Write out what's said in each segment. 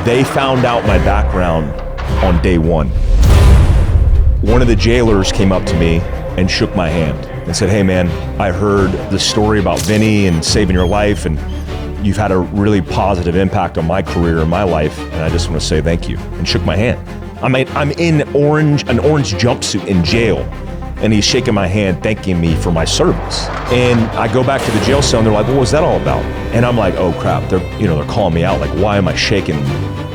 They found out my background on day one. One of the jailers came up to me and shook my hand and said, "Hey man, I heard the story about Vinny and saving your life, and you've had a really positive impact on my career and my life, and I just want to say thank you," and shook my hand. I'm in an orange jumpsuit in jail, and he's shaking my hand, thanking me for my service. And I go back to the jail cell, and they're like, "What was that all about?" And I'm like, "Oh crap!" They're calling me out. Like, why am I shaking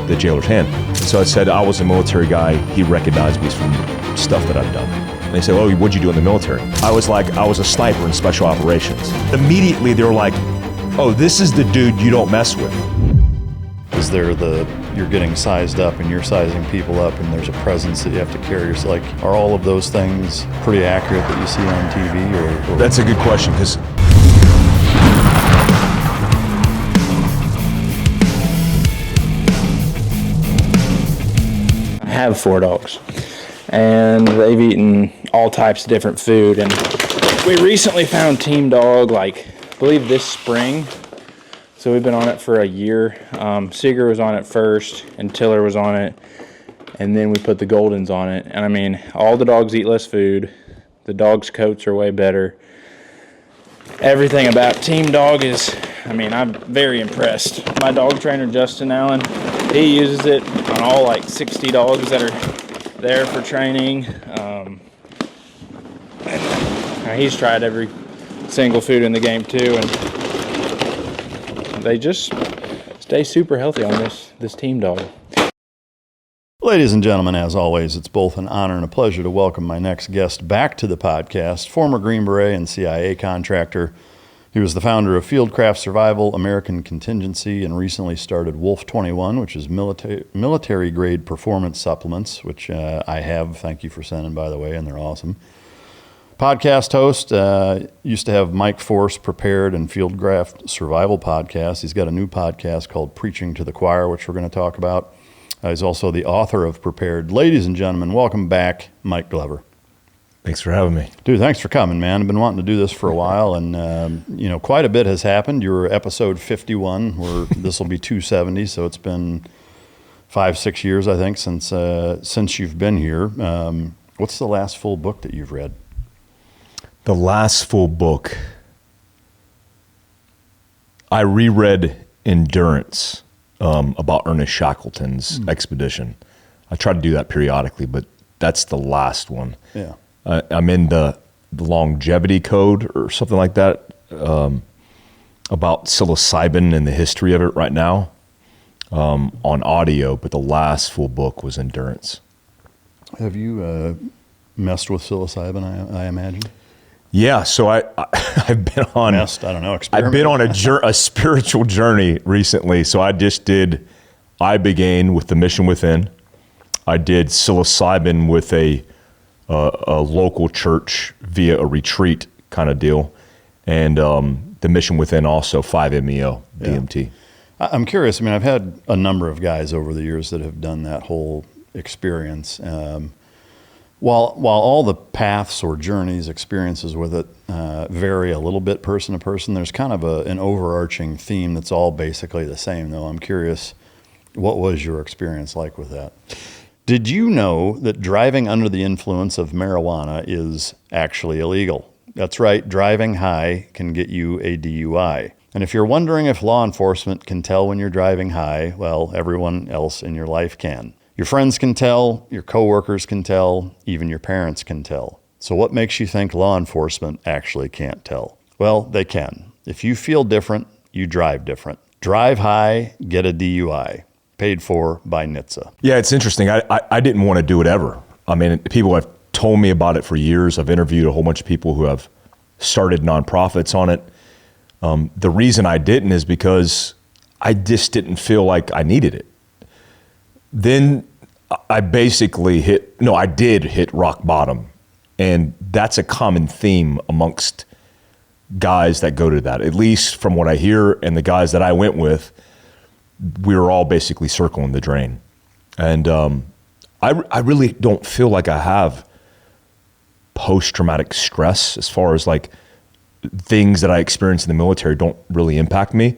the jailer's hand? And so I said, "I was a military guy. He recognized me from stuff that I've done." And they said, "Oh, what'd you do in the military?" I was like, "I was a sniper in special operations." Immediately, they were like, "Oh, this is the dude you don't mess with." Is there you're getting sized up and you're sizing people up, and there's a presence that you have to carry? It's like, are all of those things pretty accurate that you see on TV? Or? That's a good question, because I have 4 dogs, and they've eaten all types of different food. And we recently found Team Dog, I believe this spring. So we've been on it for a year. Seeger was on it first, and Tiller was on it, and then we put the Goldens on it. And I mean, all the dogs eat less food. The dogs' coats are way better. Everything about Team Dog is, I'm very impressed. My dog trainer, Justin Allen, he uses it on all 60 dogs that are there for training. He's tried every single food in the game too, and they just stay super healthy on this Team Dog. Ladies and gentlemen, as always, it's both an honor and a pleasure to welcome my next guest back to the podcast, former Green Beret and CIA contractor. He was the founder of Fieldcraft Survival, American Contingency, and recently started Wolf 21, which is military-grade performance supplements, which I have. Thank you for sending, by the way, and they're awesome. Podcast host, used to have Mike Force Prepared and Fieldcraft Survival podcast. He's got a new podcast called Preaching to the Choir, which we're going to talk about. He's also the author of Prepared. Ladies and gentlemen, welcome back, Mike Glover. Thanks for having me. Dude, thanks for coming, man. I've been wanting to do this for a while, and quite a bit has happened. You were episode 51, where this will be 270, so it's been 5-6 years, I think, since you've been here. What's the last full book that you've read? The last full book, I reread Endurance, about Ernest Shackleton's expedition. I try to do that periodically, but that's the last one. Yeah. I'm in the longevity code or something like that, about psilocybin and the history of it right now, on audio, but the last full book was Endurance. Have you messed with psilocybin, I imagine? Yeah, so I've been on. I've been on a spiritual journey recently. So I just did Ibogaine with the Mission Within. I did psilocybin with a local church via a retreat kind of deal, and the Mission Within also 5-MeO DMT. Yeah. I'm curious. I've had a number of guys over the years that have done that whole experience. While all the paths or journeys, experiences with it vary a little bit person to person, there's kind of an overarching theme that's all basically the same, though. I'm curious, what was your experience like with that? Did you know that driving under the influence of marijuana is actually illegal? That's right, driving high can get you a DUI. And if you're wondering if law enforcement can tell when you're driving high, well, everyone else in your life can. Your friends can tell, your coworkers can tell, even your parents can tell. So what makes you think law enforcement actually can't tell? Well, they can. If you feel different, you drive different. Drive high, get a DUI. Paid for by NHTSA. Yeah, it's interesting. I didn't want to do it ever. People have told me about it for years. I've interviewed a whole bunch of people who have started nonprofits on it. The reason I didn't is because I just didn't feel like I needed it. Then I did hit rock bottom. And that's a common theme amongst guys that go to that, at least from what I hear. And the guys that I went with, we were all basically circling the drain. And I really don't feel like I have post-traumatic stress as far as things that I experienced in the military don't really impact me.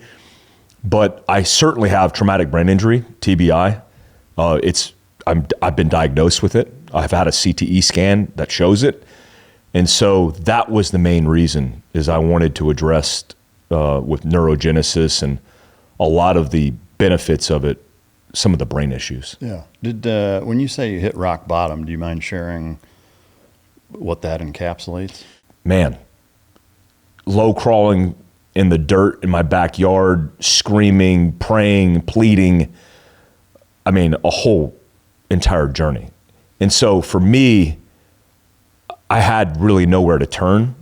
But I certainly have traumatic brain injury, TBI. I've been diagnosed with it. I've had a CTE scan that shows it. And so that was the main reason, is I wanted to address with neurogenesis and a lot of the benefits of it, some of the brain issues. Yeah. When you say you hit rock bottom, do you mind sharing what that encapsulates? Man, low crawling in the dirt in my backyard, screaming, praying, pleading. I mean, a whole entire journey. And so for me, I had really nowhere to turn.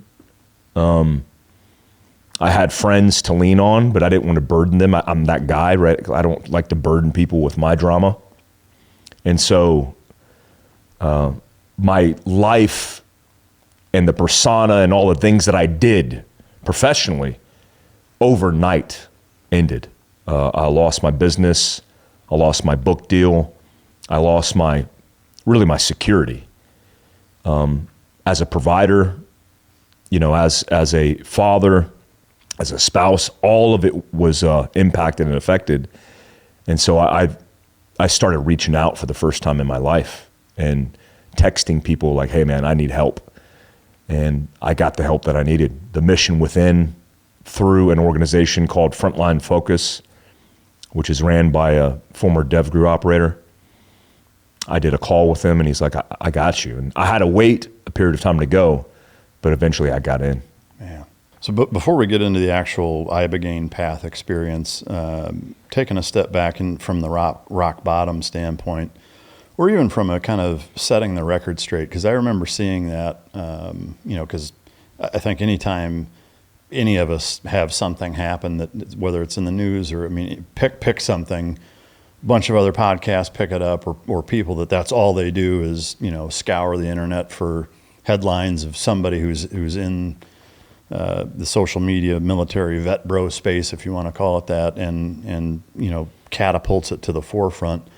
I had friends to lean on, but I didn't want to burden them. I'm that guy, right? I don't like to burden people with my drama. And so my life and the persona and all the things that I did professionally overnight ended. I lost my business. I lost my book deal. I lost my security. As a provider, as a father, as a spouse, all of it was impacted and affected. And so I started reaching out for the first time in my life and texting people like, hey man, I need help. And I got the help that I needed. The mission within, through an organization called Frontline Focus, which is ran by a former DevGru operator. I did a call with him and he's like, I got you. And I had to wait a period of time to go, but eventually I got in. Yeah. So before we get into the actual Ibogaine path experience, taking a step back from the rock bottom standpoint, or even from a kind of setting the record straight, because I remember seeing that, because I think anytime any of us have something happen, that whether it's in the news or, pick something, a bunch of other podcasts pick it up, or people that's all they do is, scour the internet for headlines of somebody who's in the social media military vet bro space, if you want to call it that, and catapults it to the forefront.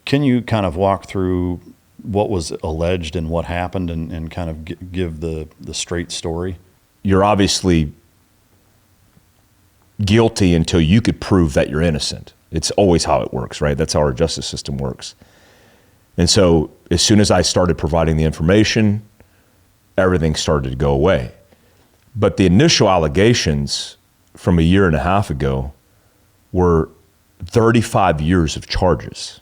Can you kind of walk through what was alleged and what happened, and kind of give the straight story? You're obviously guilty until you could prove that you're innocent. It's always how it works, right? That's how our justice system works. And so as soon as I started providing the information, everything started to go away. But the initial allegations from a year and a half ago were 35 years of charges,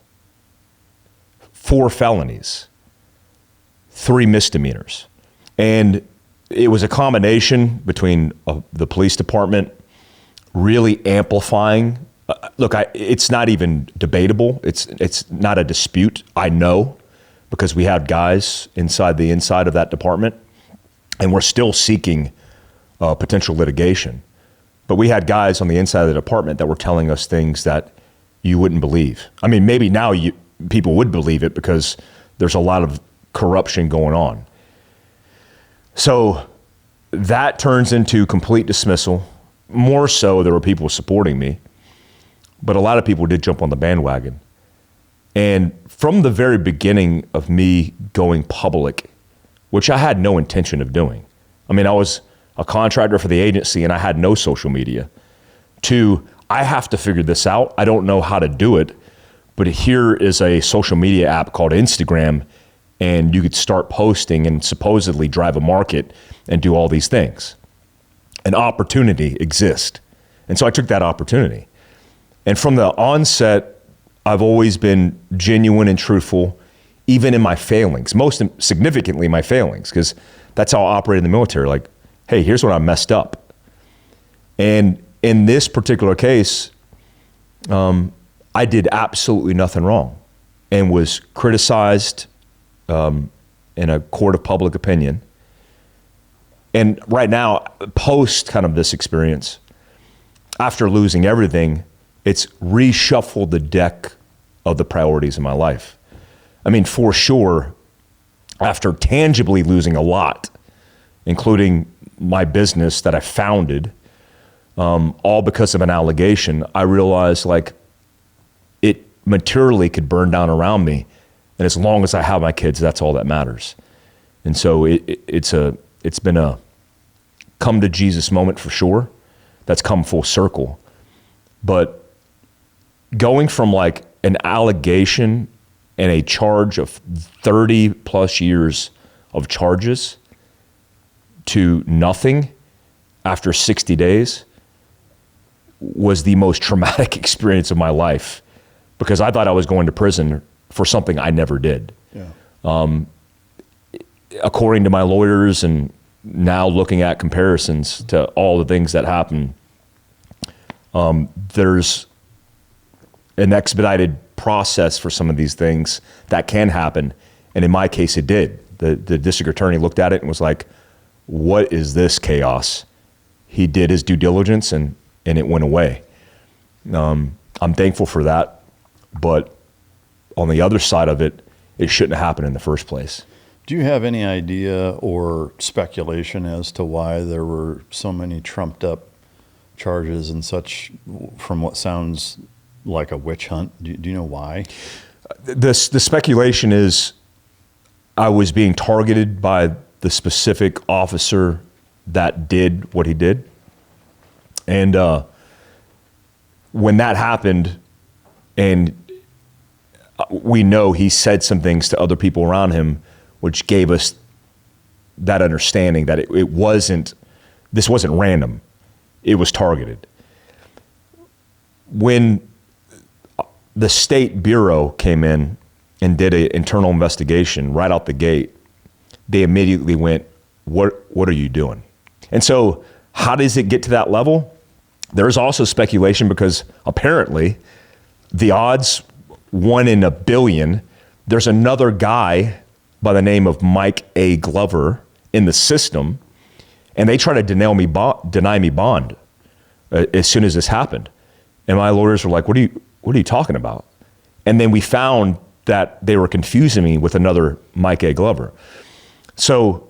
4 felonies, 3 misdemeanors. And it was a combination between the police department really amplifying. Look, it's not even debatable. It's not a dispute. I know, because we had guys inside of that department, and we're still seeking potential litigation. But we had guys on the inside of the department that were telling us things that you wouldn't believe. Maybe now people would believe it because there's a lot of corruption going on. So that turns into complete dismissal. More so, there were people supporting me, but a lot of people did jump on the bandwagon. And from the very beginning of me going public, which I had no intention of doing. I was a contractor for the agency and I had no social media. To, I have to figure this out. I don't know how to do it, but here is a social media app called Instagram, and you could start posting and supposedly drive a market and do all these things. An opportunity exists. And so I took that opportunity. And from the onset, I've always been genuine and truthful, even in my failings, most significantly my failings, because that's how I operate in the military. Like, hey, here's what I messed up. And in this particular case, I did absolutely nothing wrong and was criticized in a court of public opinion. And right now, post kind of this experience, after losing everything, it's reshuffled the deck of the priorities in my life. For sure, after tangibly losing a lot, including my business that I founded, all because of an allegation, I realized it materially could burn down around me. And as long as I have my kids, that's all that matters. And so it's been a come to Jesus moment for sure. That's come full circle. But going from like an allegation and a charge of 30 plus years of charges to nothing after 60 days was the most traumatic experience of my life, because I thought I was going to prison for something I never did. Yeah. According to my lawyers, and now looking at comparisons to all the things that happened, there's an expedited process for some of these things that can happen. And in my case, it did. The district attorney looked at it and was like, what is this chaos? He did his due diligence and it went away. I'm thankful for that. But on the other side of it, it shouldn't have happened in the first place. Do you have any idea or speculation as to why there were so many trumped up charges and such, from what sounds like a witch hunt? Do you know why? The speculation is I was being targeted by the specific officer that did what he did. And when that happened, and we know he said some things to other people around him, which gave us that understanding that this wasn't random. It was targeted. When the State Bureau came in and did an internal investigation right out the gate, they immediately went, what are you doing? And so how does it get to that level? There's also speculation because apparently the odds 1 in a billion, there's another guy by the name of Mike A. Glover in the system, and they try to deny me bond as soon as this happened. And my lawyers were like, what are you talking about? And then we found that they were confusing me with another Mike A. Glover. So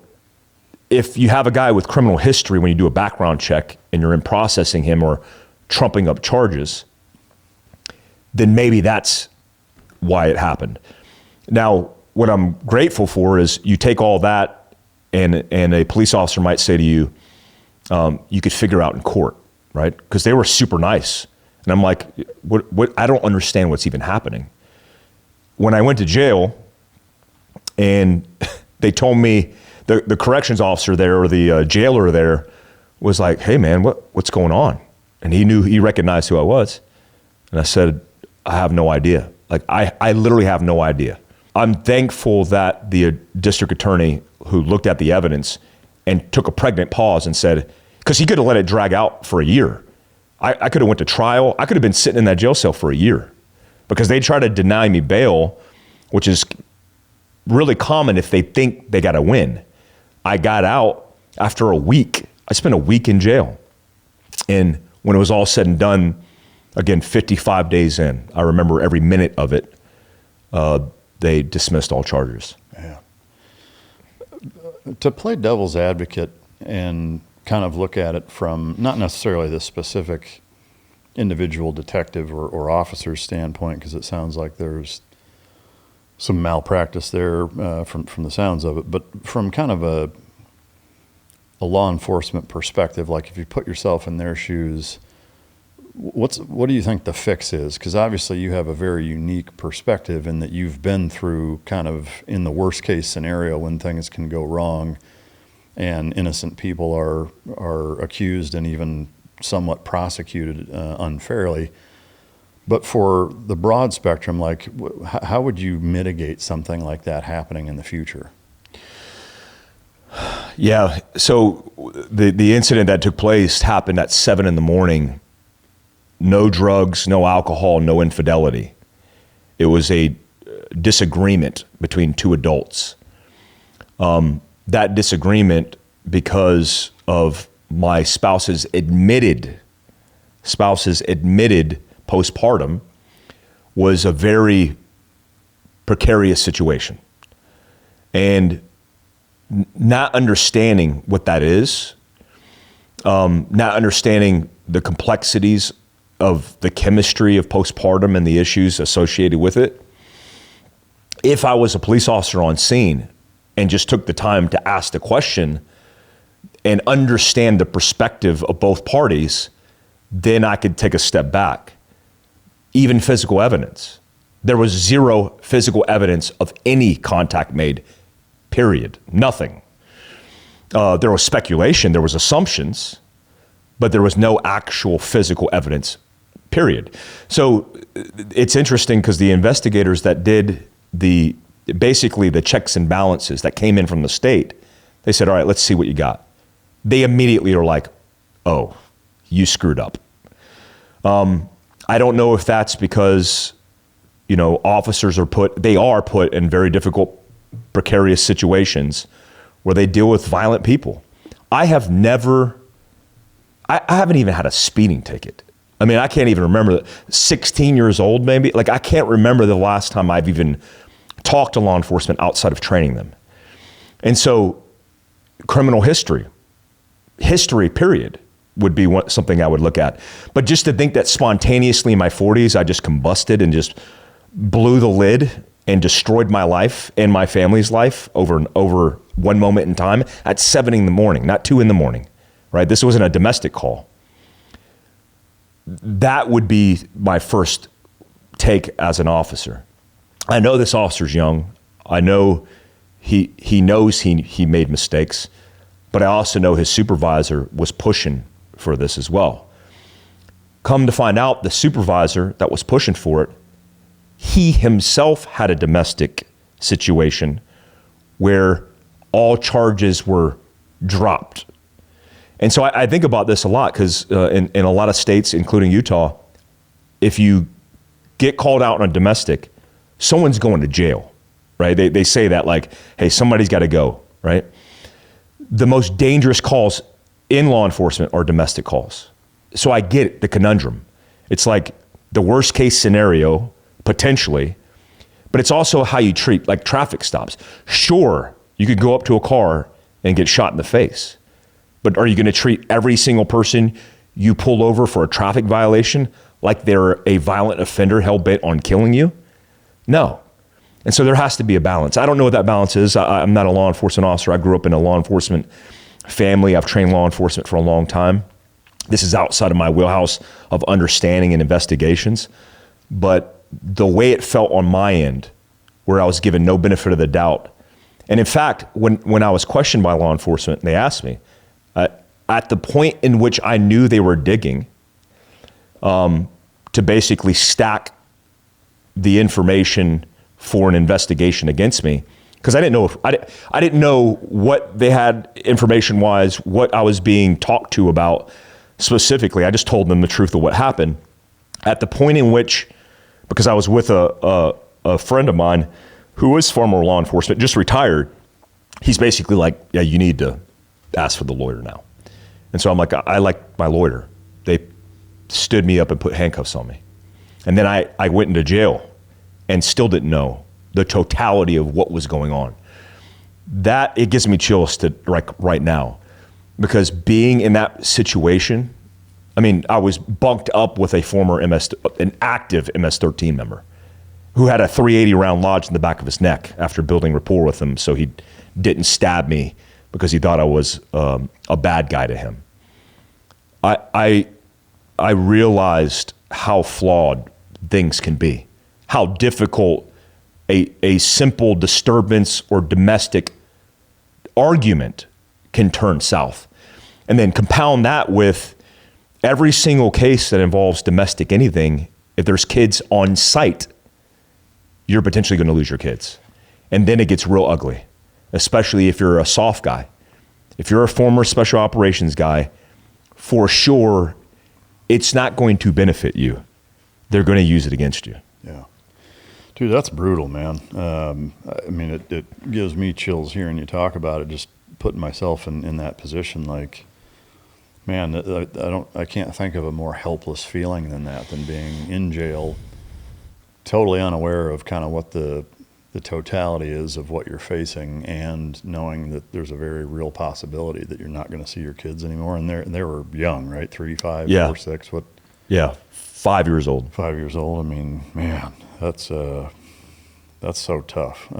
if you have a guy with criminal history, when you do a background check and you're in processing him or trumping up charges, then maybe that's why it happened. Now, what I'm grateful for is you take all that and a police officer might say to you, you could figure out in court, right? Because they were super nice. And I'm like, what? I don't understand what's even happening. When I went to jail and they told me, the corrections officer there, or the jailer there, was like, hey man, what's going on? And he recognized who I was. And I said, I have no idea. Like I literally have no idea. I'm thankful that the district attorney who looked at the evidence and took a pregnant pause and said, because he could have let it drag out for a year. I could have went to trial. I could have been sitting in that jail cell for a year because they try to deny me bail, which is really common if they think they got to win. I got out after a week. I spent a week in jail. And when it was all said and done, again, 55 days in, I remember every minute of it, they dismissed all charges. Yeah. To play devil's advocate and kind of look at it from not necessarily the specific individual detective or officer's standpoint, because it sounds like there's some malpractice there from the sounds of it, but from kind of a law enforcement perspective, like if you put yourself in their shoes, what do you think the fix is? Because obviously you have a very unique perspective in that you've been through kind of in the worst case scenario when things can go wrong and innocent people are accused and even somewhat prosecuted unfairly. But for the broad spectrum, like how would you mitigate something like that happening in the future? Yeah, so the incident that took place happened at 7 a.m. No drugs, no alcohol, no infidelity. It was a disagreement between two adults. That disagreement, because of my spouse's admitted postpartum, was a very precarious situation. And not understanding what that is, not understanding the complexities of the chemistry of postpartum and the issues associated with it. If I was a police officer on scene and just took the time to ask the question and understand the perspective of both parties, then I could take a step back. Even physical evidence. There was zero physical evidence of any contact made, period. Nothing. There was speculation, there was assumptions, but there was no actual physical evidence, period. So it's interesting because the investigators that did basically the checks and balances that came in from the state, they said, all right, let's see what you got. They immediately are like, oh, you screwed up. I don't know if that's because, officers are put in very difficult, precarious situations where they deal with violent people. I haven't even had a speeding ticket. I mean, I can't even remember, 16 years old maybe. Like, I can't remember the last time I've even talked to law enforcement outside of training them. And so criminal history, period, would be something I would look at. But just to think that spontaneously in my 40s, I just combusted and just blew the lid and destroyed my life and my family's life over one moment in time at 7 in the morning, not 2 in the morning, right? This wasn't a domestic call. That would be my first take as an officer. I know this officer's young. I know he knows he made mistakes, but I also know his supervisor was pushing for this as well. Come to find out, the supervisor that was pushing for it, he himself had a domestic situation where all charges were dropped. And so I think about this a lot because in a lot of states, including Utah, if you get called out on a domestic, someone's going to jail, right? They say that like, hey, somebody's got to go, right? The most dangerous calls in law enforcement are domestic calls. So I get the conundrum. It's like the worst case scenario, potentially, but it's also how you treat like traffic stops. Sure, you could go up to a car and get shot in the face, but are you going to treat every single person you pull over for a traffic violation like they're a violent offender hell-bent on killing you? No. And so there has to be a balance. I don't know what that balance is. I'm not a law enforcement officer. I grew up in a law enforcement family. I've trained law enforcement for a long time. This is outside of my wheelhouse of understanding and investigations. But the way it felt on my end, where I was given no benefit of the doubt. And in fact, when I was questioned by law enforcement, they asked me, at the point in which I knew they were digging to basically stack the information for an investigation against me, because I didn't know what they had information-wise, what I was being talked to about specifically. I just told them the truth of what happened. At the point in which, because I was with a friend of mine who was former law enforcement, just retired, he's basically like, yeah, you need to ask for the lawyer now. And so I'm like, I like my lawyer. They stood me up and put handcuffs on me. And then I went into jail and still didn't know the totality of what was going on. That, it gives me chills to right now, because being in that situation, I mean, I was bunked up with an active MS-13 member who had a .380 round lodged in the back of his neck after building rapport with him, so he didn't stab me because he thought I was a bad guy to him. I realized how flawed things can be, how difficult a simple disturbance or domestic argument can turn south. And then compound that with every single case that involves domestic anything, if there's kids on site, you're potentially going to lose your kids. And then it gets real ugly, especially if you're a soft guy. If you're a former special operations guy, for sure, it's not going to benefit you. They're going to use it against you. Yeah. Dude, that's brutal, man. I mean, it gives me chills hearing you talk about it, just putting myself in that position. Like, man, I can't think of a more helpless feeling than that, than being in jail, totally unaware of kind of what the totality is of what you're facing, and knowing that there's a very real possibility that you're not going to see your kids anymore. And they were young, right? 3, 5, Yeah. 4, 6, what? Yeah, 5 years old. 5 years old. I mean, man, that's so tough.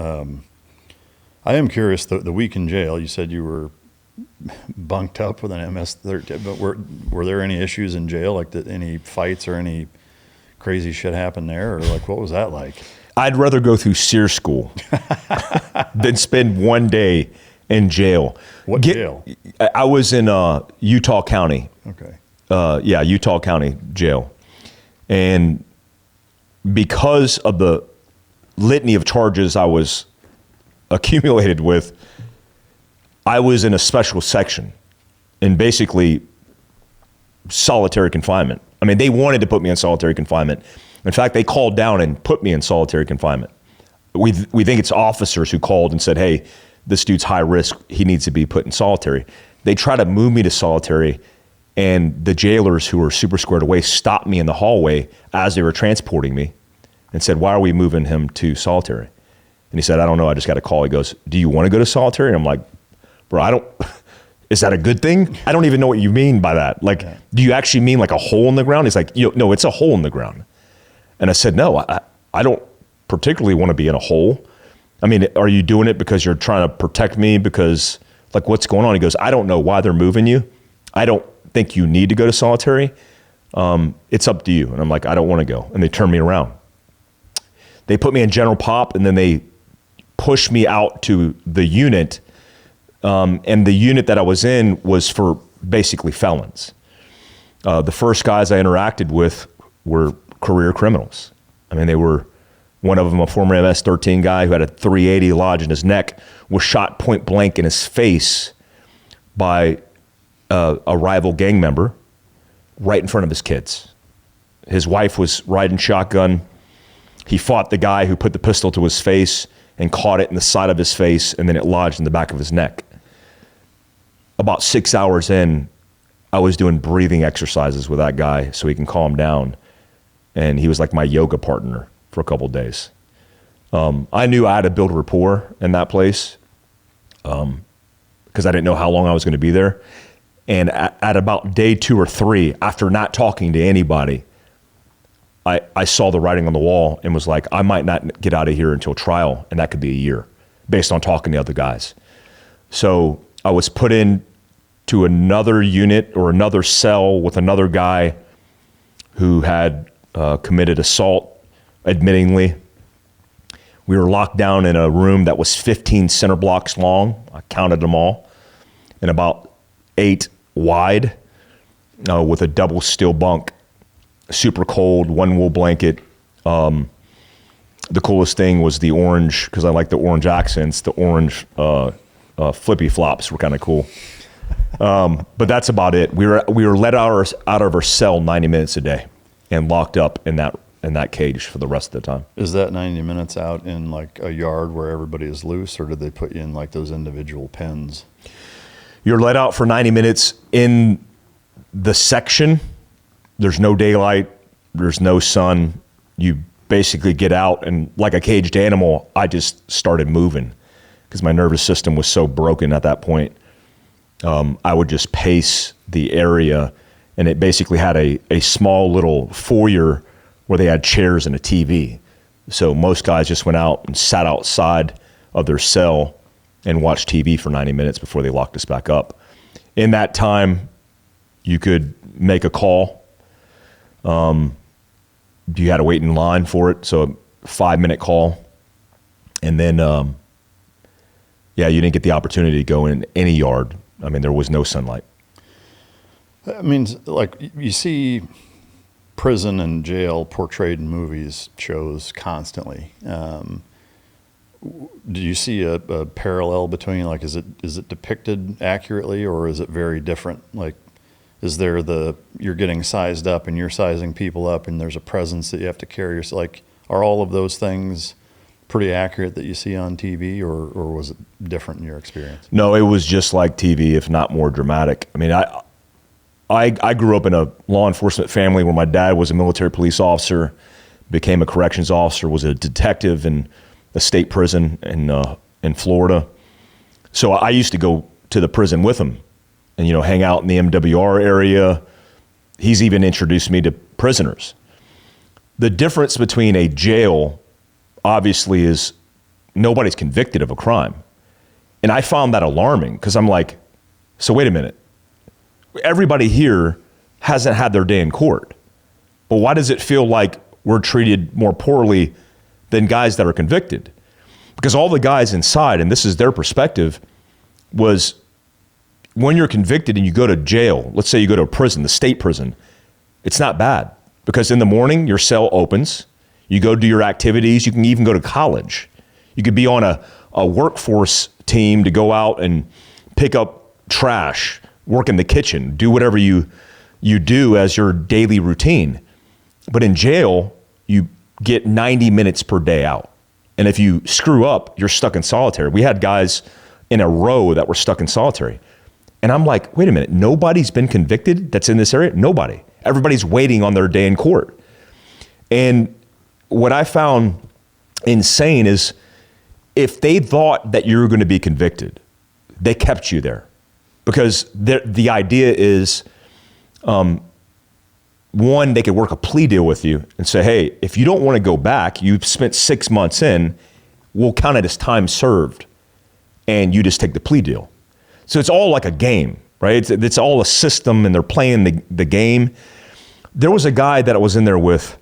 I am curious, the week in jail, you said you were bunked up with an MS-13. But were there any issues in jail, like any fights or any crazy shit happened there, or like what was that like? I'd rather go through SEER school than spend one day in jail. What jail? I was in Utah County. Okay. Utah County jail. And because of the litany of charges I was accumulated with, I was in a special section in basically solitary confinement. I mean, they wanted to put me in solitary confinement. In fact, they called down and put me in solitary confinement. We think it's officers who called and said, hey, this dude's high risk. He needs to be put in solitary. They try to move me to solitary, and the jailers who were super squared away stopped me in the hallway as they were transporting me and said, why are we moving him to solitary? And he said, I don't know. I just got a call. He goes, do you want to go to solitary? And I'm like, bro, is that a good thing? I don't even know what you mean by that. Like, do you actually mean like a hole in the ground? He's like, no, it's a hole in the ground. And I said, no, I don't particularly want to be in a hole. I mean, are you doing it because you're trying to protect me? Because like, what's going on? He goes, I don't know why they're moving you. I don't think you need to go to solitary. It's up to you. And I'm like, I don't want to go. And they turned me around. They put me in general pop, and then they pushed me out to the unit. And the unit that I was in was for basically felons. The first guys I interacted with were career criminals. I mean, they were, one of them, a former MS-13 guy who had a 380 lodged in his neck, was shot point blank in his face by a rival gang member right in front of his kids. His wife was riding shotgun. He fought the guy who put the pistol to his face and caught it in the side of his face, and then it lodged in the back of his neck. About 6 hours in, I was doing breathing exercises with that guy so he can calm down. And he was like my yoga partner for a couple of days. I knew I had to build rapport in that place because I didn't know how long I was going to be there. And at about day 2 or 3, after not talking to anybody, I saw the writing on the wall and was like, I might not get out of here until trial, and that could be a year, based on talking to other guys. So I was put in to another unit or another cell with another guy who had committed assault, admittingly. We were locked down in a room that was 15 center blocks long. I counted them all, and about 8 wide, with a double steel bunk, super cold, one wool blanket. The coolest thing was the orange, because I like the orange accents, the orange flippy flops were kind of cool. But that's about it. We were let out of our cell 90 minutes a day and locked up in that cage for the rest of the time. Is that 90 minutes out in like a yard where everybody is loose, or did they put you in like those individual pens? You're let out for 90 minutes in the section. There's no daylight. There's no sun. You basically get out, and like a caged animal, I just started moving because my nervous system was so broken at that point. I would just pace the area, and it basically had a small little foyer where they had chairs and a TV. So most guys just went out and sat outside of their cell and watched TV for 90 minutes before they locked us back up. In that time, you could make a call. You had to wait in line for it, so a 5-minute call. And then, you didn't get the opportunity to go in any yard. I mean, there was no sunlight. I mean, like, you see prison and jail portrayed in movies, shows constantly. Do you see a parallel between, like, is it depicted accurately, or is it very different? Like, is there you're getting sized up and you're sizing people up, and there's a presence that you have to carry yourself? Like, are all of those things pretty accurate that you see on TV, or was it different in your experience? No, it was just like TV, if not more dramatic. I mean, I grew up in a law enforcement family where my dad was a military police officer, became a corrections officer, was a detective in a state prison in Florida. So I used to go to the prison with him and, hang out in the MWR area. He's even introduced me to prisoners. The difference between a jail, obviously, is nobody's convicted of a crime. And I found that alarming because I'm like, So wait a minute. Everybody here hasn't had their day in court. But why does it feel like we're treated more poorly than guys that are convicted? Because all the guys inside, and this is their perspective, was when you're convicted and you go to jail, let's say you go to a prison, the state prison, it's not bad. Because in the morning, your cell opens, you go do your activities, you can even go to college. You could be on a workforce team to go out and pick up trash, work in the kitchen, do whatever you do as your daily routine. But in jail, you get 90 minutes per day out. And if you screw up, you're stuck in solitary. We had guys in a row that were stuck in solitary. And I'm like, wait a minute, nobody's been convicted that's in this area? Nobody. Everybody's waiting on their day in court. And what I found insane is if they thought that you were going to be convicted, they kept you there. Because the idea is, one, they could work a plea deal with you and say, hey, if you don't want to go back, you've spent 6 months in, we'll count it as time served, and you just take the plea deal. So it's all like a game, right? It's all a system, and they're playing the game. There was a guy that I was in there with,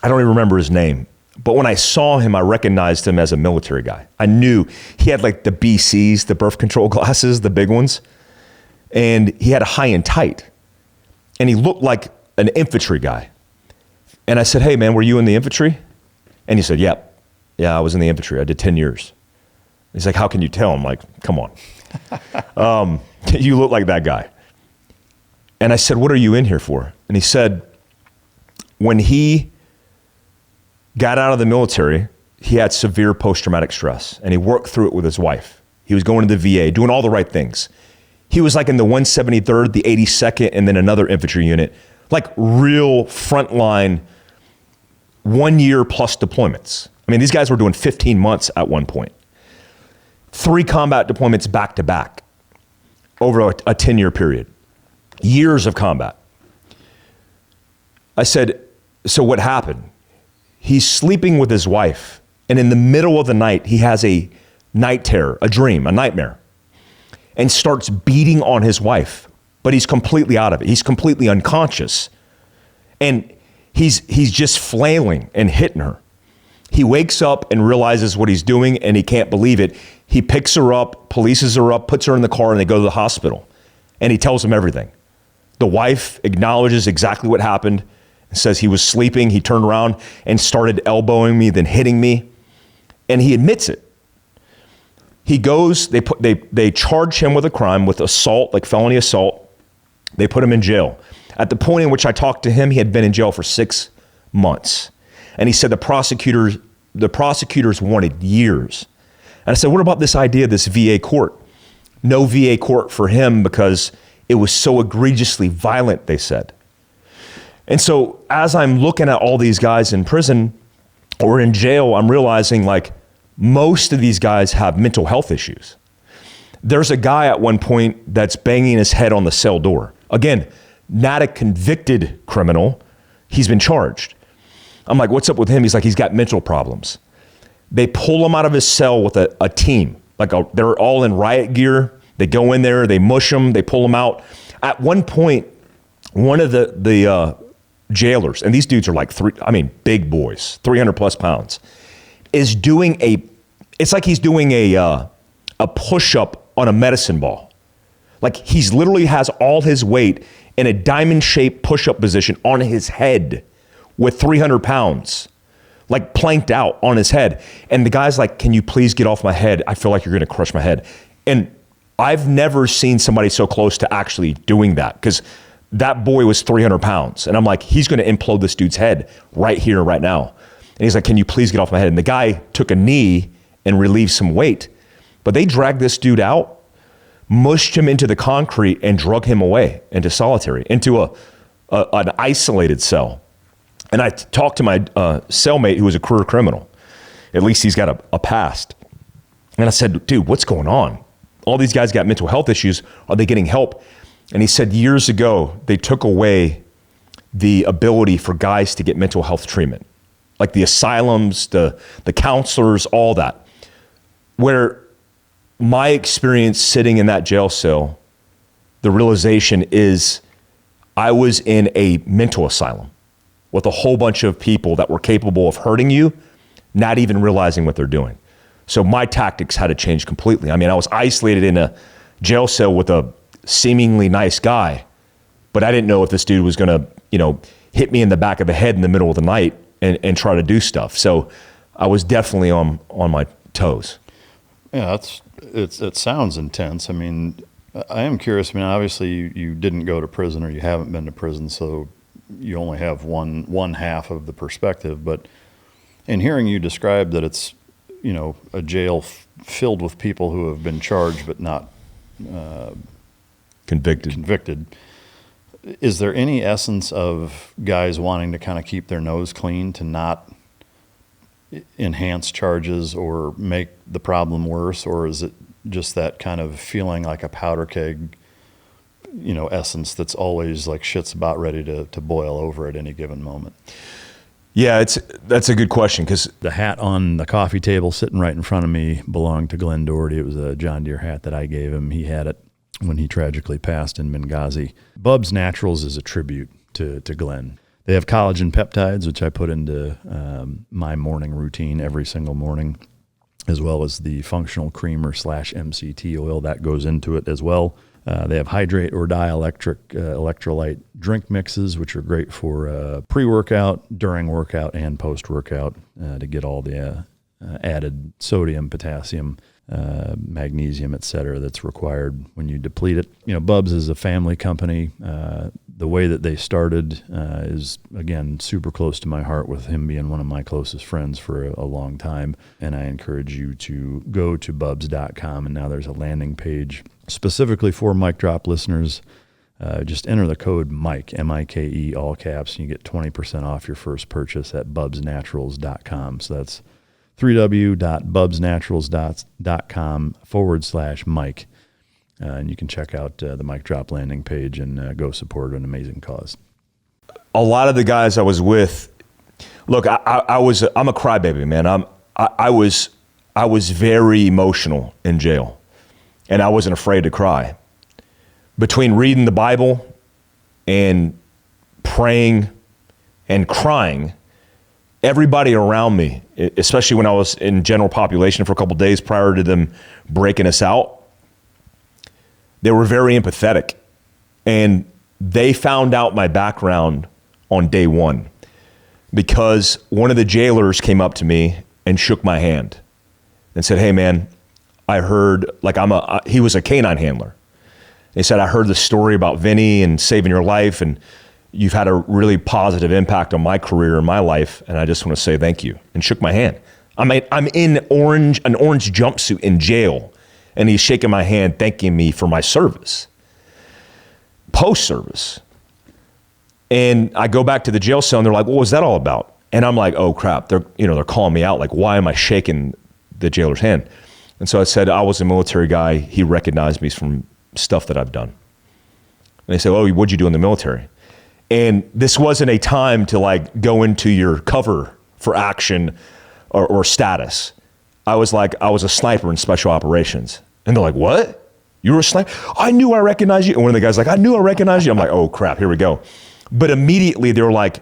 I don't even remember his name, but when I saw him, I recognized him as a military guy. I knew he had like the BCs, the birth control glasses, the big ones, and he had a high and tight, and he looked like an infantry guy. And I said, hey man, were you in the infantry? And he said, yep. Yeah, I was in the infantry. I did 10 years. He's like, how can you tell? I'm like, come on. You look like that guy. And I said, what are you in here for? And he said, when he got out of the military, he had severe post-traumatic stress, and he worked through it with his wife. He was going to the VA, doing all the right things. He was like in the 173rd, the 82nd, and then another infantry unit, like real frontline 1 year plus deployments. I mean, these guys were doing 15 months at one point. 3 combat deployments back to back over a 10-year period. Years of combat. I said, so what happened? He's sleeping with his wife, and in the middle of the night, he has a night terror, a dream, a nightmare, and starts beating on his wife. But he's completely out of it. He's completely unconscious. And he's just flailing and hitting her. He wakes up and realizes what he's doing, and he can't believe it. He picks her up, polices her up, puts her in the car, and they go to the hospital. And he tells them everything. The wife acknowledges exactly what happened, and says he was sleeping. He turned around and started elbowing me, then hitting me. And he admits it. He goes, they charge him with a crime, with assault, like felony assault. They put him in jail. At the point in which I talked to him, he had been in jail for 6 months. And he said the prosecutors wanted years. And I said, what about this idea of this VA court? No VA court for him because it was so egregiously violent, they said. And so as I'm looking at all these guys in prison or in jail, I'm realizing like most of these guys have mental health issues. There's a guy at one point that's banging his head on the cell door. Again, not a convicted criminal. He's been charged. I'm like, what's up with him? He's like, he's got mental problems. They pull him out of his cell with a team. They're all in riot gear. They go in there, they mush him, they pull him out. At one point, one of the jailers, and these dudes are like big boys, 300 plus pounds, is doing it's like he's doing a push-up on a medicine ball. Like he's literally has all his weight in a diamond-shaped push-up position on his head with 300 pounds, like planked out on his head. And the guy's like, can you please get off my head? I feel like you're gonna crush my head. And I've never seen somebody so close to actually doing that, because that boy was 300 pounds. And I'm like, he's gonna implode this dude's head right here, right now. And he's like, can you please get off my head? And the guy took a knee and relieved some weight. But they dragged this dude out, mushed him into the concrete, and drug him away into solitary, into an isolated cell. And I talked to my cellmate who was a career criminal. At least he's got a past. And I said, dude, what's going on? All these guys got mental health issues. Are they getting help? And he said years ago, they took away the ability for guys to get mental health treatment. Like the asylums, the counselors, all that. Where my experience sitting in that jail cell the realization is I was in a mental asylum with a whole bunch of people that were capable of hurting you, not even realizing what they're doing. So my tactics had to change completely. I mean, I was isolated in a jail cell with a seemingly nice guy, but I didn't know if this dude was gonna, hit me in the back of the head in the middle of the night and try to do stuff. So I was definitely on my toes. Yeah, it sounds intense. I mean, I am curious. I mean, obviously you didn't go to prison, or you haven't been to prison, so you only have one half of the perspective. But in hearing you describe that it's, a jail filled with people who have been charged but not convicted, is there any essence of guys wanting to kind of keep their nose clean to not enhance charges or make the problem worse? Or is it just that kind of feeling like a powder keg, essence that's always like shit's about ready to boil over at any given moment? Yeah, that's a good question, because the hat on the coffee table sitting right in front of me belonged to Glenn Doherty. It was a John Deere hat that I gave him. He had it when he tragically passed in Benghazi. BUBS Naturals is a tribute to Glenn. They have collagen peptides, which I put into my morning routine every single morning, as well as the functional creamer / MCT oil that goes into it as well. They have hydrate or dielectric electrolyte drink mixes, which are great for pre-workout, during workout, and post-workout to get all the added sodium, potassium, magnesium, et cetera, that's required when you deplete it. BUBS is a family company. The way that they started is, again, super close to my heart, with him being one of my closest friends for a long time. And I encourage you to go to bubs.com, and now there's a landing page specifically for Mic Drop listeners. Just enter the code Mike, M-I-K-E, all caps, and you get 20% off your first purchase at bubsnaturals.com. So that's www.bubsnaturals.com/Mike. And you can check out the Mic Drop landing page and go support an amazing cause. A lot of the guys I was with, look, I'm a crybaby, man. I was very emotional in jail, and I wasn't afraid to cry. Between reading the Bible and praying and crying, everybody around me, especially when I was in general population for a couple of days prior to them breaking us out, they were very empathetic, and they found out my background on day one, because one of the jailers came up to me and shook my hand and said, "Hey man, I heard," like he was a canine handler. He said, "I heard the story about Vinny and saving your life, and you've had a really positive impact on my career and my life, and I just want to say thank you," and shook my hand. I'm in an orange jumpsuit in jail, and he's shaking my hand, thanking me for my service, post-service. And I go back to the jail cell, and they're like, "What was that all about?" And I'm like, "Oh crap!" They're calling me out. Like, why am I shaking the jailer's hand? And so I said, "I was a military guy. He recognized me from stuff that I've done." And they say, "Oh, what'd you do in the military?" And this wasn't a time to like go into your cover for action or status. I was a sniper in special operations. And they're like, "What? You were a sniper? I knew I recognized you." And one of the guys like, "I knew I recognized you." I'm like, "Oh crap, here we go." But immediately they were like,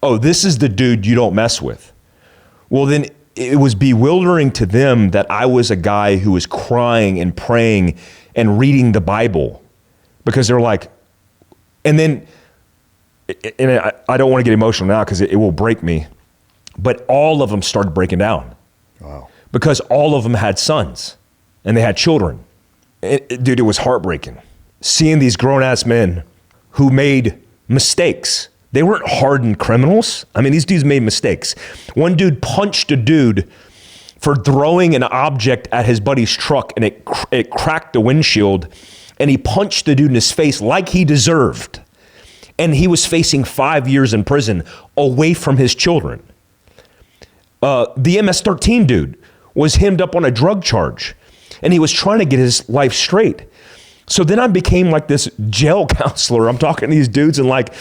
"Oh, this is the dude you don't mess with." Well, then it was bewildering to them that I was a guy who was crying and praying and reading the Bible, because they're like, and I don't want to get emotional now because it will break me, but all of them started breaking down. Wow. Because all of them had sons and they had children. Dude, it was heartbreaking. Seeing these grown-ass men who made mistakes. They weren't hardened criminals. I mean, these dudes made mistakes. One dude punched a dude for throwing an object at his buddy's truck, and it cracked the windshield, and he punched the dude in his face like he deserved. And he was facing 5 years in prison away from his children. The MS-13 dude was hemmed up on a drug charge, and he was trying to get his life straight. So then I became like this jail counselor. I'm talking to these dudes and like,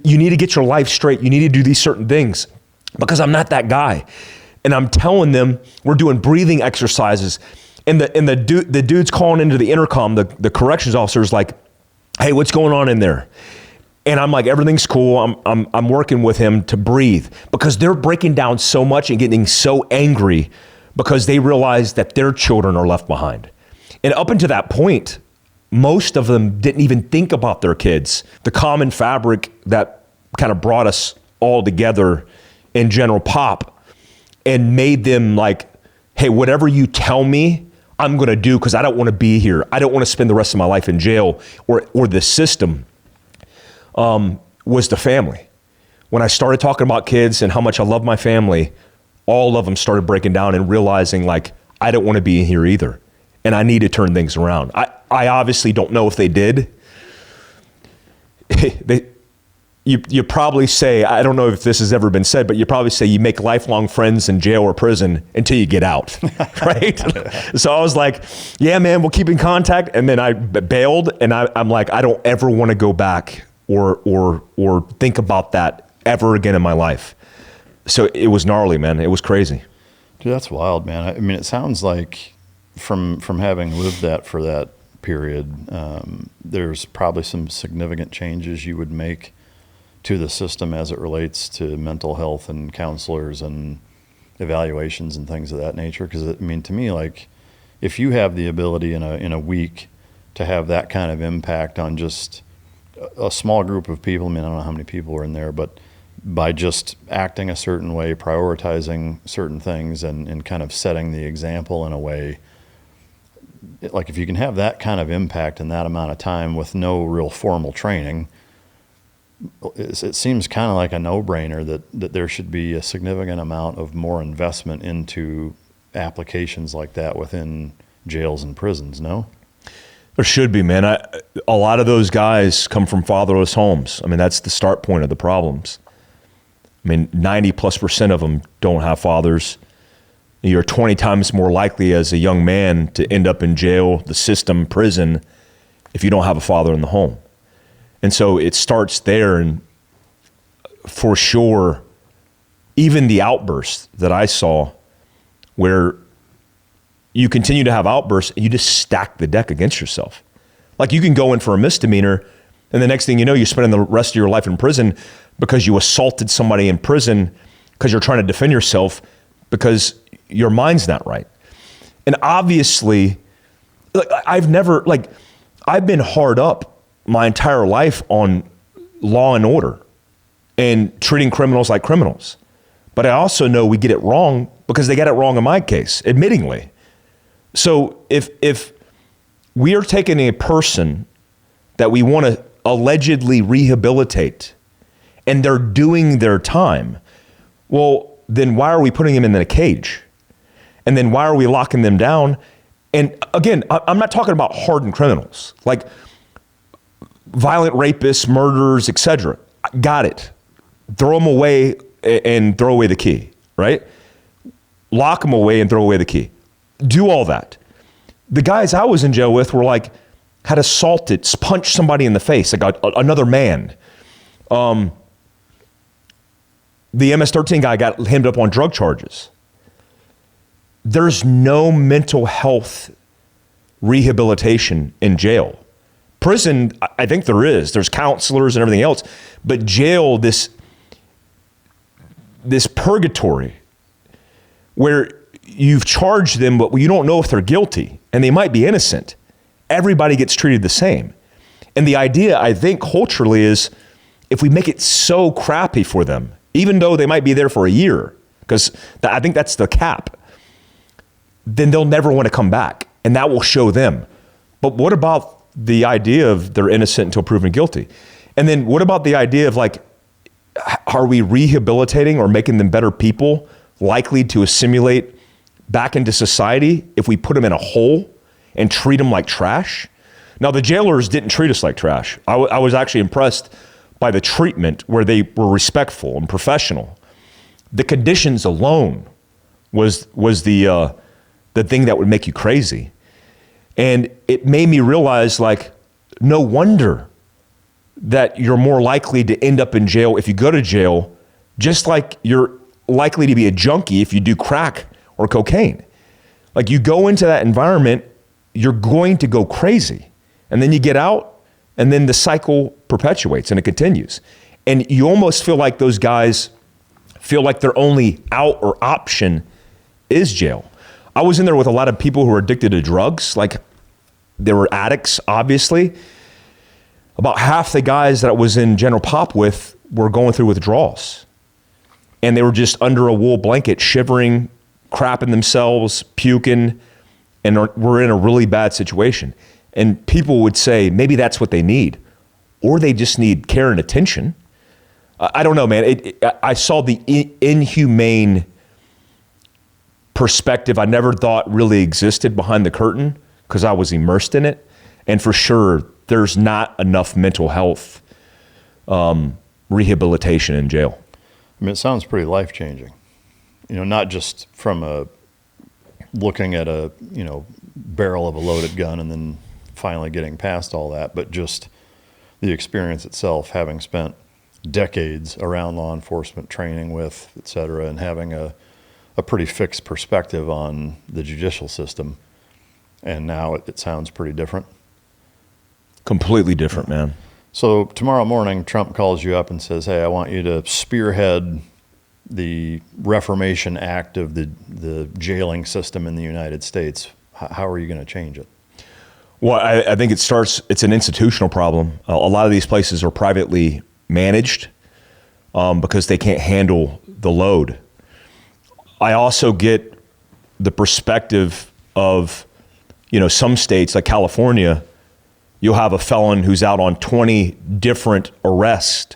you need to get your life straight. You need to do these certain things, because I'm not that guy. And I'm telling them, we're doing breathing exercises. And the dude's calling into the intercom, the corrections officer's like, hey, what's going on in there? And I'm like, everything's cool. I'm working with him to breathe, because they're breaking down so much and getting so angry because they realize that their children are left behind. And up until that point, most of them didn't even think about their kids. The common fabric that kind of brought us all together in general pop and made them like, hey, whatever you tell me, I'm going to do, because I don't want to be here. I don't want to spend the rest of my life in jail or the system. Was the family. When I started talking about kids and how much I love my family, all of them started breaking down and realizing like, I don't want to be here either. And I need to turn things around. I obviously don't know if they did. You probably say, I don't know if this has ever been said, but you probably say you make lifelong friends in jail or prison until you get out, right? So I was like, yeah, man, we'll keep in contact. And then I bailed, and I'm like, I don't ever want to go back or think about that ever again in my life. So it was gnarly, man. It was crazy. Dude, that's wild, man. I mean, it sounds like from having lived that for that period, there's probably some significant changes you would make to the system as it relates to mental health and counselors and evaluations and things of that nature. Because I mean, to me, like, if you have the ability in a week to have that kind of impact on just a small group of people, I mean, I don't know how many people were in there, but by just acting a certain way, prioritizing certain things, and kind of setting the example in a way, like if you can have that kind of impact in that amount of time with no real formal training, it seems kind of like a no-brainer that there should be a significant amount of more investment into applications like that within jails and prisons, no? There should be, man. A lot of those guys come from fatherless homes. I mean, that's the start point of the problems. I mean, 90+% of them don't have fathers. You're 20 times more likely as a young man to end up in jail, the system, prison, if you don't have a father in the home. And so it starts there, and for sure, even the outbursts that I saw where you continue to have outbursts and you just stack the deck against yourself. Like you can go in for a misdemeanor, and the next thing you know, you're spending the rest of your life in prison because you assaulted somebody in prison because you're trying to defend yourself because your mind's not right. And obviously, I've been hard up my entire life on law and order and treating criminals like criminals. But I also know we get it wrong because they got it wrong in my case, admittingly. So if we are taking a person that we want to allegedly rehabilitate and they're doing their time, well, then why are we putting them in a cage? And then why are we locking them down? And again, I'm not talking about hardened criminals, like violent rapists, murderers, etc. Got it. Throw them away and throw away the key, right? Lock them away and throw away the key. Do all that. The guys I was in jail with were like, had assaulted, punched somebody in the face, like another man. The MS-13 guy got hemmed up on drug charges. There's no mental health rehabilitation in jail. Prison, I think there is. There's counselors and everything else. But jail, this purgatory where you've charged them, but you don't know if they're guilty and they might be innocent. Everybody gets treated the same. And the idea, I think, culturally is if we make it so crappy for them, even though they might be there for a year, because I think that's the cap, then they'll never want to come back. And that will show them. But what about the idea of they're innocent until proven guilty? And then what about the idea of like, are we rehabilitating or making them better people, likely to assimilate back into society if we put them in a hole and treat them like trash? Now, the jailers didn't treat us like trash. I was actually impressed by the treatment where they were respectful and professional. The conditions alone was the thing that would make you crazy. And it made me realize, like, no wonder that you're more likely to end up in jail if you go to jail, just like you're likely to be a junkie if you do crack or cocaine. Like, you go into that environment, you're going to go crazy. And then you get out And then the cycle perpetuates and it continues. And you almost feel like those guys feel like their only out or option is jail. I was in there with a lot of people who were addicted to drugs. Like, they were addicts, obviously. About half the guys that I was in General Pop with were going through withdrawals. And they were just under a wool blanket, shivering, crapping themselves, puking, and were in a really bad situation. And people would say, maybe that's what they need. Or they just need care and attention. I don't know, man. I saw the inhumane perspective I never thought really existed behind the curtain because I was immersed in it. And for sure, there's not enough mental health rehabilitation in jail. I mean, it sounds pretty life-changing. You know, not just from looking at a, barrel of a loaded gun and then finally getting past all that, but just the experience itself, having spent decades around law enforcement, training with, et cetera, and having a pretty fixed perspective on the judicial system. And now it sounds pretty different. Completely different, man. So tomorrow morning, Trump calls you up and says, hey, I want you to spearhead the Reformation Act of the jailing system in the United States. How are you going to change it? Well, I think it's an institutional problem. A lot of these places are privately managed because they can't handle the load. I also get the perspective of, some states like California, you'll have a felon who's out on 20 different arrests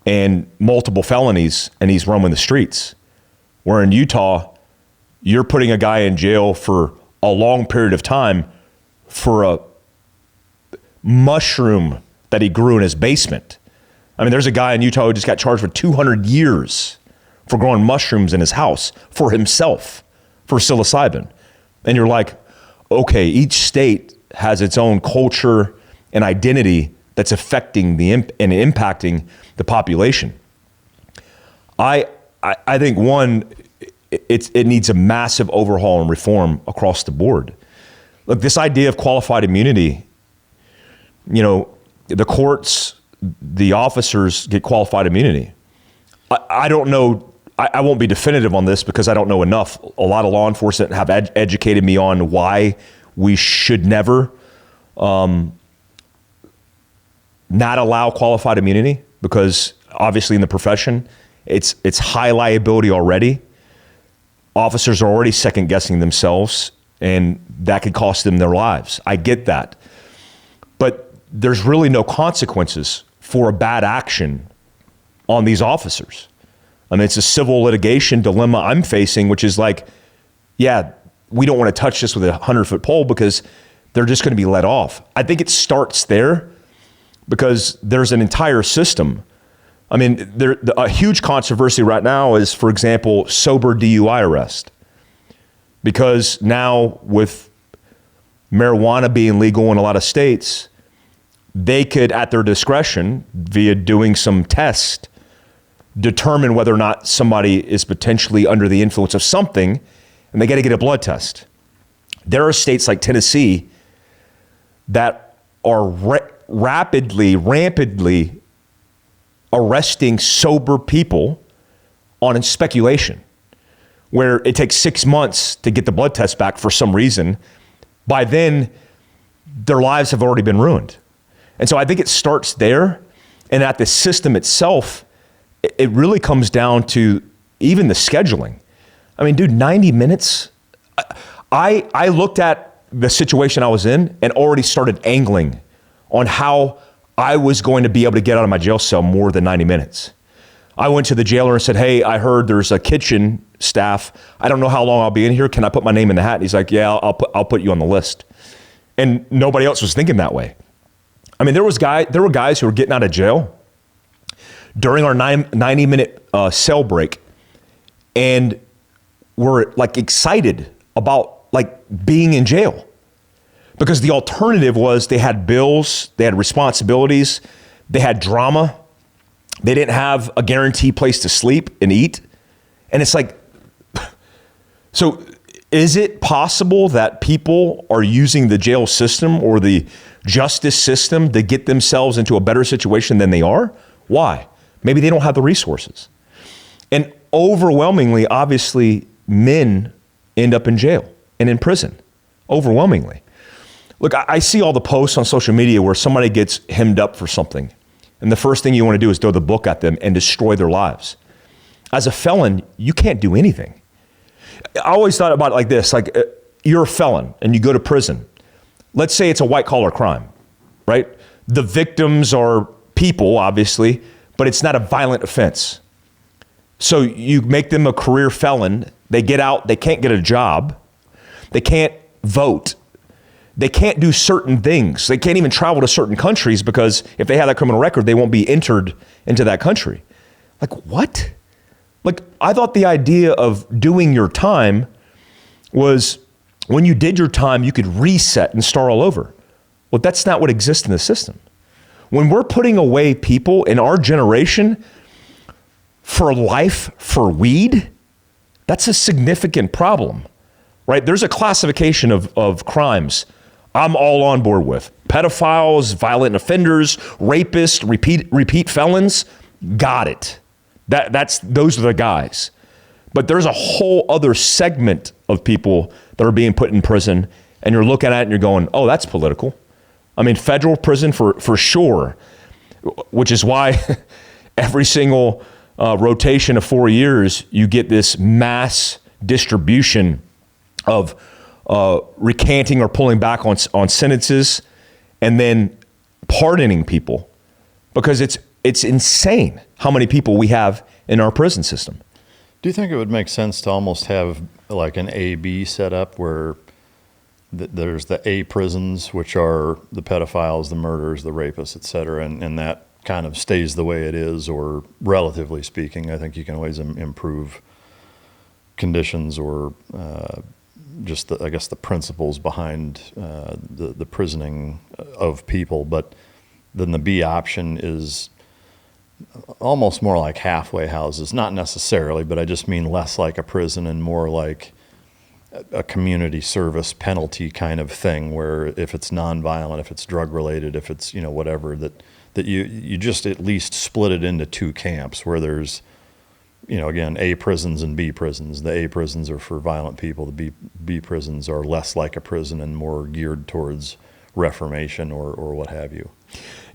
and multiple felonies, and he's roaming the streets. Where in Utah, you're putting a guy in jail for a long period of time for a mushroom that he grew in his basement. I mean, there's a guy in Utah who just got charged with 200 years for growing mushrooms in his house for himself, for psilocybin. And you're like, okay, each state has its own culture and identity that's affecting and impacting the population. I think it needs a massive overhaul and reform across the board. Look, this idea of qualified immunity, the courts, the officers get qualified immunity. I don't know. I won't be definitive on this because I don't know enough. A lot of law enforcement have educated me on why we should never not allow qualified immunity, because obviously in the profession, it's high liability already. Officers are already second guessing themselves, and that could cost them their lives. I get that. But there's really no consequences for a bad action on these officers. I mean, it's a civil litigation dilemma I'm facing, which is like, yeah, we don't want to touch this with a 100-foot pole because they're just going to be let off. I think it starts there because there's an entire system. I mean, a huge controversy right now is, for example, sober DUI arrest. Because now with marijuana being legal in a lot of states, they could, at their discretion, via doing some test, determine whether or not somebody is potentially under the influence of something, and they got to get a blood test. There are states like Tennessee that are rampantly arresting sober people on speculation, where it takes 6 months to get the blood test back for some reason. By then, their lives have already been ruined. And so I think it starts there, and at the system itself, it really comes down to even the scheduling. I mean, dude, 90 minutes. I looked at the situation I was in and already started angling on how I was going to be able to get out of my jail cell more than 90 minutes. I went to the jailer and said, hey, I heard there's a kitchen staff. I don't know how long I'll be in here. Can I put my name in the hat? And he's like, yeah, I'll put you on the list. And nobody else was thinking that way. I mean, there were guys who were getting out of jail during our 90-minute cell break and were like excited about like being in jail, because the alternative was they had bills, they had responsibilities, they had drama, they didn't have a guaranteed place to sleep and eat. And it's like, so Is it possible that people are using the jail system or the justice system to get themselves into a better situation than they are? Why? Maybe they don't have the resources. And overwhelmingly, obviously, men end up in jail and in prison, overwhelmingly. Look, I see all the posts on social media where somebody gets hemmed up for something, and the first thing you want to do is throw the book at them and destroy their lives. As a felon, you can't do anything. I always thought about it like this, like you're a felon and you go to prison. Let's say it's a white collar crime, right? The victims are people, obviously, but it's not a violent offense. So you make them a career felon, they get out, they can't get a job, they can't vote, they can't do certain things, they can't even travel to certain countries because if they have that criminal record, they won't be entered into that country. Like what? Like, I thought the idea of doing your time was when you did your time, you could reset and start all over. Well, that's not what exists in the system. When we're putting away people in our generation for life, for weed, that's a significant problem, right? There's a classification of crimes I'm all on board with. Pedophiles, violent offenders, rapists, repeat felons, got it. Those are the guys. But there's a whole other segment of people that are being put in prison, and you're looking at it and you're going, oh, that's political. I mean, federal prison for sure, which is why every single rotation of 4 years, you get this mass distribution of recanting or pulling back on sentences and then pardoning people, because it's insane how many people we have in our prison system. Do you think it would make sense to almost have like an A-B set up where there's the A prisons, which are the pedophiles, the murderers, the rapists, et cetera, and that kind of stays the way it is, or relatively speaking, I think you can always improve conditions or just the principles behind the prisoning of people. But then the B option is almost more like halfway houses, not necessarily, but I just mean less like a prison and more like a community service penalty kind of thing, where if it's nonviolent, if it's drug related, if it's, whatever, that you just at least split it into two camps where there's, again, A prisons and B prisons. The A prisons are for violent people. The B prisons are less like a prison and more geared towards reformation or what have you.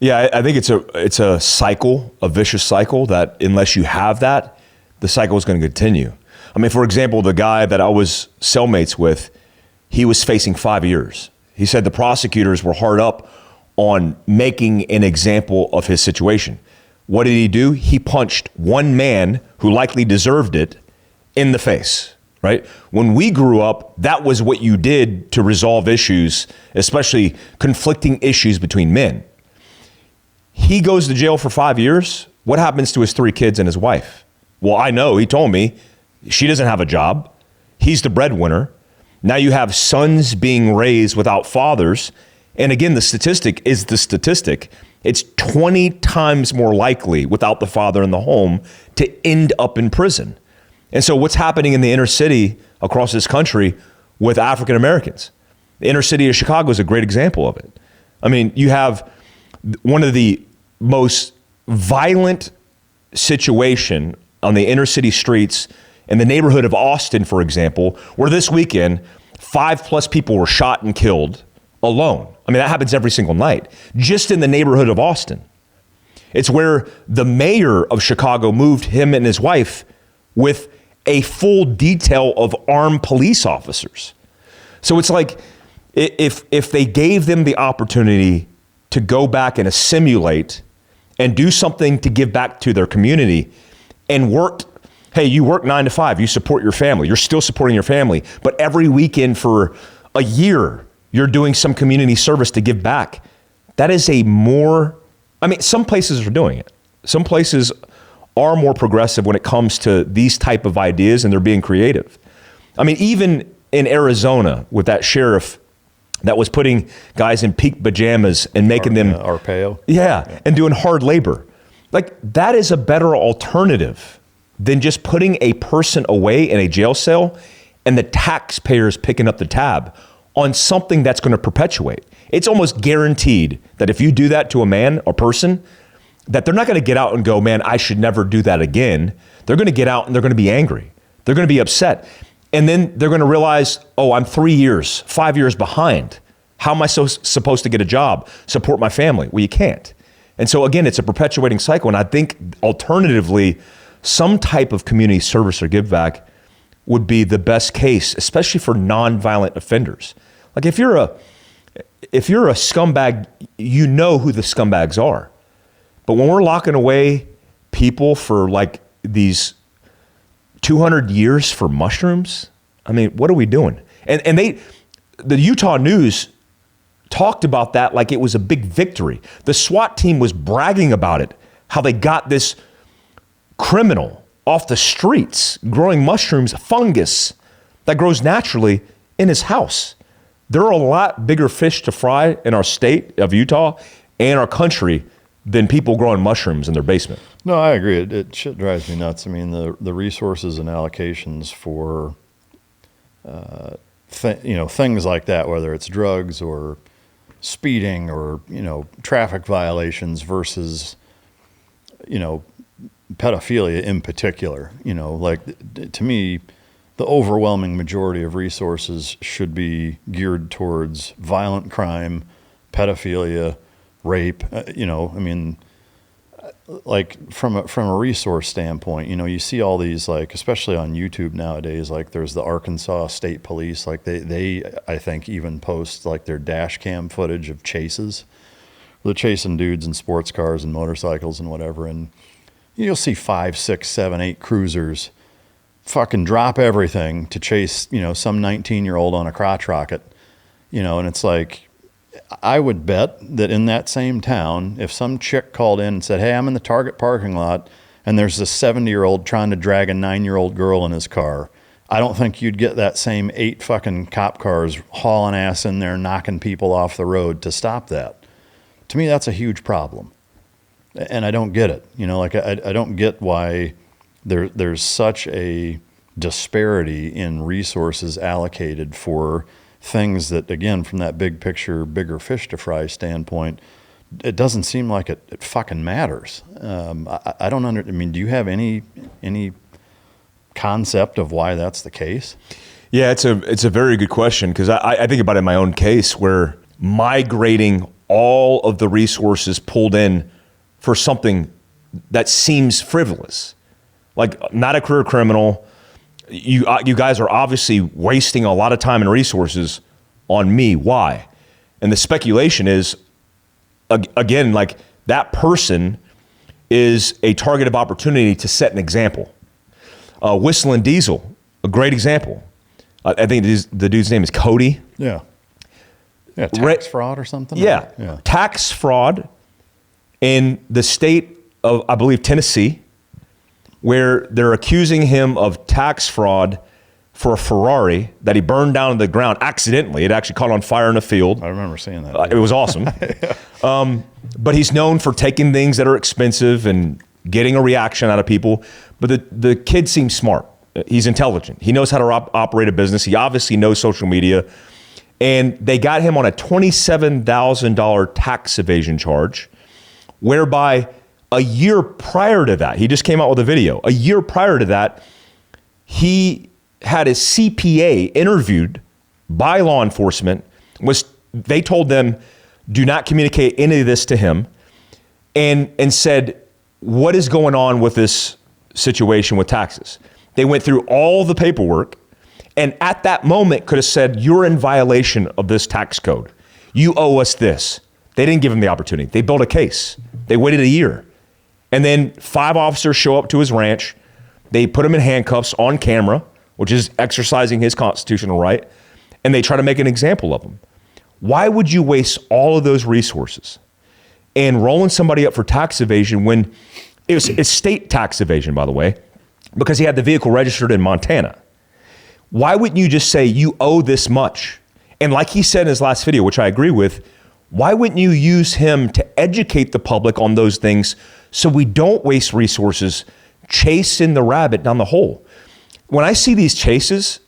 Yeah, I think it's a cycle, a vicious cycle that unless you have that, the cycle is going to continue. I mean, for example, the guy that I was cellmates with, he was facing 5 years. He said the prosecutors were hard up on making an example of his situation. What did he do? He punched one man who likely deserved it in the face, right? When we grew up, that was what you did to resolve issues, especially conflicting issues between men. He goes to jail for 5 years. What happens to his 3 kids and his wife? Well, I know, he told me she doesn't have a job. He's the breadwinner. Now you have sons being raised without fathers. And again, the statistic is the statistic. It's 20 times more likely without the father in the home to end up in prison. And so what's happening in the inner city across this country with African Americans? The inner city of Chicago is a great example of it. I mean, you have one of the most violent situation on the inner city streets in the neighborhood of Austin, for example, where this weekend 5+ people were shot and killed alone. I mean, that happens every single night, just in the neighborhood of Austin. It's where the mayor of Chicago moved him and his wife with a full detail of armed police officers. So it's like, if they gave them the opportunity to go back and assimilate and do something to give back to their community and worked, hey, you work 9 to 5, you support your family, you're still supporting your family, but every weekend for a year, you're doing some community service to give back. That is some places are doing it. Some places are more progressive when it comes to these type of ideas, and they're being creative. I mean, even in Arizona with that sheriff that was putting guys in pink pajamas and making them Arpaio. Yeah, and doing hard labor. Like, that is a better alternative than just putting a person away in a jail cell and the taxpayers picking up the tab on something that's going to perpetuate. It's almost guaranteed that if you do that to a man or person, that they're not going to get out and go, man, I should never do that again. They're going to get out and they're going to be angry. They're going to be upset. And then they're going to realize, oh, I'm 3 years, 5 years behind. How am I supposed to get a job, support my family? Well, you can't. And so again, it's a perpetuating cycle. And I think alternatively, some type of community service or give back would be the best case, especially for nonviolent offenders. Like if you're a scumbag, you know who the scumbags are. But when we're locking away people for like these 200 years for mushrooms, I mean, what are we doing? And the Utah News talked about that like it was a big victory. The SWAT team was bragging about it, how they got this criminal off the streets growing mushrooms, fungus that grows naturally in his house. There are a lot bigger fish to fry in our state of Utah and our country than people growing mushrooms in their basement. No, I agree. It shit drives me nuts. I mean, the resources and allocations for things like that, whether it's drugs or speeding or traffic violations versus pedophilia in particular. Like to me, the overwhelming majority of resources should be geared towards violent crime, pedophilia, rape. Like from a resource standpoint, you see all these, like, especially on YouTube nowadays, like there's the Arkansas State Police, like they I think even post like their dash cam footage of chases. They're chasing dudes in sports cars and motorcycles and whatever, and you'll see 5, 6, 7, 8 cruisers fucking drop everything to chase, some 19-year-old on a crotch rocket, and it's like, I would bet that in that same town, if some chick called in and said, hey, I'm in the Target parking lot and there's a 70-year-old trying to drag a 9-year-old girl in his car, I don't think you'd get that same 8 fucking cop cars hauling ass in there, knocking people off the road to stop that. To me, that's a huge problem. And I don't get it. I don't get why there's such a disparity in resources allocated for things that, again, from that big picture, bigger fish to fry standpoint, it doesn't seem like it fucking matters. I don't do you have any concept of why that's the case? Yeah, it's a very good question, because I think about it in my own case, where migrating all of the resources pulled in for something that seems frivolous, like not a career criminal. You guys are obviously wasting a lot of time and resources on me. Why? And the speculation is, again, like that person is a target of opportunity to set an example. Whistling Diesel, a great example. I think the dude's name is Cody. Yeah. Yeah, tax fraud or something? Yeah. Tax fraud in the state of, I believe, Tennessee, where they're accusing him of tax fraud for a Ferrari that he burned down to the ground accidentally. It actually caught on fire in a field. I remember seeing that. It was awesome. But he's known for taking things that are expensive and getting a reaction out of people. But the kid seems smart. He's intelligent. He knows how to operate a business. He obviously knows social media. And they got him on a $27,000 tax evasion charge, whereby a year prior to that, he just came out with a video. A year prior to that, he had his CPA interviewed by law enforcement. They told them, do not communicate any of this to him, and said, what is going on with this situation with taxes? They went through all the paperwork, and at that moment could have said, you're in violation of this tax code. You owe us this. They didn't give him the opportunity. They built a case. They waited a year. And then 5 officers show up to his ranch. They put him in handcuffs on camera, which is exercising his constitutional right, and they try to make an example of him. Why would you waste all of those resources and rolling somebody up for tax evasion when it's state tax evasion, by the way, because he had the vehicle registered in Montana? Why wouldn't you just say you owe this much? And like he said in his last video, which I agree with, why wouldn't you use him to educate the public on those things so we don't waste resources chasing the rabbit down the hole? When I see these chases,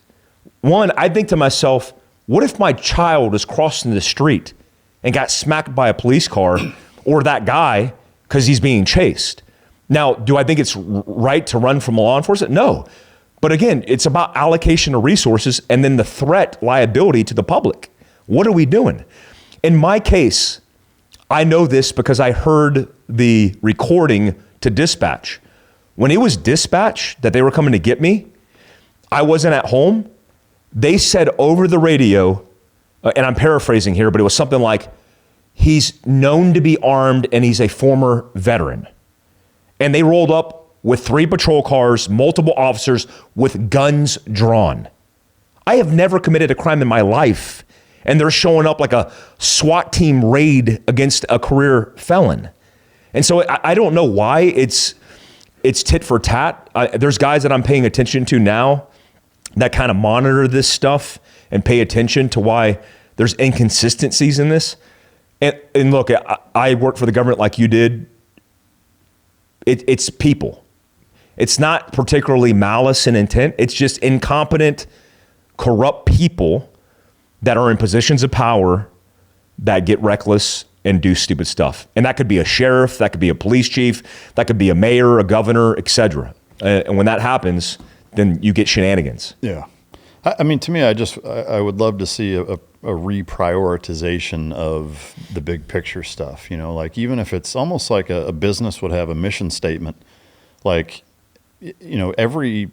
one, I think to myself, what if my child is crossing the street and got smacked by a police car or that guy because he's being chased? Now, do I think it's right to run from law enforcement? No. But again, it's about allocation of resources and then the threat liability to the public. What are we doing? In my case, I know this because I heard the recording to dispatch. When it was dispatch that they were coming to get me, I wasn't at home. They said over the radio, and I'm paraphrasing here, but it was something like, he's known to be armed and he's a former veteran. And they rolled up with 3 patrol cars, multiple officers with guns drawn. I have never committed a crime in my life, and they're showing up like a SWAT team raid against a career felon. And so I don't know why it's tit for tat. There's guys that I'm paying attention to now that kind of monitor this stuff and pay attention to why there's inconsistencies in this. And look, I work for the government like you did. It's people. It's not particularly malice and intent. It's just incompetent, corrupt people that are in positions of power that get reckless and do stupid stuff. And that could be a sheriff, that could be a police chief, that could be a mayor, a governor, etc. And when that happens, then you get shenanigans. Yeah. I mean, to me, I would love to see a reprioritization of the big picture stuff, you know, like even if it's almost like a business would have a mission statement, like, you know, every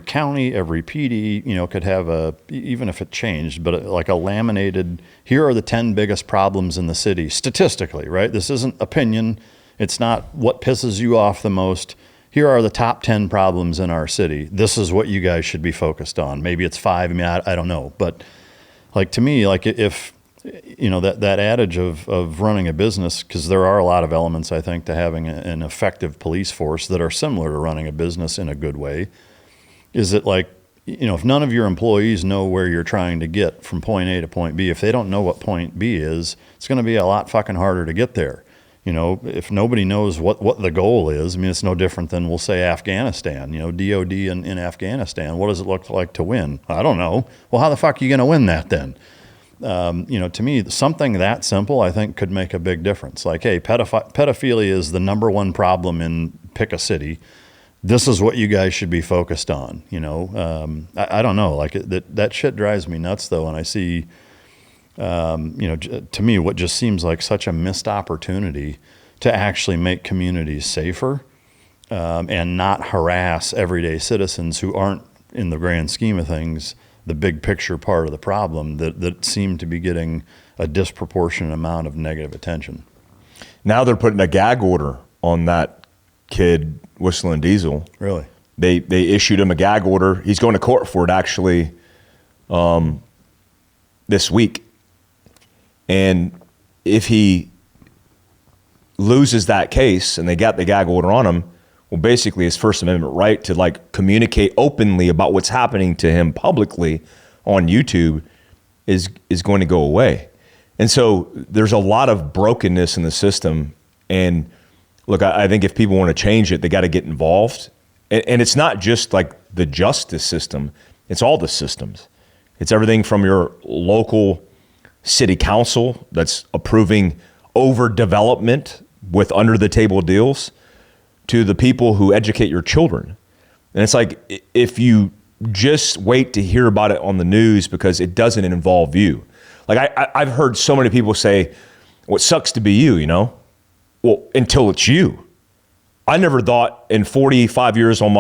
county, every PD, you know, could have even if it changed, but like a laminated, here are the 10 biggest problems in the city statistically, right? This isn't opinion. It's not what pisses you off the most. Here are the top 10 problems in our city. This is what you guys should be focused on. Maybe it's 5. I mean, I don't know. But like to me, like if, you know, that adage of running a business, because there are a lot of elements, I think, to having an effective police force that are similar to running a business in a good way, is that like, you know, if none of your employees know where you're trying to get from point A to point B, if they don't know what point B is, it's going to be a lot fucking harder to get there. You know, if nobody knows what the goal is, I mean, it's no different than, we'll say, Afghanistan, you know, DOD in Afghanistan. What does it look like to win? I don't know. Well, how the fuck are you going to win that then? You know, to me, something that simple, I think, could make a big difference. Like, hey, pedophilia is the number one problem in pick a city. This is what you guys should be focused on. You know, I don't know. Like that shit drives me nuts, though, and I see. You know, to me, what just seems like such a missed opportunity to actually make communities safer and not harass everyday citizens who aren't, in the grand scheme of things, the big picture part of the problem that seem to be getting a disproportionate amount of negative attention. Now they're putting a gag order on that kid whistling diesel. Really? They issued him a gag order. He's going to court for it actually this week. And if he loses that case and they got the gag order on him, well, basically his First Amendment right to like communicate openly about what's happening to him publicly on YouTube is going to go away. And so there's a lot of brokenness in the system. And look, I think if people want to change it, they got to get involved. And it's not just like the justice system. It's all the systems. It's everything from your local city council that's approving overdevelopment with under the table deals to the people who educate your children. And it's like, if you just wait to hear about it on the news because it doesn't involve you. Like I've heard so many people say, well, it sucks to be you, you know? Well, until it's you. I never thought in 45 years on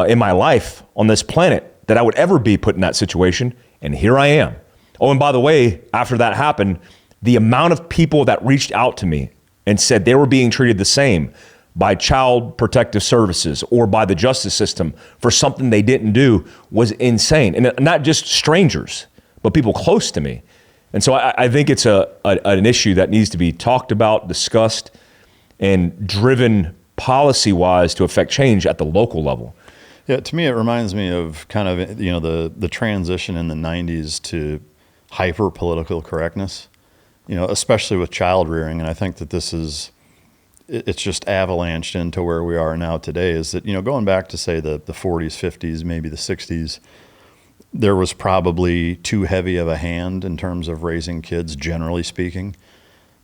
in my life on this planet that I would ever be put in that situation. And here I am. Oh, and by the way, after that happened, the amount of people that reached out to me and said they were being treated the same by child protective services or by the justice system for something they didn't do was insane. And not just strangers, but people close to me. And so I think it's an issue that needs to be talked about, discussed, and driven policy-wise to affect change at the local level. Yeah, to me, it reminds me of kind of, you know, the transition in the 90s to hyper political correctness, you know, especially with child rearing. And I think that it's just avalanched into where we are now today, is that, you know, going back to say the 40s, 50s, maybe the 60s, there was probably too heavy of a hand in terms of raising kids, generally speaking.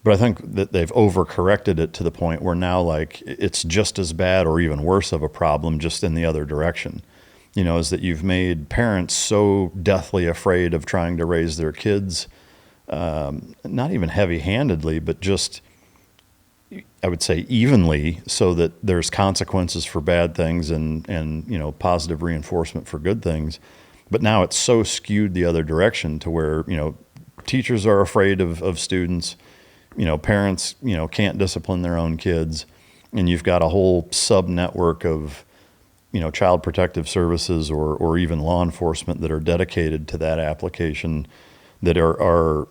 But I think that they've overcorrected it to the point where now, like, it's just as bad or even worse of a problem, just in the other direction. You know, is that you've made parents so deathly afraid of trying to raise their kids, not even heavy-handedly, but just, I would say, evenly, so that there's consequences for bad things and you know, positive reinforcement for good things. But now it's so skewed the other direction to where, you know, teachers are afraid of students. You know, parents, you know, can't discipline their own kids, and you've got a whole sub-network of, you know, child protective services or even law enforcement that are dedicated to that application, that are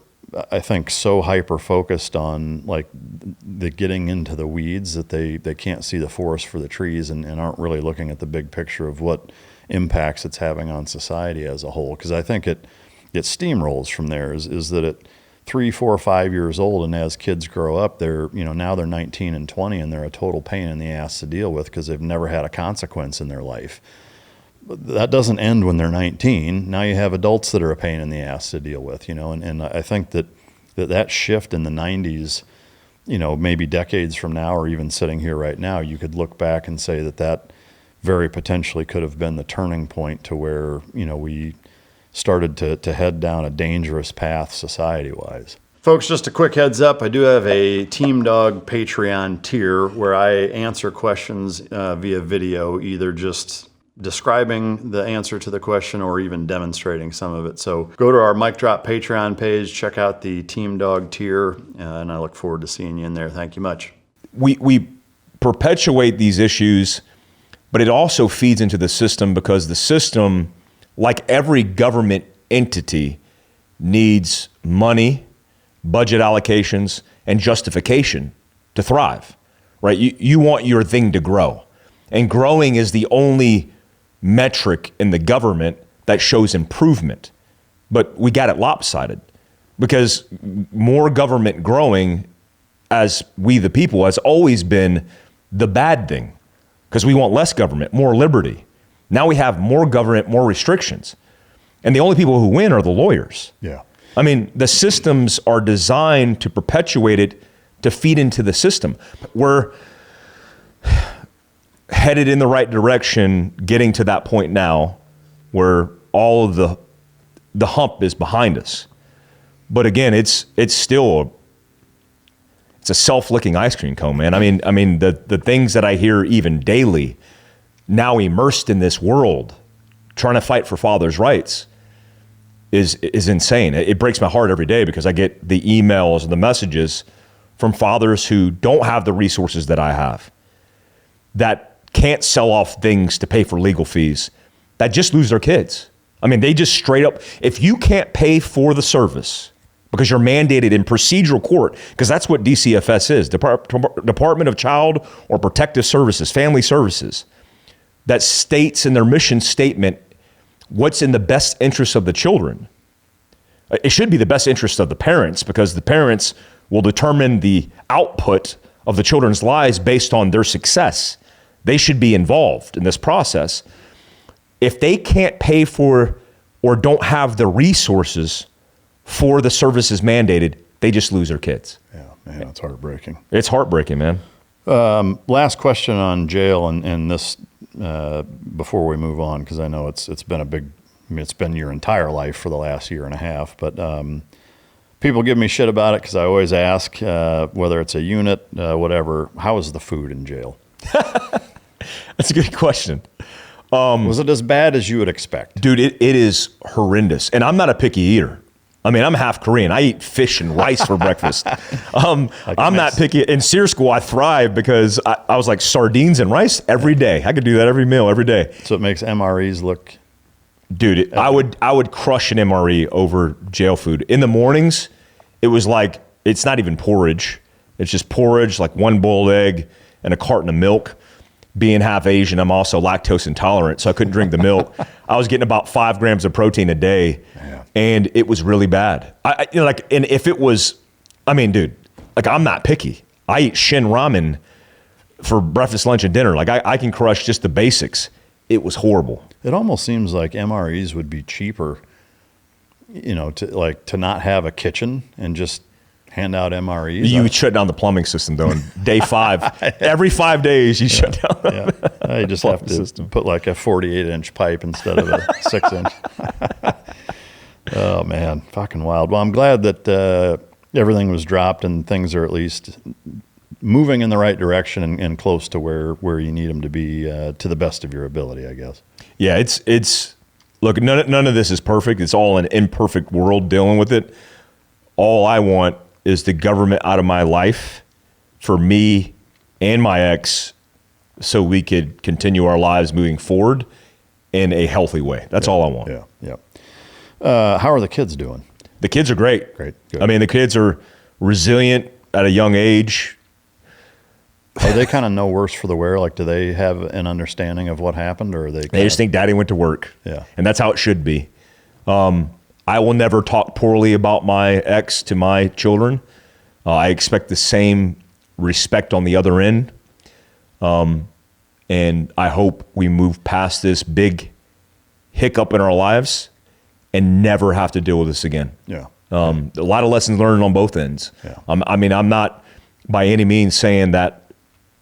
I think so hyper-focused on, like, the getting into the weeds that they can't see the forest for the trees and aren't really looking at the big picture of what impacts it's having on society as a whole. Because I think it steamrolls from there, is that it 3, 4, 5 years old, and as kids grow up, they're, you know, now they're 19 and 20, and they're a total pain in the ass to deal with because they've never had a consequence in their life. But that doesn't end when they're 19. Now you have adults that are a pain in the ass to deal with, you know, and I think that shift in the 90s, you know, maybe decades from now, or even sitting here right now, you could look back and say that very potentially could have been the turning point to where, you know, we started to head down a dangerous path society-wise. Folks, just a quick heads up, I do have a Team Dog Patreon tier where I answer questions via video, either just describing the answer to the question or even demonstrating some of it. So go to our Mic Drop Patreon page, check out the Team Dog tier, and I look forward to seeing you in there. Thank you much. We perpetuate these issues, but it also feeds into the system, because the system, like every government entity, needs money, budget allocations, and justification to thrive, right? You want your thing to grow, and growing is the only metric in the government that shows improvement. But we got it lopsided, because more government growing, as we the people, has always been the bad thing, because we want less government, more liberty. Now we have more government, more restrictions. And the only people who win are the lawyers. Yeah. I mean, the systems are designed to perpetuate it, to feed into the system. We're headed in the right direction, getting to that point now where all of the hump is behind us. But again, it's still it's a self-licking ice cream cone, man. I mean the things that I hear even daily, now immersed in this world, trying to fight for fathers' rights, is insane. It breaks my heart every day, because I get the emails and the messages from fathers who don't have the resources that I have, that can't sell off things to pay for legal fees, that just lose their kids. I mean, they just straight up, if you can't pay for the service because you're mandated in procedural court, because that's what DCFS is, Department of Child or Protective Services, Family Services, that states in their mission statement what's in the best interest of the children. It should be the best interest of the parents, because the parents will determine the output of the children's lives based on their success. They should be involved in this process. If they can't pay for or don't have the resources for the services mandated, they just lose their kids. Yeah, man, it's heartbreaking. It's heartbreaking, man. Last question on jail, and this before we move on, because I know it's been it's been your entire life for the last year and a half, but people give me shit about it because I always ask, whether it's a unit, whatever, how is the food in jail? That's a good question. Was it as bad as you would expect? Dude, it is horrendous. And I'm not a picky eater. I mean, I'm half Korean. I eat fish and rice for breakfast. I'm not picky. In SEER school, I thrived because I was like sardines and rice every day. I could do that every meal, every day. So it makes MREs look... Dude, I would crush an MRE over jail food. In the mornings, it was like, it's not even porridge. It's just porridge, like one boiled egg and a carton of milk. Being half Asian, I'm also lactose intolerant, so I couldn't drink the milk. I was getting about 5 grams of protein a day, and it was really bad. And if it was, I mean, dude, like, I'm not picky. I eat Shin ramen for breakfast, lunch, and dinner. Like, I can crush just the basics. It was horrible. It almost seems like MREs would be cheaper, to not have a kitchen and just hand out MREs. You would shut down the plumbing system, though, on day 5. Every 5 days, you shut down you just have to system. Put like a 48-inch pipe instead of a 6-inch. Oh, man, fucking wild. Well, I'm glad that everything was dropped and things are at least moving in the right direction and close to where you need them to be to the best of your ability, I guess. Yeah, it's look, none of this is perfect. It's all an imperfect world dealing with it. All I want is the government out of my life for me and my ex so we could continue our lives moving forward in a healthy way. That's all I want. Yeah. How are the kids doing? The kids are great. Great. Good. I mean, the kids are resilient at a young age. Are they kind of no worse for the wear? Like, do they have an understanding of what happened, or are they just think daddy went to work? Yeah. And that's how it should be. I will never talk poorly about my ex to my children. I expect the same respect on the other end. And I hope we move past this big hiccup in our lives and never have to deal with this again. Yeah. A lot of lessons learned on both ends. Yeah. I'm not by any means saying that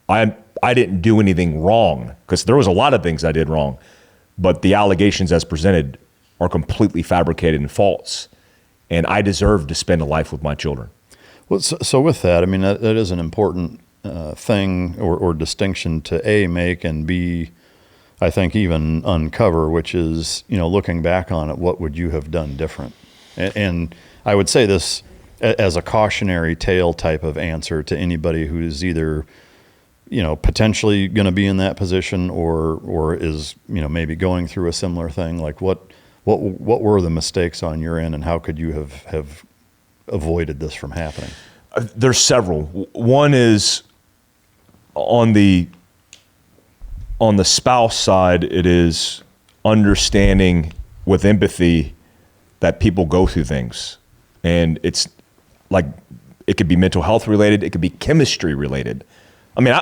I didn't do anything wrong, because there was a lot of things I did wrong, but the allegations as presented are completely fabricated and false, and I deserve to spend a life with my children. Well, so with that, I mean, that is an important thing or distinction to make, and B, I think even uncover, which is, looking back on it, what would you have done different? And I would say this as a cautionary tale type of answer to anybody who's either, potentially going to be in that position or is, maybe going through a similar thing. Like what were the mistakes on your end, and how could you have avoided this from happening? There's several. One is on the spouse side, it is understanding with empathy that people go through things, and it's like, it could be mental health related, it could be chemistry related. I mean,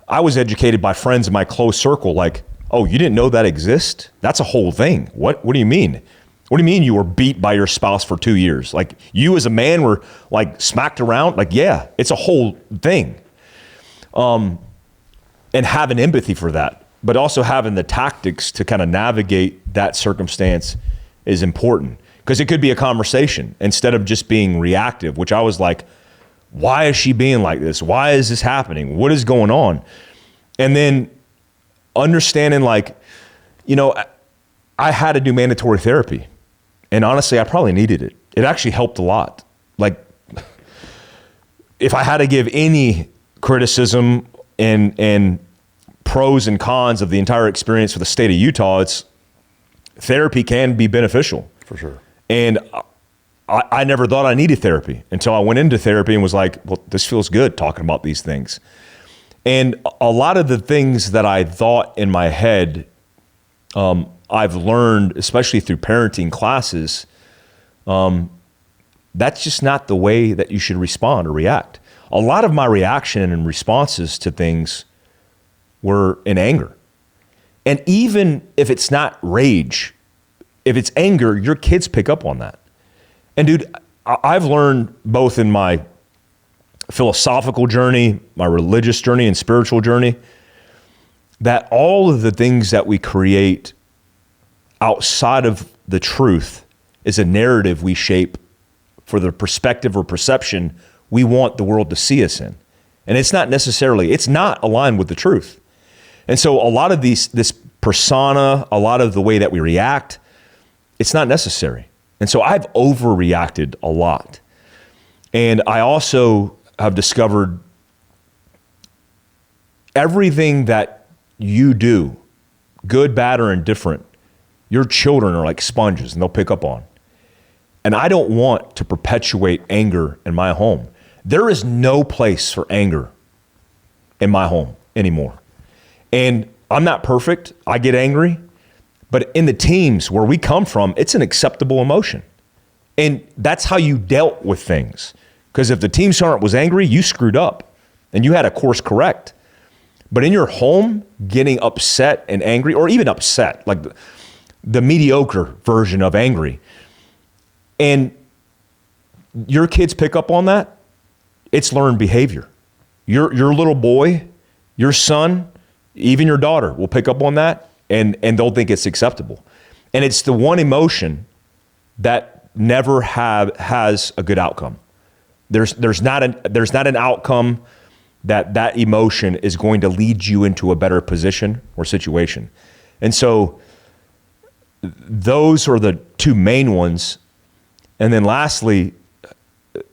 I was educated by friends in my close circle, like, oh, you didn't know that exists? That's a whole thing. What do you mean? What do you mean you were beat by your spouse for 2 years? Like, you as a man were like smacked around? Like, yeah, it's a whole thing. And having empathy for that, but also having the tactics to kind of navigate that circumstance is important, because it could be a conversation instead of just being reactive, which I was like, why is she being like this? Why is this happening? What is going on? And then understanding, like, I had to do mandatory therapy. And honestly, I probably needed it. It actually helped a lot. Like, if I had to give any criticism and pros and cons of the entire experience for the state of Utah, it's therapy can be beneficial. For sure. And I never thought I needed therapy until I went into therapy and was like, well, this feels good talking about these things. And a lot of the things that I thought in my head, I've learned, especially through parenting classes, that's just not the way that you should respond or react. A lot of my reaction and responses to things were in anger. And even if it's not rage, if it's anger, your kids pick up on that. And dude, I've learned both in my philosophical journey, my religious journey, and spiritual journey, that all of the things that we create outside of the truth is a narrative we shape for the perspective or perception we want the world to see us in. And it's not aligned with the truth. And so a lot of this persona, a lot of the way that we react, it's not necessary. And so I've overreacted a lot. And I also have discovered everything that you do, good, bad, or indifferent, your children are like sponges and they'll pick up on. And I don't want to perpetuate anger in my home. There is no place for anger in my home anymore. And I'm not perfect. I get angry. But in the teams where we come from, it's an acceptable emotion. And that's how you dealt with things. Because if the team sergeant was angry, you screwed up and you had to course correct. But in your home, getting upset and angry, or even upset, like the mediocre version of angry, and your kids pick up on that, it's learned behavior. Your little boy, your son, even your daughter will pick up on that, and they'll think it's acceptable. And it's the one emotion that never has a good outcome. There's not an outcome that emotion is going to lead you into a better position or situation. And so those are the two main ones. And then lastly,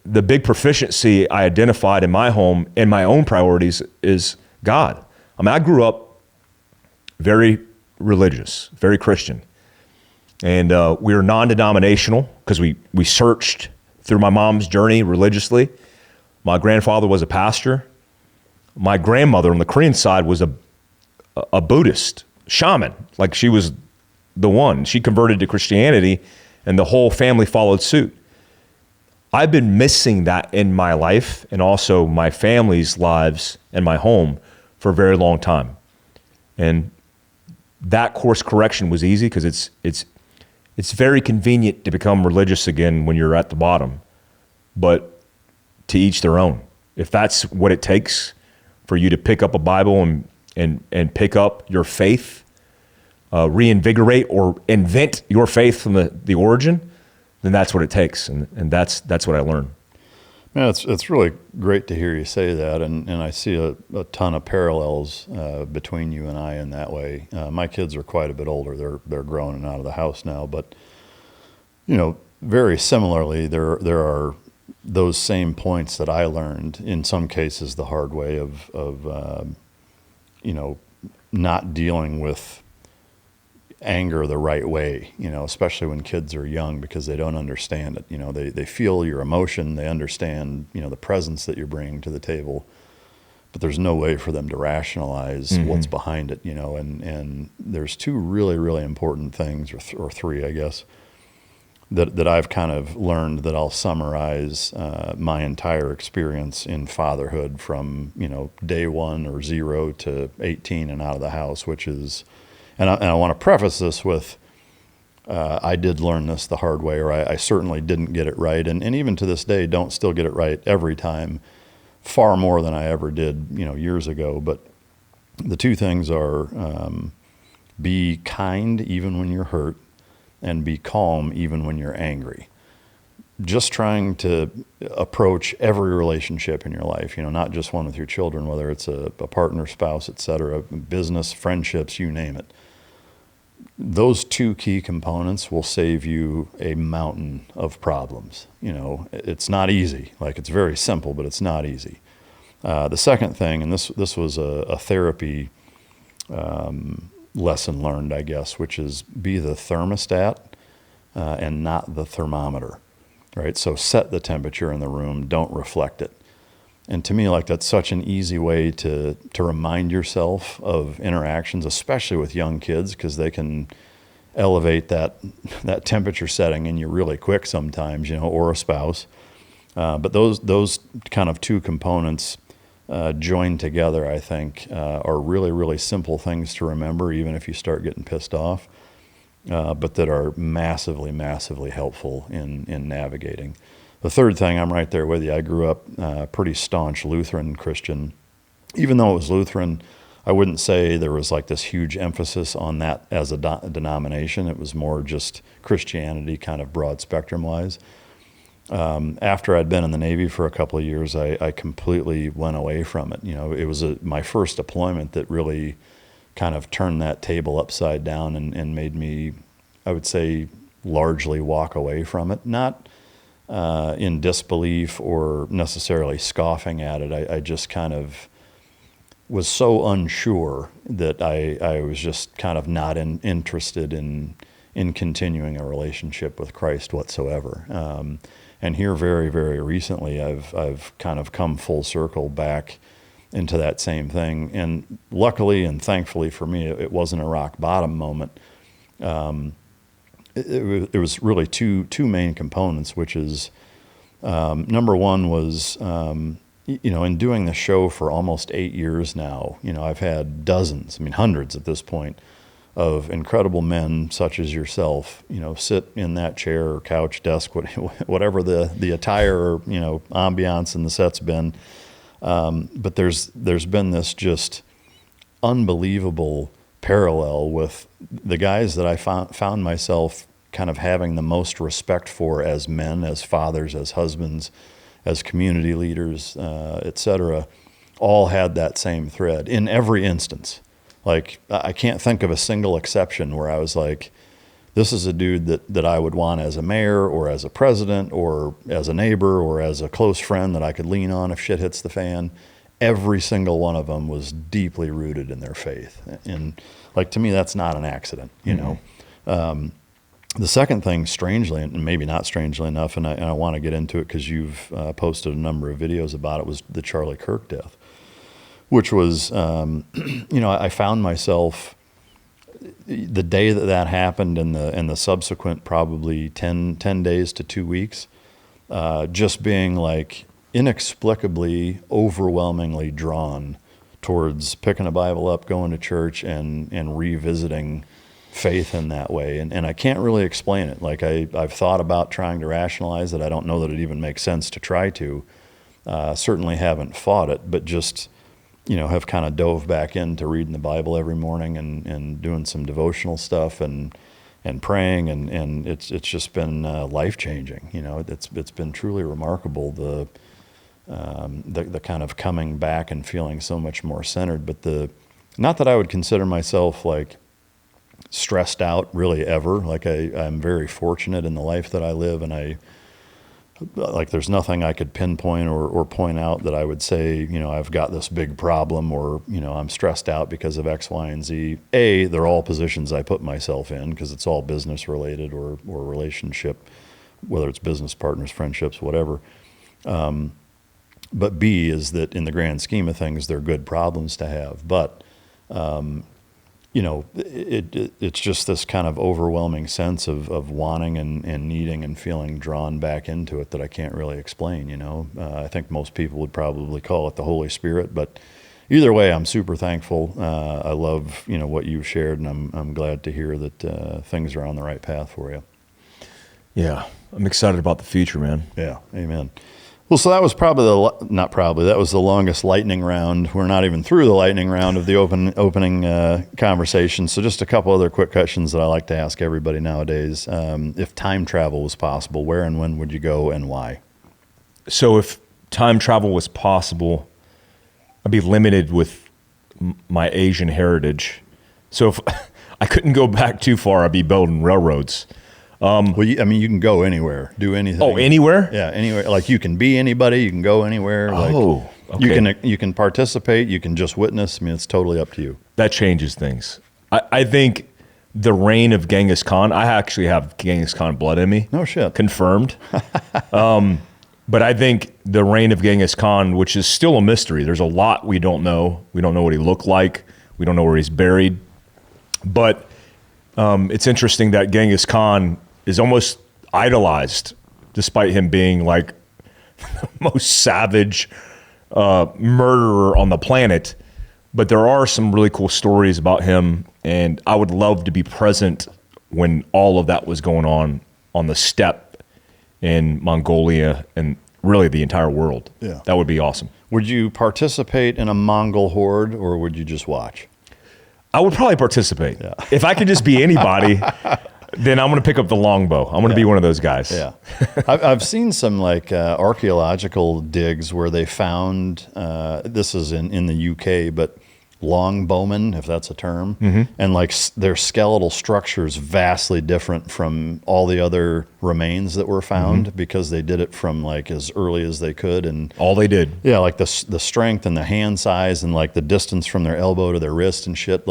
the big proficiency I identified in my home and my own priorities is God. I mean, I grew up very religious, very Christian. And we were non-denominational because we searched through my mom's journey religiously. My grandfather was a pastor. My grandmother on the Korean side was a Buddhist shaman. Like, she was the one. She converted to Christianity, and the whole family followed suit. I've been missing that in my life and also my family's lives and my home for a very long time. And that course correction was easy because it's very convenient to become religious again when you're at the bottom, but to each their own. If that's what it takes for you to pick up a Bible and pick up your faith, reinvigorate or invent your faith from the origin, then that's what it takes. And that's what I learned. Yeah, it's really great to hear you say that, and I see a ton of parallels between you and I in that way. My kids are quite a bit older; they're grown and out of the house now. But very similarly, there are those same points that I learned in some cases the hard way of not dealing with anger the right way, especially when kids are young, because they don't understand it. They feel your emotion, they understand, the presence that you're bringing to the table, but there's no way for them to rationalize what's behind it, and there's two really, really important things, or three, I guess, that I've kind of learned that I'll summarize my entire experience in fatherhood from, day 1 or 0 to 18 and out of the house, which is, and I want to preface this with, I did learn this the hard way, or I certainly didn't get it right. And even to this day, don't still get it right every time, far more than I ever did, years ago. But the two things are be kind even when you're hurt, and be calm even when you're angry. Just trying to approach every relationship in your life, not just one with your children, whether it's a partner, spouse, et cetera, business, friendships, you name it. Those two key components will save you a mountain of problems. It's not easy. Like, it's very simple, but it's not easy. The second thing, and this was a therapy lesson learned, I guess, which is be the thermostat and not the thermometer, right? So set the temperature in the room, don't reflect it. And to me, like, that's such an easy way to remind yourself of interactions, especially with young kids, because they can elevate that temperature setting in you really quick sometimes, or a spouse. But those kind of two components joined together, I think, are really, really simple things to remember, even if you start getting pissed off, but that are massively, massively helpful in navigating. The third thing, I'm right there with you. I grew up pretty staunch Lutheran Christian. Even though it was Lutheran, I wouldn't say there was like this huge emphasis on that as a denomination. It was more just Christianity, kind of broad spectrum wise. After I'd been in the Navy for a couple of years, I completely went away from it. It was my first deployment that really kind of turned that table upside down and made me, I would say, largely walk away from it. Not in disbelief or necessarily scoffing at it. I just kind of was so unsure that I was just kind of not interested in continuing a relationship with Christ whatsoever. And here very, very recently, I've kind of come full circle back into that same thing. And luckily and thankfully for me, it wasn't a rock bottom moment. It was really two main components, which is number one was in doing the show for almost 8 years now, I've had dozens, hundreds at this point, of incredible men such as yourself, sit in that chair or couch, desk, whatever the attire or, ambiance in the set's been. But there's been this just unbelievable parallel with the guys that I found myself kind of having the most respect for as men, as fathers, as husbands, as community leaders, etc., all had that same thread in every instance. Like, I can't think of a single exception where I was like, this is a dude that I would want as a mayor or as a president or as a neighbor or as a close friend that I could lean on if shit hits the fan. Every single one of them was deeply rooted in their faith. And like, to me, that's not an accident, The second thing, strangely, and maybe not strangely enough, and I want to get into it because you've posted a number of videos about it, was the Charlie Kirk death, which was, I found myself the day that happened and the subsequent probably 10 days to 2 weeks, just being like inexplicably, overwhelmingly drawn towards picking a Bible up, going to church, and revisiting faith in that way. And I can't really explain it. Like, I've thought about trying to rationalize it. I don't know that it even makes sense to try to. Certainly haven't fought it, but just, have kind of dove back into reading the Bible every morning and doing some devotional stuff and praying, and it's just been life-changing. It's been truly remarkable, the kind of coming back and feeling so much more centered. But not that I would consider myself like stressed out really ever. Like, I'm very fortunate in the life that I live, and there's nothing I could pinpoint or point out that I would say, I've got this big problem or, I'm stressed out because of X, Y, and Z. They're all positions I put myself in because it's all business related or relationship, whether it's business partners, friendships, whatever. But B is that in the grand scheme of things, they're good problems to have. But, it's just this kind of overwhelming sense of wanting and needing and feeling drawn back into it that I can't really explain, I think most people would probably call it the Holy Spirit, but either way, I'm super thankful. I love, what you've shared, and I'm glad to hear that things are on the right path for you. Yeah, I'm excited about the future, man. Yeah, amen. Well, so that was that was the longest lightning round. We're not even through the lightning round of the opening conversation. So just a couple other quick questions that I like to ask everybody nowadays. If time travel was possible, where and when would you go and why? So if time travel was possible, I'd be limited with my Asian heritage. So if I couldn't go back too far, I'd be building railroads. Well, you can go anywhere, do anything. Oh, anywhere? Yeah, anywhere. Like, you can be anybody, you can go anywhere. Oh, okay. You can participate, you can just witness. It's totally up to you. That changes things. I think the reign of Genghis Khan, I actually have Genghis Khan blood in me. No shit. Confirmed. But I think the reign of Genghis Khan, which is still a mystery, there's a lot we don't know. We don't know what he looked like. We don't know where he's buried. But it's interesting that Genghis Khan is almost idolized, despite him being like the most savage murderer on the planet. But there are some really cool stories about him, and I would love to be present when all of that was going on the steppe in Mongolia and really the entire world. Yeah. That would be awesome. Would you participate in a Mongol horde, or would you just watch? I would probably participate. Yeah. If I could just be anybody, then I'm going to pick up the longbow. I'm going to be one of those guys. Yeah. I've seen some archaeological digs where they found, this is in the UK, but longbowmen, if that's a term, and their skeletal structure is vastly different from all the other remains that were found because they did it from as early as they could. And all they did. Yeah, the strength and the hand size and the distance from their elbow to their wrist and shit,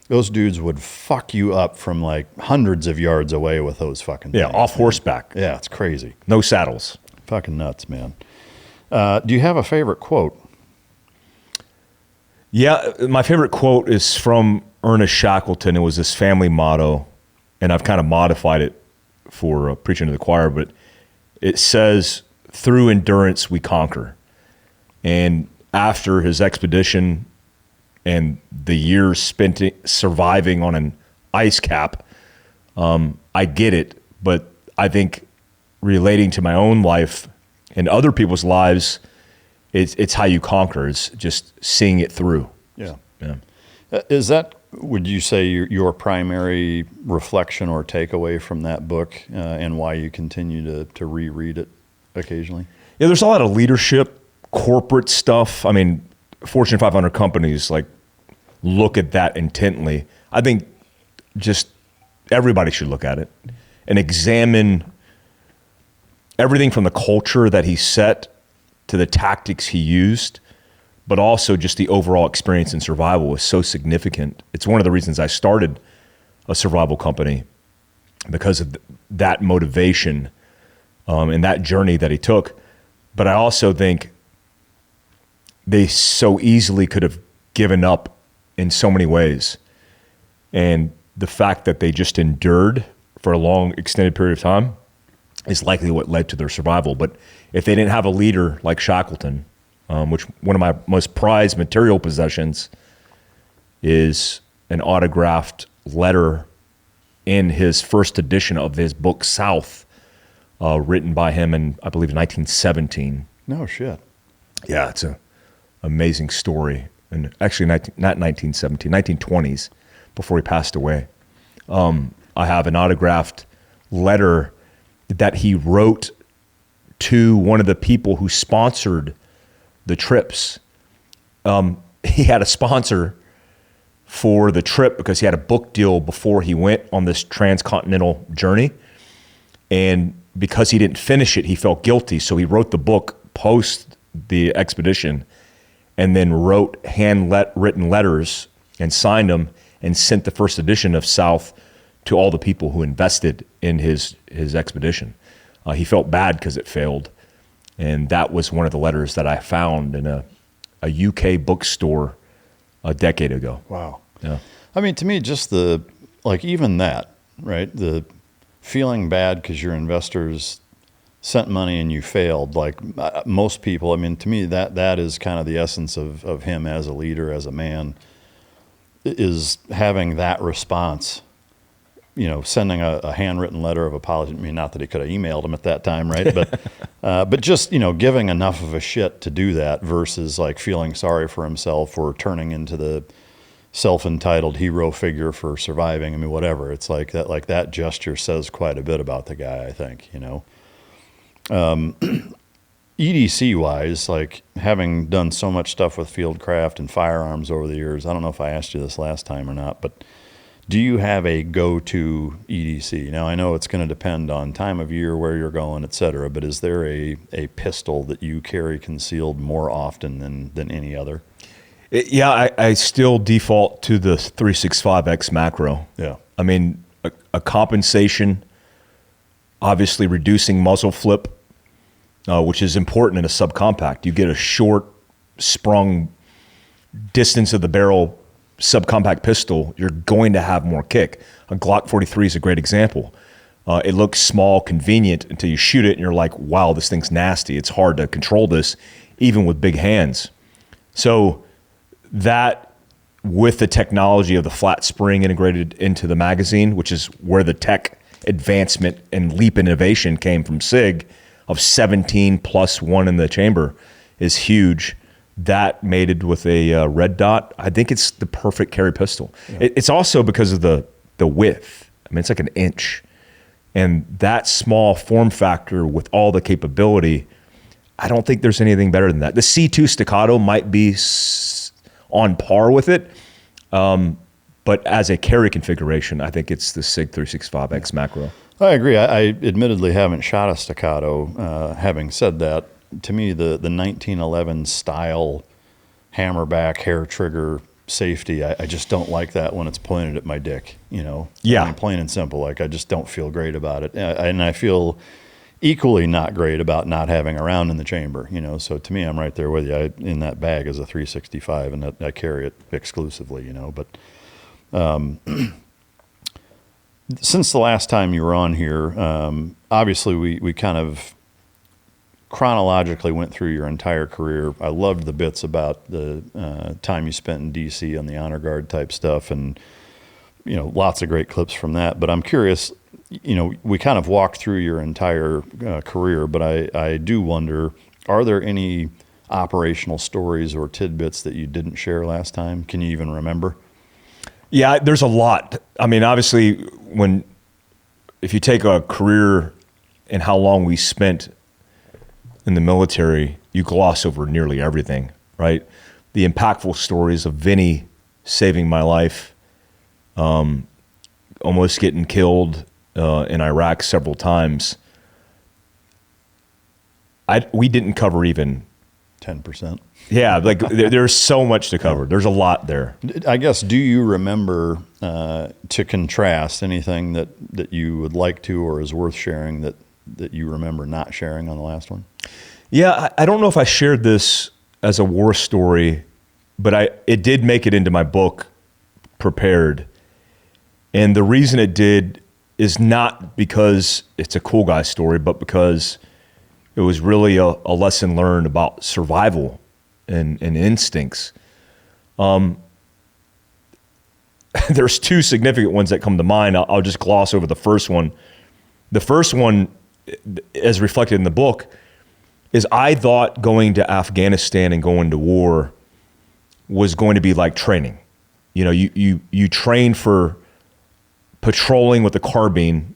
those dudes would fuck you up from hundreds of yards away with those fucking things. Yeah, off horseback. Yeah, it's crazy. No saddles. Fucking nuts, man. Do you have a favorite quote? Yeah, my favorite quote is from Ernest Shackleton. It was this family motto, and I've kind of modified it for preaching to the choir, but it says, "Through endurance we conquer." And after his expedition and the years spent surviving on an ice cap, I get it. But I think relating to my own life and other people's lives, it's how you conquer. It's just seeing it through. Yeah. Yeah. Is that, would you say, your primary reflection or takeaway from that book, and why you continue to reread it occasionally? Yeah, there's a lot of leadership, corporate stuff. I mean, Fortune 500 companies like look at that intently. I think just everybody should look at it and examine everything from the culture that he set to the tactics he used, but also just the overall experience in survival was so significant. It's one of the reasons I started a survival company, because of that motivation and that journey that he took. But I also think they so easily could have given up in so many ways. And the fact that they just endured for a long, extended period of time is likely what led to their survival. But if they didn't have a leader like Shackleton, which one of my most prized material possessions is an autographed letter in his first edition of his book, South, written by him in, I believe, 1917. No shit. Yeah, it's an amazing story. And actually, not 1917, 1920s, before he passed away. I have an autographed letter that he wrote to one of the people who sponsored the trips. He had a sponsor for the trip because he had a book deal before he went on this transcontinental journey. And because he didn't finish it, he felt guilty. So he wrote the book post the expedition and then wrote written letters and signed them and sent the first edition of South to all the people who invested in his expedition. He felt bad because it failed. And that was one of the letters that I found in a UK bookstore a decade ago. Wow. Yeah. I mean, to me, just even that, right? The feeling bad because your investors sent money and you failed. Like most people, I mean, to me, that is kind of the essence of him as a leader, as a man, is having that response. You know, sending a handwritten letter of apology. I mean, not that he could have emailed him at that time, right? But just, giving enough of a shit to do that versus like feeling sorry for himself or turning into the self-entitled hero figure for surviving. I mean, whatever. It's like that gesture says quite a bit about the guy, I think, EDC wise, like having done so much stuff with fieldcraft and firearms over the years, I don't know if I asked you this last time or not, but do you have a go-to EDC? Now, I know it's going to depend on time of year, where you're going, et cetera, but is there a pistol that you carry concealed more often than any other? I still default to the 365X macro. Yeah. I mean, a compensation, obviously reducing muzzle flip, which is important in a subcompact. You get a short sprung distance of the barrel subcompact pistol, you're going to have more kick. A Glock 43 is a great example. It looks small, convenient until you shoot it and you're like, wow, this thing's nasty. It's hard to control this, even with big hands. So that, with the technology of the flat spring integrated into the magazine, which is where the tech advancement and leap innovation came from SIG, of 17 plus 1 in the chamber, is huge. That mated with a red dot, I think it's the perfect carry pistol. Yeah. It's also because of the width. I mean, it's like an inch. And that small form factor with all the capability, I don't think there's anything better than that. The C2 Staccato might be on par with it, but as a carry configuration, I think it's the SIG 365X macro. I agree. I admittedly haven't shot a Staccato. Having said that, to me, the 1911 style hammerback hair trigger safety, I just don't like that when it's pointed at my dick, Yeah. I mean, plain and simple. Like, I just don't feel great about it. And I feel equally not great about not having a round in the chamber, So to me, I'm right there with you. In that bag is a 365, and I carry it exclusively, But since the last time you were on here, obviously we kind of chronologically went through your entire career. I loved the bits about the time you spent in D.C. on the honor guard type stuff, and lots of great clips from that. But I'm curious, we kind of walked through your entire career, but I do wonder, are there any operational stories or tidbits that you didn't share last time? Can you even remember? Yeah, there's a lot. I mean, obviously, if you take a career and how long we spent in the military, you gloss over nearly everything, right? The impactful stories of Vinny saving my life, almost getting killed in Iraq several times. We didn't cover even 10%. Yeah, like there's so much to cover. There's a lot there. I guess, do you remember to contrast anything that you would like to or is worth sharing that you remember not sharing on the last one? Yeah, I don't know if I shared this as a war story, but it did make it into my book, Prepared. And the reason it did is not because it's a cool guy story, but because it was really a lesson learned about survival and instincts. There's two significant ones that come to mind. I'll just gloss over the first one. The first one, as reflected in the book, is I thought going to Afghanistan and going to war was going to be like training. You train for patrolling with a carbine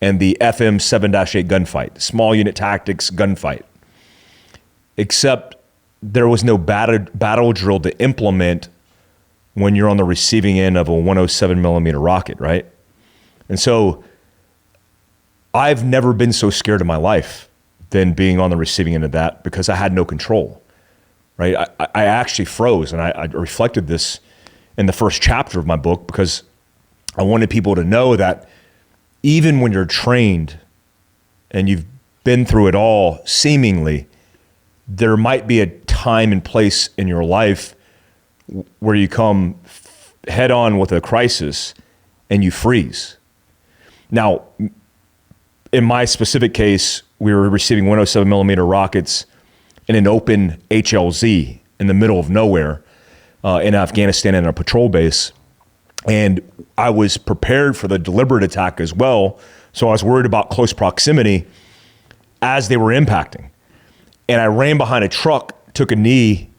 and the FM 7-8 gunfight, small unit tactics gunfight. Except there was no battle drill to implement when you're on the receiving end of a 107 millimeter rocket, right? And so I've never been so scared in my life than being on the receiving end of that, because I had no control, right? I actually froze, and I reflected this in the first chapter of my book, because I wanted people to know that even when you're trained and you've been through it all, seemingly, there might be a time and place in your life where you come head on with a crisis and you freeze. Now, in my specific case, we were receiving 107 millimeter rockets in an open HLZ in the middle of nowhere in Afghanistan in a patrol base. And I was prepared for the deliberate attack as well. So I was worried about close proximity as they were impacting. And I ran behind a truck, took a knee,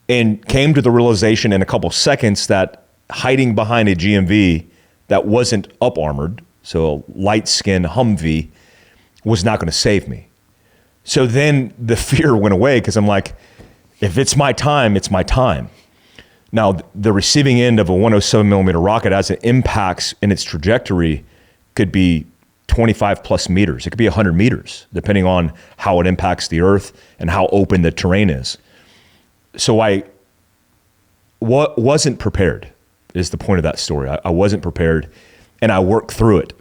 and came to the realization in a couple seconds that hiding behind a GMV that wasn't up armored, so a light skinned Humvee, was not going to save me. So then the fear went away, because I'm like, if it's my time, it's my time. Now, the receiving end of a 107 millimeter rocket, as it impacts in its trajectory, could be 25 plus meters. It could be 100 meters, depending on how it impacts the earth and how open the terrain is. So I wasn't prepared, is the point of that story. I wasn't prepared, and I worked through it.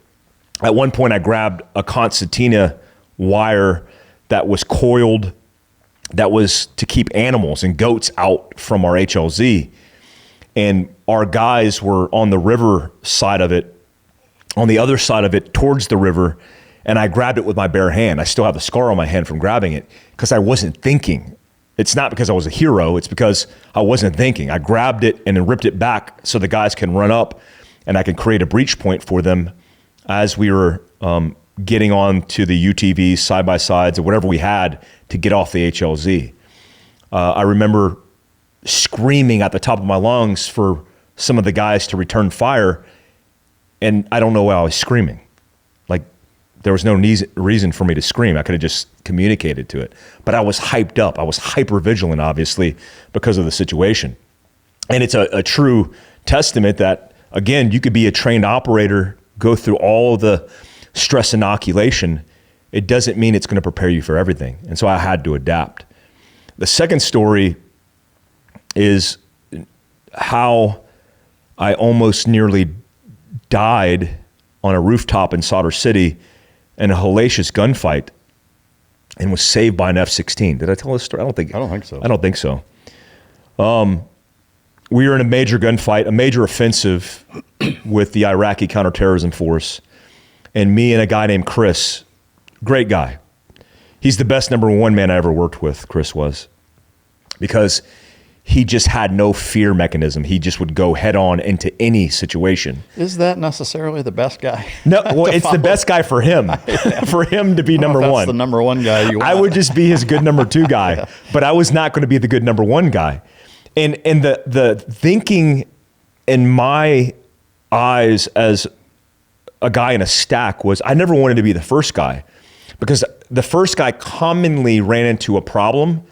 At one point, I grabbed a concertina wire that was coiled, that was to keep animals and goats out from our HLZ. And our guys were on the river side of it, on the other side of it towards the river, and I grabbed it with my bare hand. I still have the scar on my hand from grabbing it, because I wasn't thinking. It's not because I was a hero, it's because I wasn't thinking. I grabbed it and then ripped it back so the guys can run up and I can create a breach point for them as we were getting on to the UTVs, side-by-sides, or whatever we had to get off the HLZ. I remember screaming at the top of my lungs for some of the guys to return fire, and I don't know why I was screaming. Like, there was no reason for me to scream. I could have just communicated to it. But I was hyped up. I was hyper-vigilant, obviously, because of the situation. And it's a true testament that, again, you could be a trained operator, go through all of the stress inoculation. It doesn't mean it's going to prepare you for everything. And so I had to adapt. The second story is how I almost nearly died on a rooftop in Solder City in a hellacious gunfight and was saved by an F-16. Did I tell this story? I don't think so. I don't think so. We were in a major gunfight, a major offensive with the Iraqi Counterterrorism Force, and me and a guy named Chris, great guy. He's the best number one man I ever worked with, Chris was, because he just had no fear mechanism. He just would go head on into any situation. Is that necessarily the best guy? No, well, it's the best guy for him, for him to be number one. That's the number one guy you want. I would just be his good number two guy, but I was not going to be the good number one guy. And the thinking in my eyes as a guy in a stack was I never wanted to be the first guy, because the first guy commonly ran into a problem,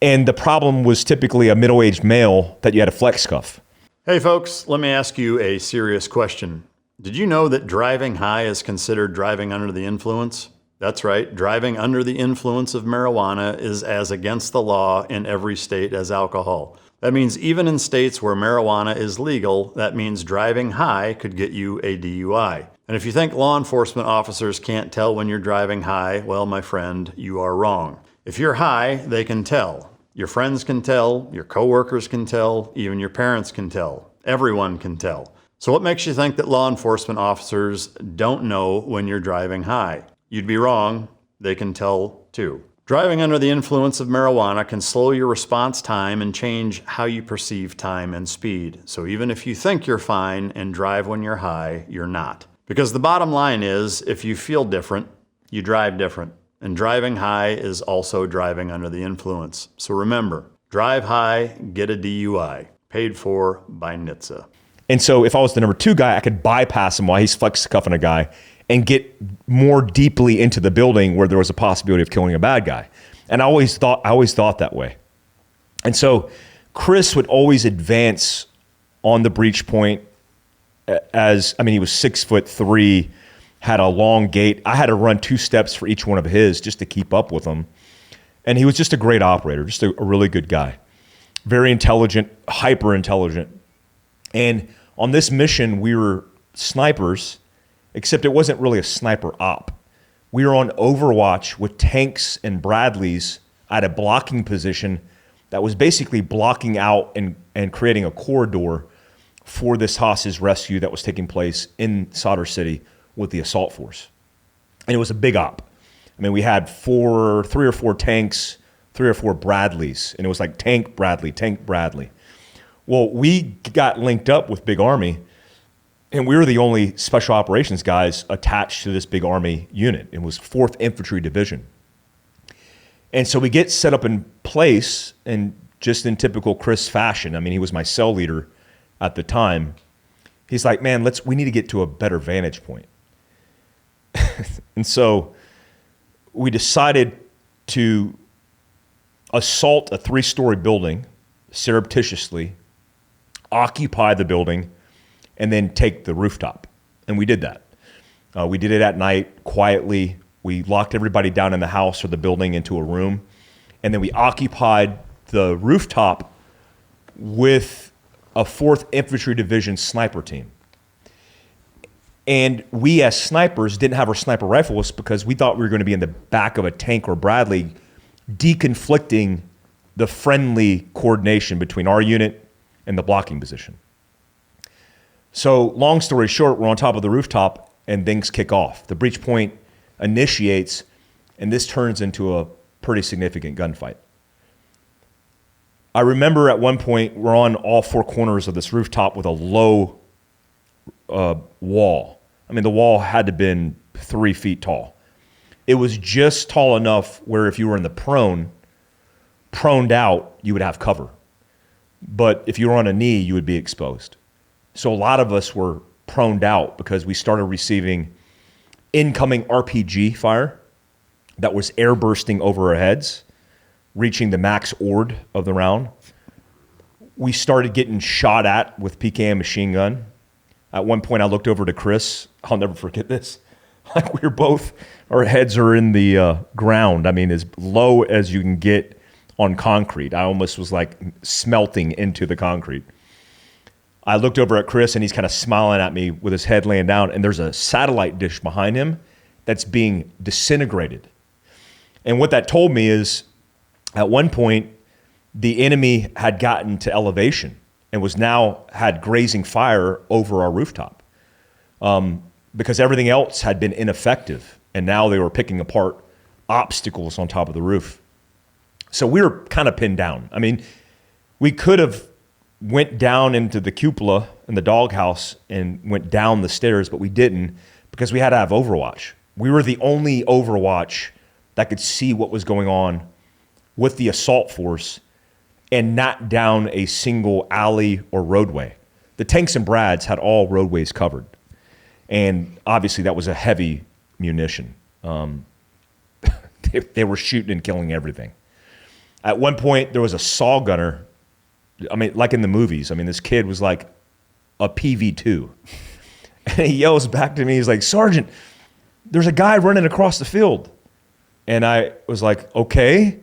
and the problem was typically a middle-aged male that you had a flex cuff. Hey folks, let me ask you a serious question. Did you know that driving high is considered driving under the influence? That's right, driving under the influence of marijuana is as against the law in every state as alcohol. That means even in states where marijuana is legal, that means driving high could get you a DUI. And if you think law enforcement officers can't tell when you're driving high, well, my friend, you are wrong. If you're high, they can tell. Your friends can tell, your coworkers can tell, even your parents can tell. Everyone can tell. So what makes you think that law enforcement officers don't know when you're driving high? You'd be wrong. They can tell too. Driving under the influence of marijuana can slow your response time and change how you perceive time and speed. So even if you think you're fine and drive when you're high, you're not. Because the bottom line is, if you feel different, you drive different. And driving high is also driving under the influence. So remember, drive high, get a DUI. Paid for by NHTSA. And so if I was the number two guy, I could bypass him while he's flex cuffing a guy and get more deeply into the building where there was a possibility of killing a bad guy. And I always thought that way. And so Chris would always advance on the breach point he was 6'3", had a long gait. I had to run 2 steps for each one of his just to keep up with him. And he was just a great operator, just a really good guy. Very intelligent, hyper intelligent. And on this mission, we were snipers, except it wasn't really a sniper op. We were on overwatch with tanks and Bradleys at a blocking position that was basically blocking out and creating a corridor for this hostage rescue that was taking place in Sadr City with the assault force. And it was a big op. I mean, we had 3 or 4 tanks, 3 or 4 Bradleys, and it was like tank Bradley. Well, we got linked up with Big Army, and we were the only special operations guys attached to this Big Army unit. It was 4th Infantry Division. And so we get set up in place, and just in typical Chris fashion, I mean, he was my cell leader at the time. He's like, man, we need to get to a better vantage point. And so we decided to assault a 3-story building surreptitiously, occupy the building, and then take the rooftop. And we did that. We did it at night, quietly. We locked everybody down in the house or the building into a room. And then we occupied the rooftop with a 4th Infantry Division sniper team. And we as snipers didn't have our sniper rifles because we thought we were going to be in the back of a tank or Bradley deconflicting the friendly coordination between our unit and the blocking position. So long story short, we're on top of the rooftop and things kick off. The breach point initiates, and this turns into a pretty significant gunfight. I remember at one point, we're on all 4 corners of this rooftop with a low wall. I mean, the wall had to have been 3 feet tall. It was just tall enough where if you were in the proned out, you would have cover. But if you were on a knee, you would be exposed. So a lot of us were proned out because we started receiving incoming RPG fire that was air bursting over our heads, reaching the max ord of the round. We started getting shot at with PKM machine gun. At one point, I looked over to Chris. I'll never forget this. Like we were both, our heads are in the ground. I mean, as low as you can get on concrete. I almost was like smelting into the concrete. I looked over at Chris and he's kind of smiling at me with his head laying down, and there's a satellite dish behind him that's being disintegrated. And what that told me is at one point, the enemy had gotten to elevation and had grazing fire over our rooftop because everything else had been ineffective. And now they were picking apart obstacles on top of the roof. So we were kind of pinned down. I mean, we could have went down into the cupola in the doghouse and went down the stairs, but we didn't because we had to have Overwatch. We were the only Overwatch that could see what was going on with the assault force and not down a single alley or roadway. The tanks and Brads had all roadways covered. And obviously that was a heavy munition. They were shooting and killing everything. At one point, there was a saw gunner. I mean, like in the movies. I mean, this kid was like a PV2. And he yells back to me. He's like, "Sergeant, there's a guy running across the field." And I was like, "Okay.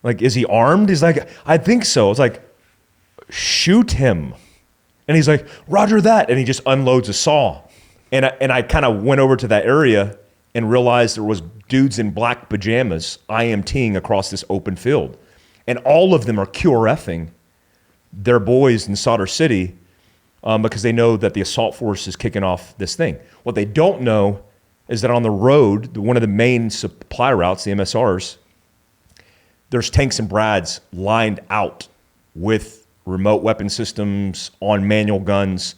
Like, is he armed?" He's like, "I think so." I was like, "Shoot him." And he's like, "Roger that." And he just unloads a saw. And I kind of went over to that area and realized there was dudes in black pajamas IMTing across this open field. And all of them are QRFing their boys in Solder City because they know that the assault force is kicking off this thing. What they don't know is that on the road, one of the main supply routes, the MSRs, there's tanks and Brads lined out with remote weapon systems, on manual guns,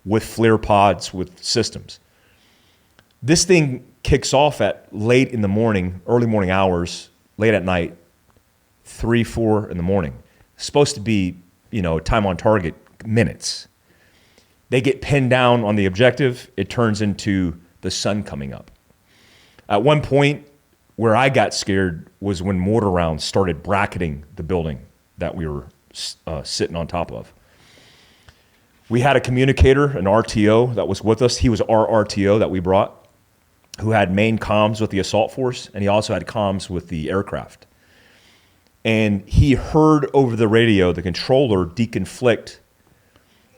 with FLIR pods, with systems. This thing kicks off at late in the morning, early morning hours, late at night, 3, 4 in the morning. It's supposed to be, time on target minutes. They get pinned down on the objective. It turns into the sun coming up. At one point, where I got scared was when mortar rounds started bracketing the building that we were sitting on top of. We had a communicator, an RTO that was with us. He was our RTO that we brought, who had main comms with the assault force, and he also had comms with the aircraft. And he heard over the radio the controller deconflict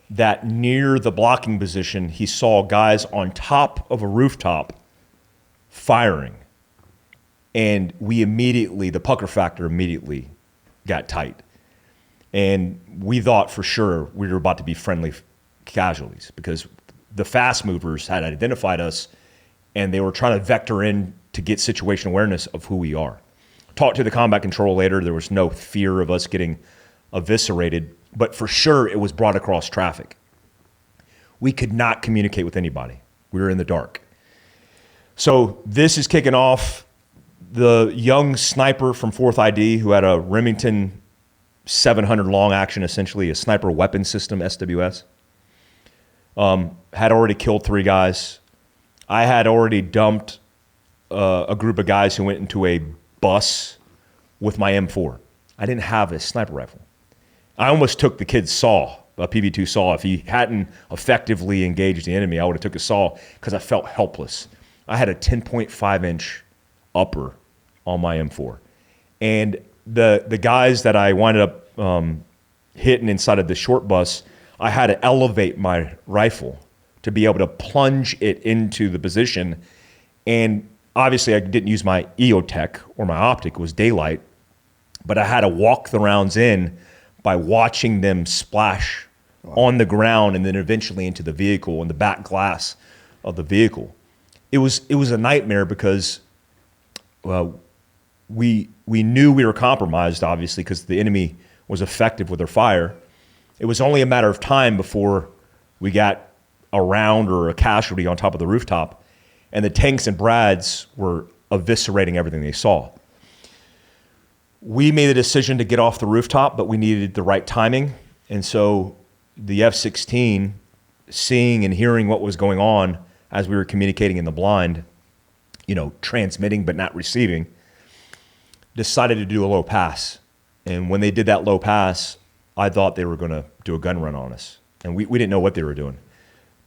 that near the blocking position, he saw guys on top of a rooftop firing. And the pucker factor immediately got tight. And we thought for sure we were about to be friendly casualties because the fast movers had identified us and they were trying to vector in to get situation awareness of who we are. Talked to the combat control later. There was no fear of us getting eviscerated, but for sure it was brought across traffic. We could not communicate with anybody. We were in the dark. So this is kicking off. The young sniper from 4th ID who had a Remington 700 long action, essentially a sniper weapon system, SWS, had already killed 3 guys. I had already dumped a group of guys who went into a bus with my M4. I didn't have a sniper rifle. I almost took the kid's saw, a PV2 saw. If he hadn't effectively engaged the enemy, I would have took a saw because I felt helpless. I had a 10.5 inch upper on my M4. And the guys that I wound up hitting inside of the short bus, I had to elevate my rifle to be able to plunge it into the position. And obviously I didn't use my EOTech or my optic, it was daylight, but I had to walk the rounds in by watching them splash on the ground and then eventually into the vehicle and the back glass of the vehicle. It was a nightmare because we knew we were compromised, obviously, because the enemy was effective with their fire. It was only a matter of time before we got a round or a casualty on top of the rooftop, and the tanks and Brads were eviscerating everything they saw. We made the decision to get off the rooftop, but we needed the right timing, and so the F-16, seeing and hearing what was going on as we were communicating in the blind, transmitting but not receiving, decided to do a low pass. And when they did that low pass, I thought they were going to do a gun run on us. And we didn't know what they were doing.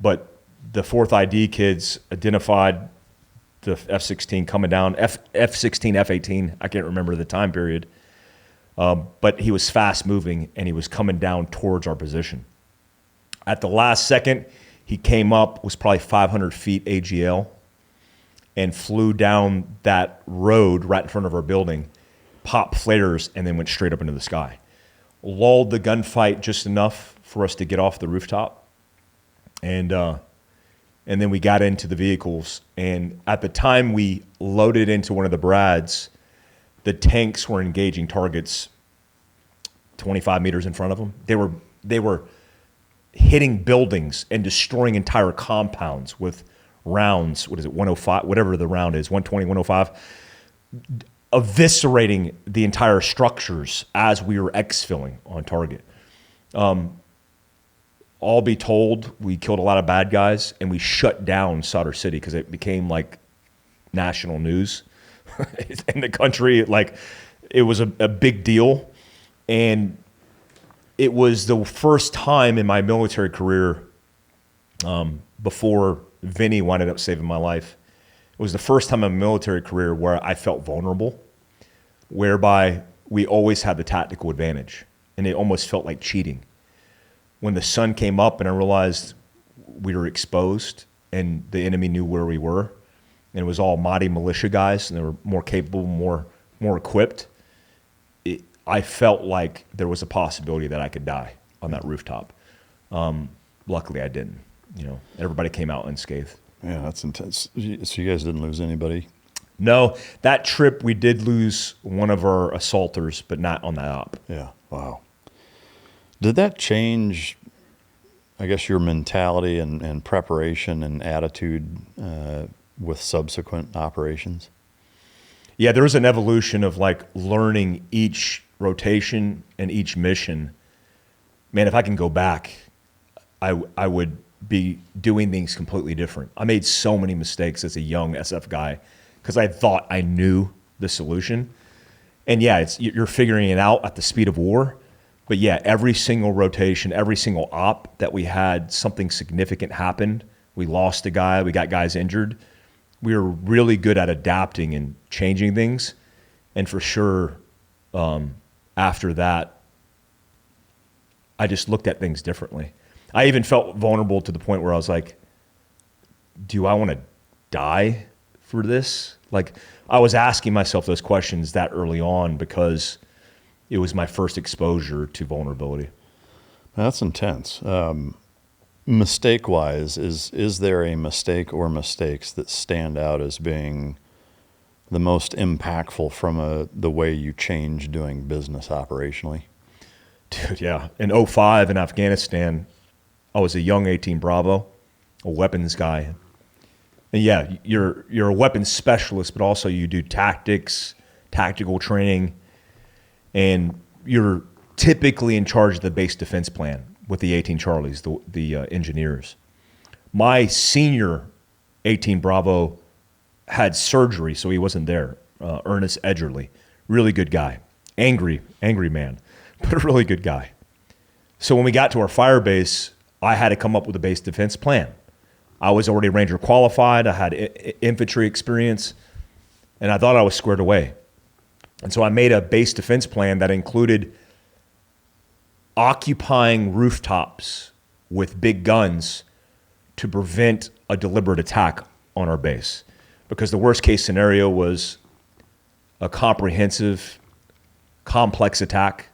But the 4th ID kids identified the F-16 coming down, F-16, F-18, I can't remember the time period. But he was fast moving and he was coming down towards our position. At the last second, he came up, was probably 500 feet AGL, and flew down that road right in front of our building, popped flares, and then went straight up into the sky. Lulled the gunfight just enough for us to get off the rooftop. And And then we got into the vehicles. And at the time we loaded into one of the Brads, the tanks were engaging targets 25 meters in front of them. They were hitting buildings and destroying entire compounds with rounds. What is it, 105, whatever the round is, 120, 105, eviscerating the entire structures as we were exfilling on target. All be told, we killed a lot of bad guys, and we shut down Sadr City because it became like national news in the country. Like, it was a big deal. And it was the first time in my military career, before Vinny wound up saving my life, it was the first time in my military career where I felt vulnerable, whereby we always had the tactical advantage, and it almost felt like cheating. When the sun came up and I realized we were exposed and the enemy knew where we were, and it was all Mahdi militia guys, and they were more capable, more equipped, I felt like there was a possibility that I could die on that rooftop. Luckily, I didn't. Everybody came out unscathed. Yeah, that's intense. So you guys didn't lose anybody? No, that trip we did lose one of our assaulters, but not on that op. Yeah, wow. Did that change, I guess, your mentality and preparation and attitude with subsequent operations? Yeah, there was an evolution of like learning each rotation and each mission. Man, if I can go back, I would be doing things completely different. I made so many mistakes as a young SF guy because I thought I knew the solution. And yeah, you're figuring it out at the speed of war. But yeah, every single rotation, every single op that we had, something significant happened. We lost a guy, we got guys injured. We were really good at adapting and changing things. And for sure, after that, I just looked at things differently. I even felt vulnerable to the point where I was like, do I want to die for this? Like, I was asking myself those questions that early on because it was my first exposure to vulnerability. That's intense. Mistake-wise, is there a mistake or mistakes that stand out as being the most impactful from the way you change doing business operationally? Dude, yeah. In 2005 in Afghanistan, I was a young 18 Bravo, a weapons guy. And yeah, you're a weapons specialist, but also you do tactics, tactical training, and you're typically in charge of the base defense plan with the 18 Charlies, the engineers. My senior 18 Bravo had surgery, so he wasn't there. Ernest Edgerly, really good guy, angry man, but a really good guy. So when we got to our fire base, I had to come up with a base defense plan. I was already Ranger qualified. I had infantry experience, and I thought I was squared away. And so I made a base defense plan that included occupying rooftops with big guns to prevent a deliberate attack on our base. Because the worst case scenario was a comprehensive, complex attack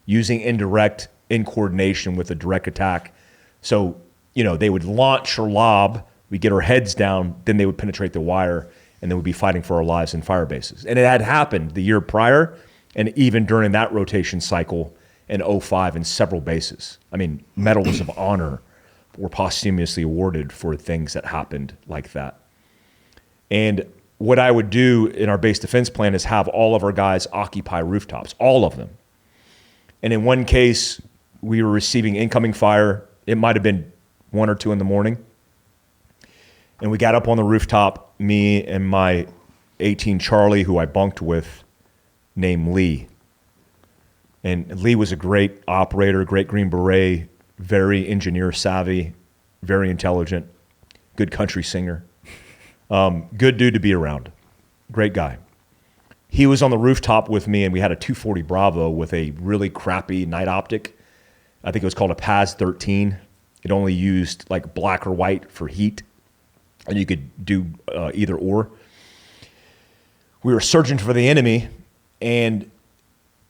using indirect in coordination with a direct attack. So, they would launch or lob, we get our heads down, then they would penetrate the wire, and then we'd be fighting for our lives in fire bases. And it had happened the year prior, and even during that rotation cycle in 2005 in several bases. I mean, medals of honor were posthumously awarded for things that happened like that. And what I would do in our base defense plan is have all of our guys occupy rooftops, all of them. And in one case, we were receiving incoming fire. It might have been 1 or 2 in the morning. And we got up on the rooftop, me and my 18 Charlie, who I bunked with, named Lee. And Lee was a great operator, great Green Beret, very engineer savvy, very intelligent, good country singer. Good dude to be around. Great guy. He was on the rooftop with me, and we had a 240 Bravo with a really crappy night optic. I think it was called a PAS 13. It only used like black or white for heat, and you could do either or. We were searching for the enemy, and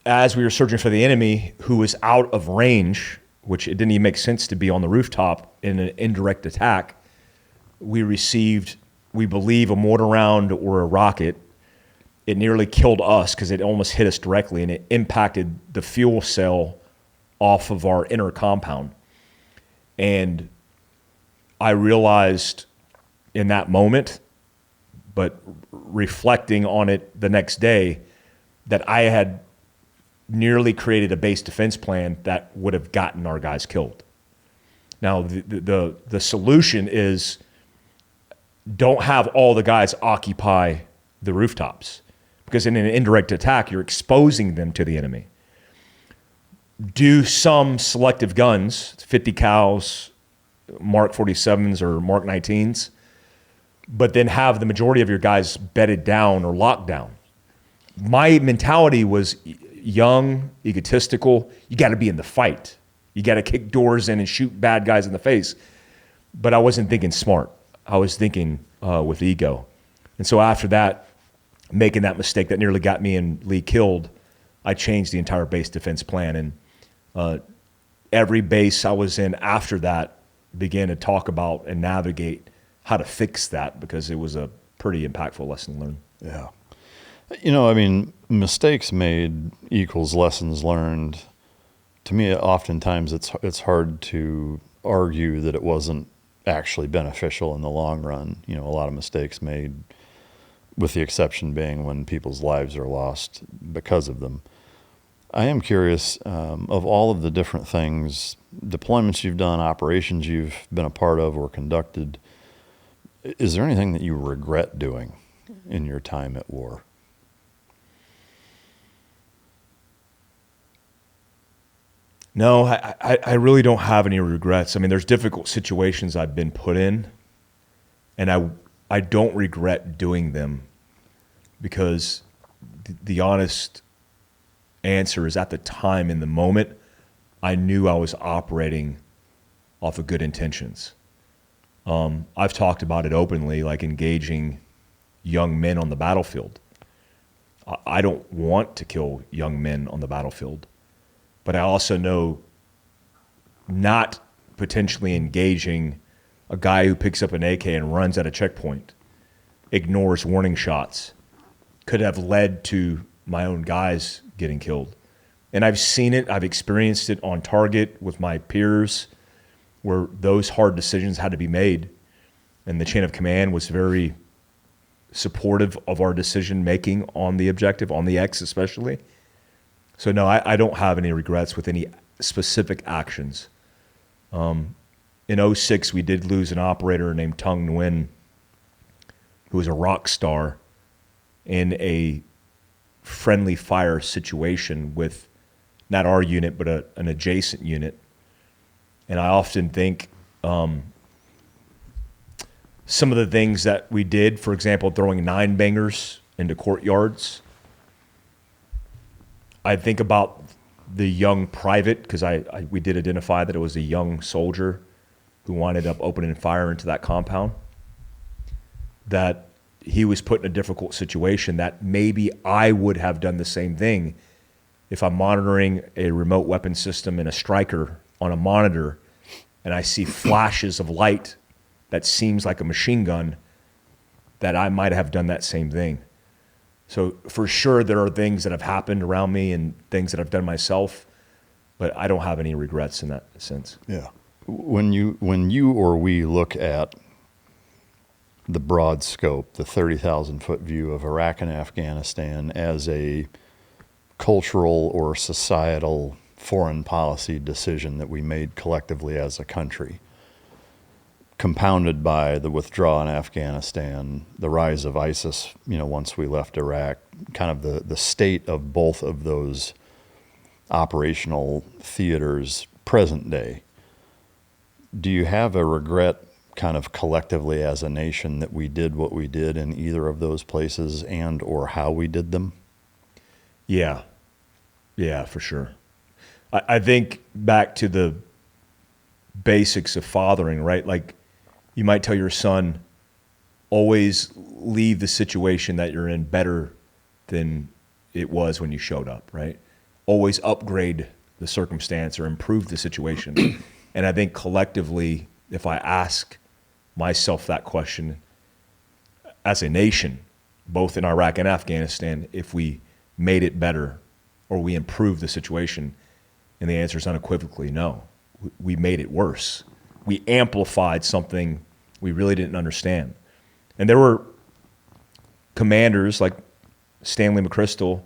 as we were searching for the enemy who was out of range, which it didn't even make sense to be on the rooftop in an indirect attack, we received, we believe, a mortar round or a rocket. It nearly killed us because it almost hit us directly, and it impacted the fuel cell off of our inner compound. And I realized in that moment, but reflecting on it the next day, that I had nearly created a base defense plan that would have gotten our guys killed. Now, the solution is don't have all the guys occupy the rooftops, because in an indirect attack, you're exposing them to the enemy. Do some selective guns, 50 cals, Mark 47s or Mark 19s, but then have the majority of your guys bedded down or locked down. My mentality was young, egotistical. You got to be in the fight. You got to kick doors in and shoot bad guys in the face. But I wasn't thinking smart. I was thinking with ego. And so after that, making that mistake that nearly got me and Lee killed, I changed the entire base defense plan. And every base I was in after that began to talk about and navigate how to fix that, because it was a pretty impactful lesson learned. Yeah. You know, I mean, mistakes made equals lessons learned. To me, oftentimes it's hard to argue that it wasn't actually beneficial in the long run. You know, a lot of mistakes made, with the exception being when people's lives are lost because of them. I am curious, of all of the different things, deployments you've done, operations you've been a part of or conducted, is there anything that you regret doing in your time at war? No, I really don't have any regrets. I mean, there's difficult situations I've been put in, and I don't regret doing them, because the honest answer is, at the time, in the moment, I knew I was operating off of good intentions. I've talked about it openly, like engaging young men on the battlefield. I don't want to kill young men on the battlefield, but I also know not potentially engaging a guy who picks up an AK and runs at a checkpoint, ignores warning shots, could have led to my own guys getting killed. And I've seen it, I've experienced it on target with my peers, where those hard decisions had to be made. And the chain of command was very supportive of our decision making on the objective, on the X especially. So no, I don't have any regrets with any specific actions. In 2006, we did lose an operator named Tung Nguyen, who was a rock star in a friendly fire situation with not our unit, but an adjacent unit. And I often think some of the things that we did, for example, throwing 9-bangers into courtyards, I think about the young private, because we did identify that it was a young soldier who winded up opening fire into that compound, that he was put in a difficult situation that maybe I would have done the same thing if I'm monitoring a remote weapon system in a striker on a monitor and I see flashes of light that seems like a machine gun, that I might have done that same thing. So for sure, there are things that have happened around me and things that I've done myself, but I don't have any regrets in that sense. Yeah. When you or we look at the broad scope, the 30,000-foot view of Iraq and Afghanistan as a cultural or societal foreign policy decision that we made collectively as a country, compounded by the withdrawal in Afghanistan, the rise of ISIS, once we left Iraq, kind of the state of both of those operational theaters present day. Do you have a regret kind of collectively as a nation that we did what we did in either of those places, and or how we did them? Yeah, for sure. I think back to the basics of fathering, right? Like, you might tell your son, always leave the situation that you're in better than it was when you showed up, right? Always upgrade the circumstance or improve the situation. And I think collectively, if I ask myself that question as a nation, both in Iraq and Afghanistan, if we made it better or we improved the situation. And the answer is unequivocally no. We made it worse. We amplified something we really didn't understand. And there were commanders like Stanley McChrystal,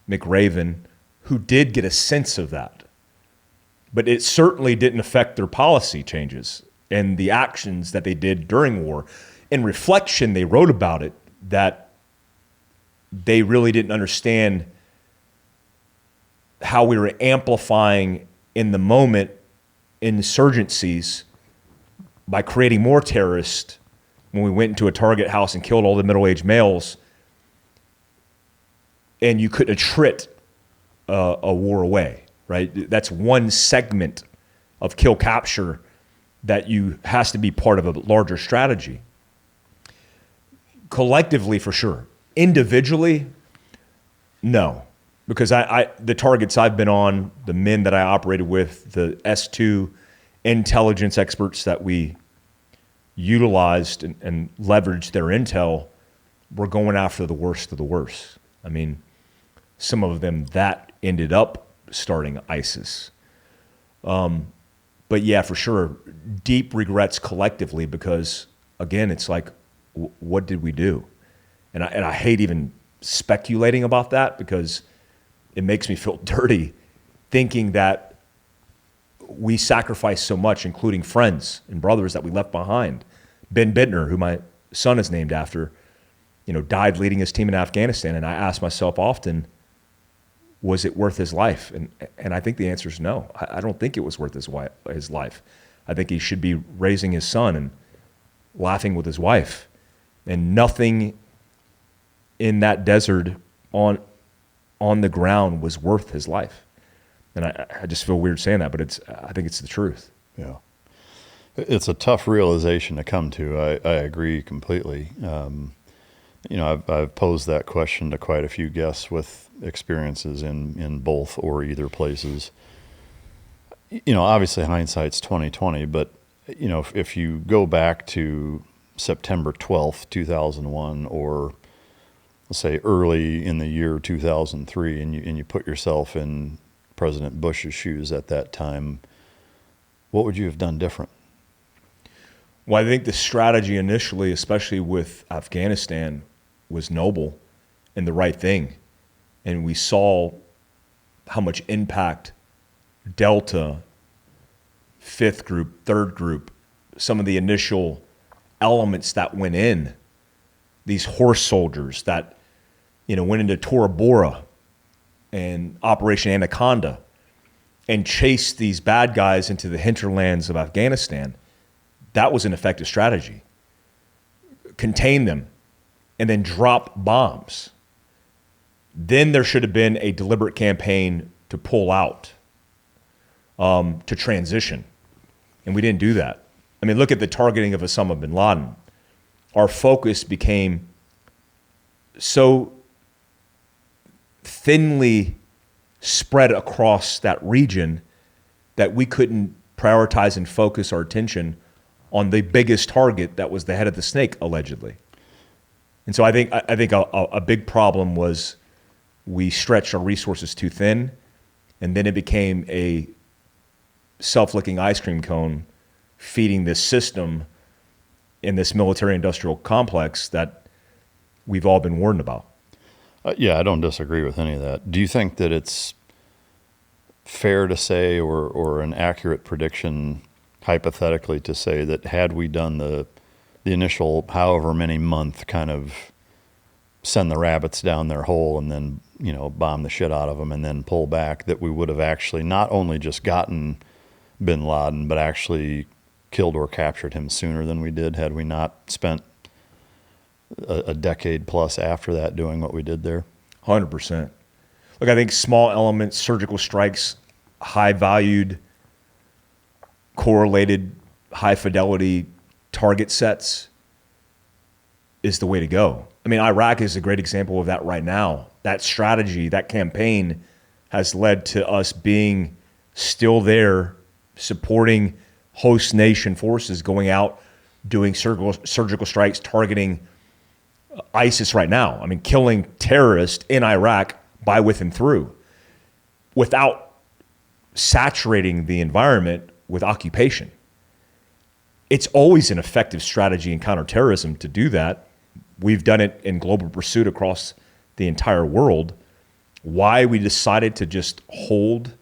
McRaven, who did get a sense of that. But it certainly didn't affect their policy changes and the actions that they did during war. In reflection, they wrote about it, that they really didn't understand how we were amplifying in the moment insurgencies by creating more terrorists when we went into a target house and killed all the middle-aged males, and you couldn't attrit a war away, right? That's one segment of kill capture that has to be part of a larger strategy. Collectively, for sure. Individually, no. Because the targets I've been on, the men that I operated with, the S2 intelligence experts that we utilized and leveraged their intel, were going after the worst of the worst. I mean, some of them that ended up starting ISIS. But yeah, for sure, deep regrets collectively, because again, it's like, what did we do? And I hate even speculating about that, because it makes me feel dirty thinking that we sacrificed so much, including friends and brothers that we left behind. Ben Bittner, who my son is named after, died leading his team in Afghanistan. And I ask myself often, was it worth his life? And I think the answer is no. I don't think it was worth his life. I think he should be raising his son and laughing with his wife. And nothing in that desert on the ground was worth his life. And I just feel weird saying that, but I think it's the truth. Yeah. It's a tough realization to come to. I agree completely. I've posed that question to quite a few guests with experiences in both or either places. Obviously hindsight's 2020, but if you go back to September 12th, 2001, or let's say early in the year 2003, and you put yourself in President Bush's shoes at that time, what would you have done different? Well, I think the strategy initially, especially with Afghanistan, was noble and the right thing. And we saw how much impact Delta, 5th Group, 3rd Group, some of the initial elements that went in, these horse soldiers that went into Tora Bora and Operation Anaconda and chased these bad guys into the hinterlands of Afghanistan. That was an effective strategy. Contain them and then drop bombs. Then there should have been a deliberate campaign to pull out, to transition. And we didn't do that. I mean, look at the targeting of Osama bin Laden. Our focus became so thinly spread across that region that we couldn't prioritize and focus our attention on the biggest target that was the head of the snake, allegedly. And so I think a big problem was we stretched our resources too thin, and then it became a self-licking ice cream cone feeding this system in this military-industrial complex that we've all been warned about. Yeah, I don't disagree with any of that. Do you think that it's fair to say, or an accurate prediction, hypothetically, to say that had we done the initial however many month kind of send the rabbits down their hole and then bomb the shit out of them and then pull back, that we would have actually not only just gotten bin Laden but actually killed or captured him sooner than we did, had we not spent a decade plus after that doing what we did there? 100%. Look, I think small elements, surgical strikes, high valued, correlated, high fidelity target sets is the way to go. I mean, Iraq is a great example of that right now. That strategy, that campaign has led to us being still there, supporting host nation forces, going out doing surgical strikes targeting ISIS right now. I mean, killing terrorists in Iraq by, with, and through, without saturating the environment with occupation. It's always an effective strategy in counterterrorism to do that. We've done it in global pursuit across the entire world. Why we decided to just hold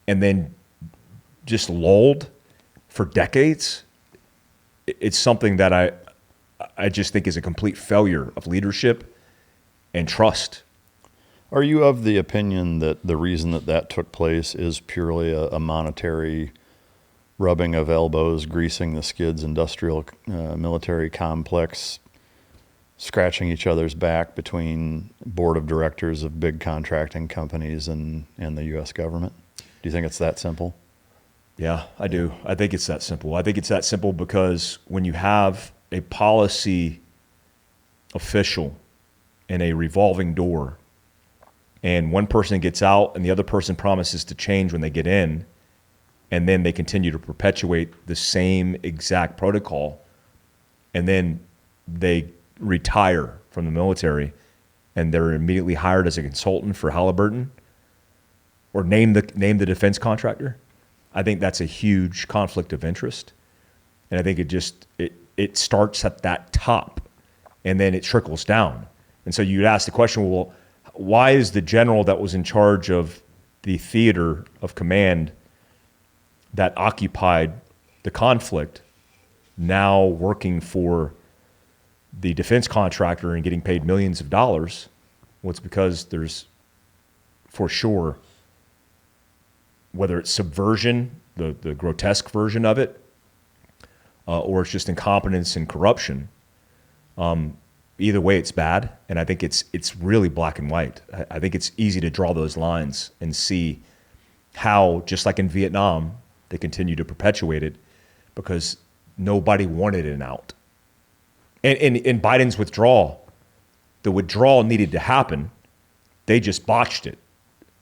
and then just lulled for decades, it's something that I just think is a complete failure of leadership and trust. Are you of the opinion that the reason that took place is purely a monetary rubbing of elbows, greasing the skids, industrial military complex, scratching each other's back between board of directors of big contracting companies and the U.S. government? Do you think it's that simple? Yeah, I do. I think it's that simple. I think it's that simple because when you have a policy official in a revolving door and one person gets out and the other person promises to change when they get in, and then they continue to perpetuate the same exact protocol, and then they retire from the military and they're immediately hired as a consultant for Halliburton or name the defense contractor, I think that's a huge conflict of interest. And I think it starts at that top and then it trickles down. And so you'd ask the question, well, why is the general that was in charge of the theater of command that occupied the conflict now working for the defense contractor and getting paid millions of dollars? Well, it's because there's, for sure, whether it's subversion, the grotesque version of it, or it's just incompetence and corruption. Either way, it's bad, and I think it's really black and white. I think it's easy to draw those lines and see how, just like in Vietnam, they continue to perpetuate it because nobody wanted an out. And in Biden's withdrawal, the withdrawal needed to happen. They just botched it,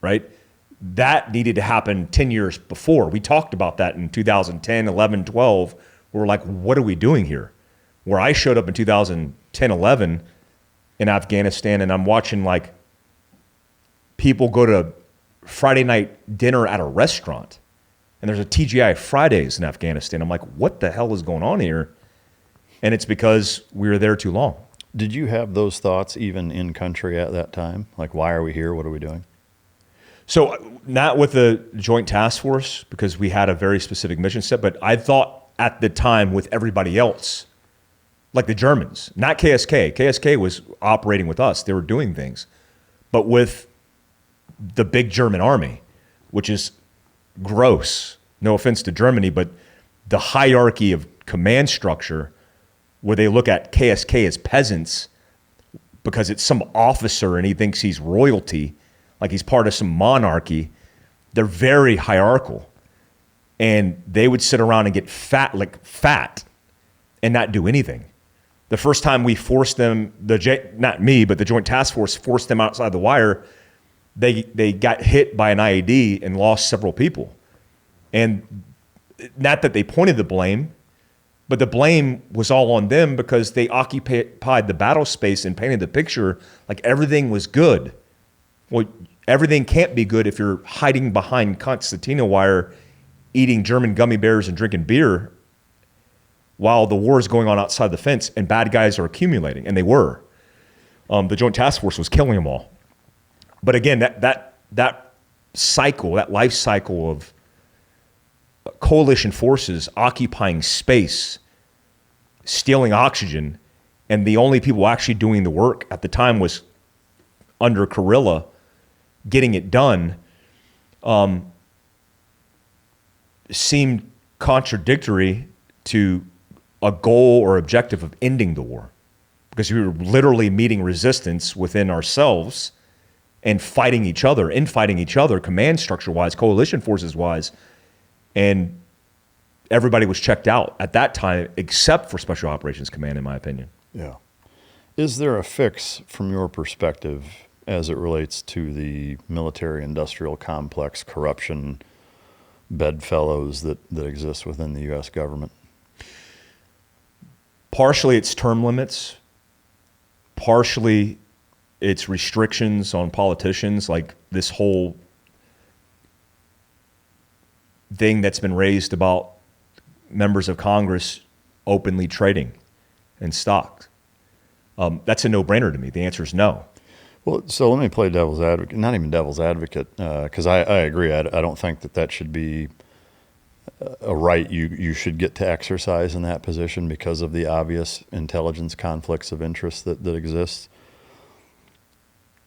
right? That needed to happen 10 years before. We talked about that in 2010, 11, 12. We were like, what are we doing here? Where I showed up in 2010, 11 in Afghanistan, and I'm watching like people go to Friday night dinner at a restaurant. And there's a TGI Fridays in Afghanistan. I'm like, what the hell is going on here? And it's because we were there too long. Did you have those thoughts even in country at that time? Like, why are we here? What are we doing? So not with the Joint Task Force because we had a very specific mission set, but I thought at the time with everybody else, like the Germans, not KSK. KSK was operating with us. They were doing things. But with the big German army, which is gross, no offense to Germany, but the hierarchy of command structure where they look at KSK as peasants because it's some officer and he thinks he's royalty, like he's part of some monarchy. They're very hierarchical. And they would sit around and get fat and not do anything. The first time we forced them, not me, but the Joint Task Force forced them outside the wire, they got hit by an IED and lost several people. And not that they pointed the blame, but the blame was all on them because they occupied the battle space and painted the picture like everything was good. Well, everything can't be good if you're hiding behind concertina wire, eating German gummy bears and drinking beer while the war is going on outside the fence and bad guys are accumulating, and they were. The Joint Task Force was killing them all. But again, that cycle, that life cycle of coalition forces occupying space, stealing oxygen, and the only people actually doing the work at the time was under guerrilla, getting it done, seemed contradictory to a goal or objective of ending the war, because we were literally meeting resistance within ourselves and fighting each other, command structure-wise, coalition forces-wise, and everybody was checked out at that time except for Special Operations Command, in my opinion. Yeah. Is there a fix from your perspective as it relates to the military-industrial complex corruption bedfellows that exist within the U.S. government? Partially it's term limits, partially it's restrictions on politicians, like this whole thing that's been raised about members of Congress openly trading in stocks. That's a no-brainer to me. The answer is no. Well, so let me play devil's advocate, not even devil's advocate, because I agree. I don't think that should be a right you should get to exercise in that position because of the obvious intelligence conflicts of interest that exist.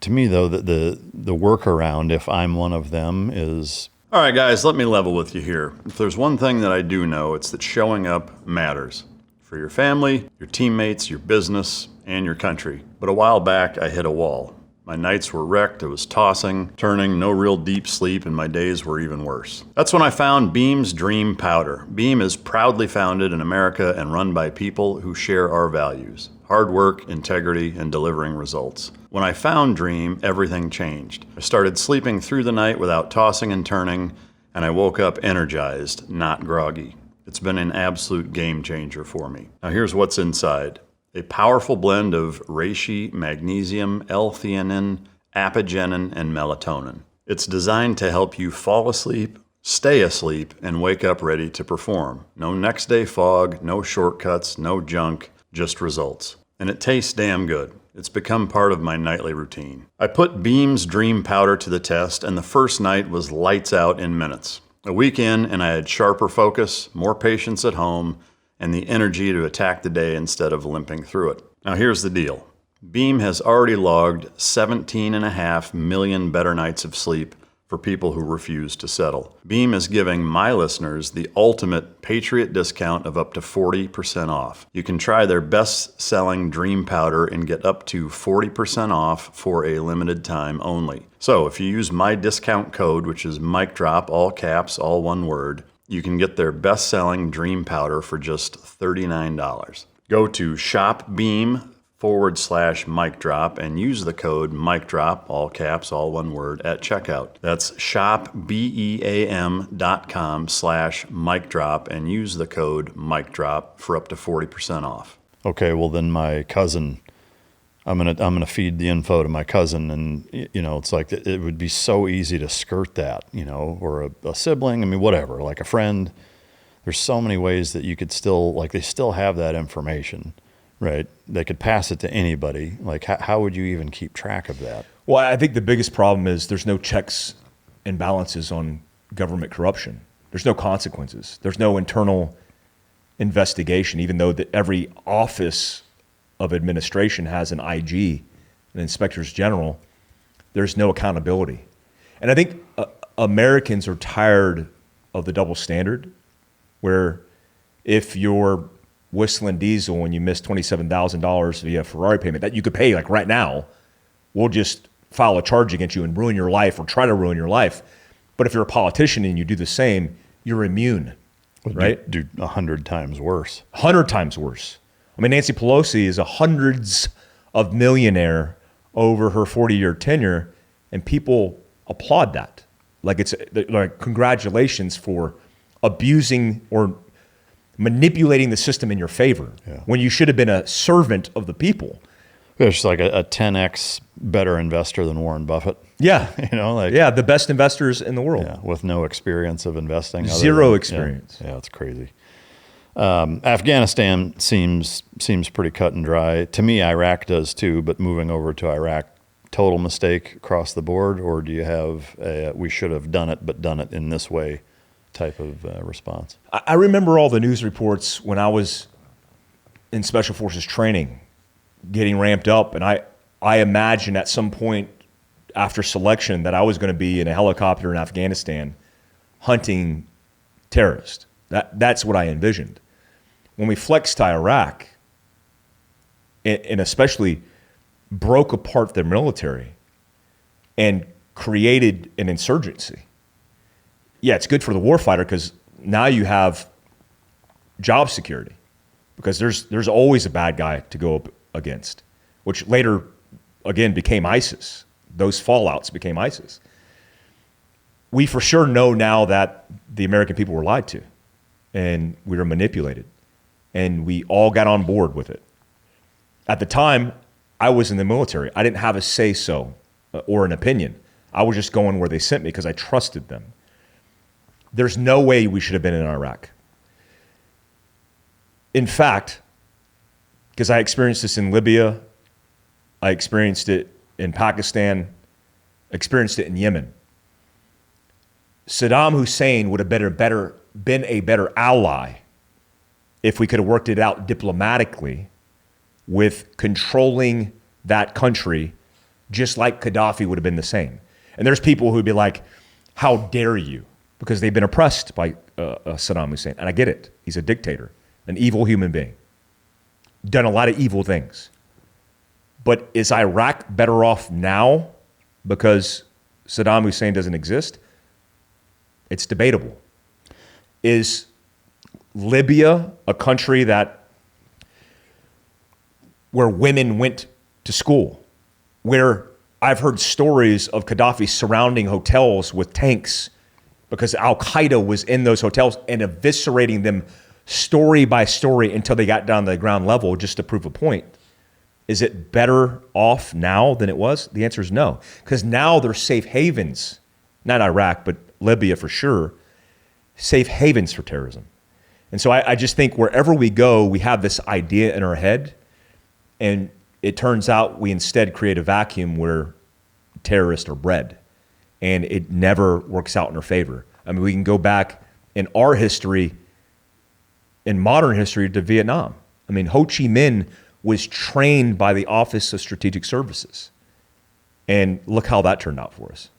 To me, though, the workaround, if I'm one of them, is... All right, guys, let me level with you here. If there's one thing that I do know, it's that showing up matters. For your family, your teammates, your business, and your country. But a while back, I hit a wall. My nights were wrecked, I was tossing, turning, no real deep sleep, and my days were even worse. That's when I found Beam's Dream Powder. Beam is proudly founded in America and run by people who share our values. Hard work, integrity, and delivering results. When I found Dream, everything changed. I started sleeping through the night without tossing and turning, and I woke up energized, not groggy. It's been an absolute game changer for me. Now here's what's inside. A powerful blend of reishi, magnesium, L-theanine, apigenin, and melatonin. It's designed to help you fall asleep, stay asleep, and wake up ready to perform. No next day fog, no shortcuts, no junk, just results. And it tastes damn good. It's become part of my nightly routine. I put Beam's Dream Powder to the test, and the first night was lights out in minutes. A week in, and I had sharper focus, more patience at home, and the energy to attack the day instead of limping through it. Now here's the deal. Beam has already logged 17.5 million better nights of sleep for people who refuse to settle. Beam is giving my listeners the ultimate Patriot discount of up to 40% off. You can try their best-selling Dream Powder and get up to 40% off for a limited time only. So if you use my discount code, which is MicDrop, all caps, all one word, you can get their best-selling Dream Powder for just $39. Go to shopbeam.com/MicDrop and use the code MicDrop, all caps, all one word, at checkout. That's shopbeam.com/MicDrop and use the code MicDrop for up to 40% off. Okay, well then my cousin, I'm gonna feed the info to my cousin, and it's like it would be so easy to skirt that, or a sibling, whatever, like a friend. There's so many ways that you could still, they still have that information, right? They could pass it to anybody. Like how would you even keep track of that? Well, I think the biggest problem is there's no checks and balances on government corruption. There's no consequences. There's no internal investigation, even though every office of administration has an IG, an inspectors general. There's no accountability. And I think Americans are tired of the double standard, where if you're whistling diesel and you miss $27,000 via Ferrari payment that you could pay right now, we'll just file a charge against you and ruin your life or try to ruin your life. But if you're a politician and you do the same, you're immune, right? Do 100 times worse. 100 times worse. Nancy Pelosi is a hundreds of millionaire over her 40-year tenure, and people applaud that. It's congratulations for abusing or manipulating the system in your favor when you should have been a servant of the people. It's like a 10x better investor than Warren Buffett. Yeah. The best investors in the world. Yeah, with no experience of investing. Zero experience. Yeah, it's crazy. Afghanistan seems pretty cut and dry. To me, Iraq does too, but moving over to Iraq, total mistake across the board, or do you have we should have done it, but done it in this way type of response? I remember all the news reports when I was in Special Forces training, getting ramped up, and I imagined at some point after selection that I was going to be in a helicopter in Afghanistan hunting terrorists. That's what I envisioned. When we flexed to Iraq, and especially broke apart their military and created an insurgency. Yeah, it's good for the warfighter because now you have job security, because there's always a bad guy to go up against, which later, again, became ISIS. Those fallouts became ISIS. We for sure know now that the American people were lied to and we were manipulated. and we all got on board with it. At the time, I was in the military. I didn't have a say-so or an opinion. I was just going where they sent me because I trusted them. There's no way we should have been in Iraq. In fact, because I experienced this in Libya, I experienced it in Pakistan, experienced it in Yemen. Saddam Hussein would have been a better ally if we could have worked it out diplomatically with controlling that country, just like Gaddafi would have been the same. And there's people who'd be like, how dare you? Because they've been oppressed by Saddam Hussein. And I get it. He's a dictator, an evil human being, done a lot of evil things. But is Iraq better off now because Saddam Hussein doesn't exist? It's debatable. Is Libya a country where women went to school, where I've heard stories of Gaddafi surrounding hotels with tanks because Al-Qaeda was in those hotels and eviscerating them story by story until they got down to the ground level just to prove a point? Is it better off now than it was? The answer is no, because now there's safe havens, not Iraq, but Libya for sure, safe havens for terrorism. And so I just think wherever we go, we have this idea in our head, and it turns out we instead create a vacuum where terrorists are bred, and it never works out in our favor. I mean, we can go back in our history, in modern history, to Vietnam. I mean, Ho Chi Minh was trained by the Office of Strategic Services. And look how that turned out for us.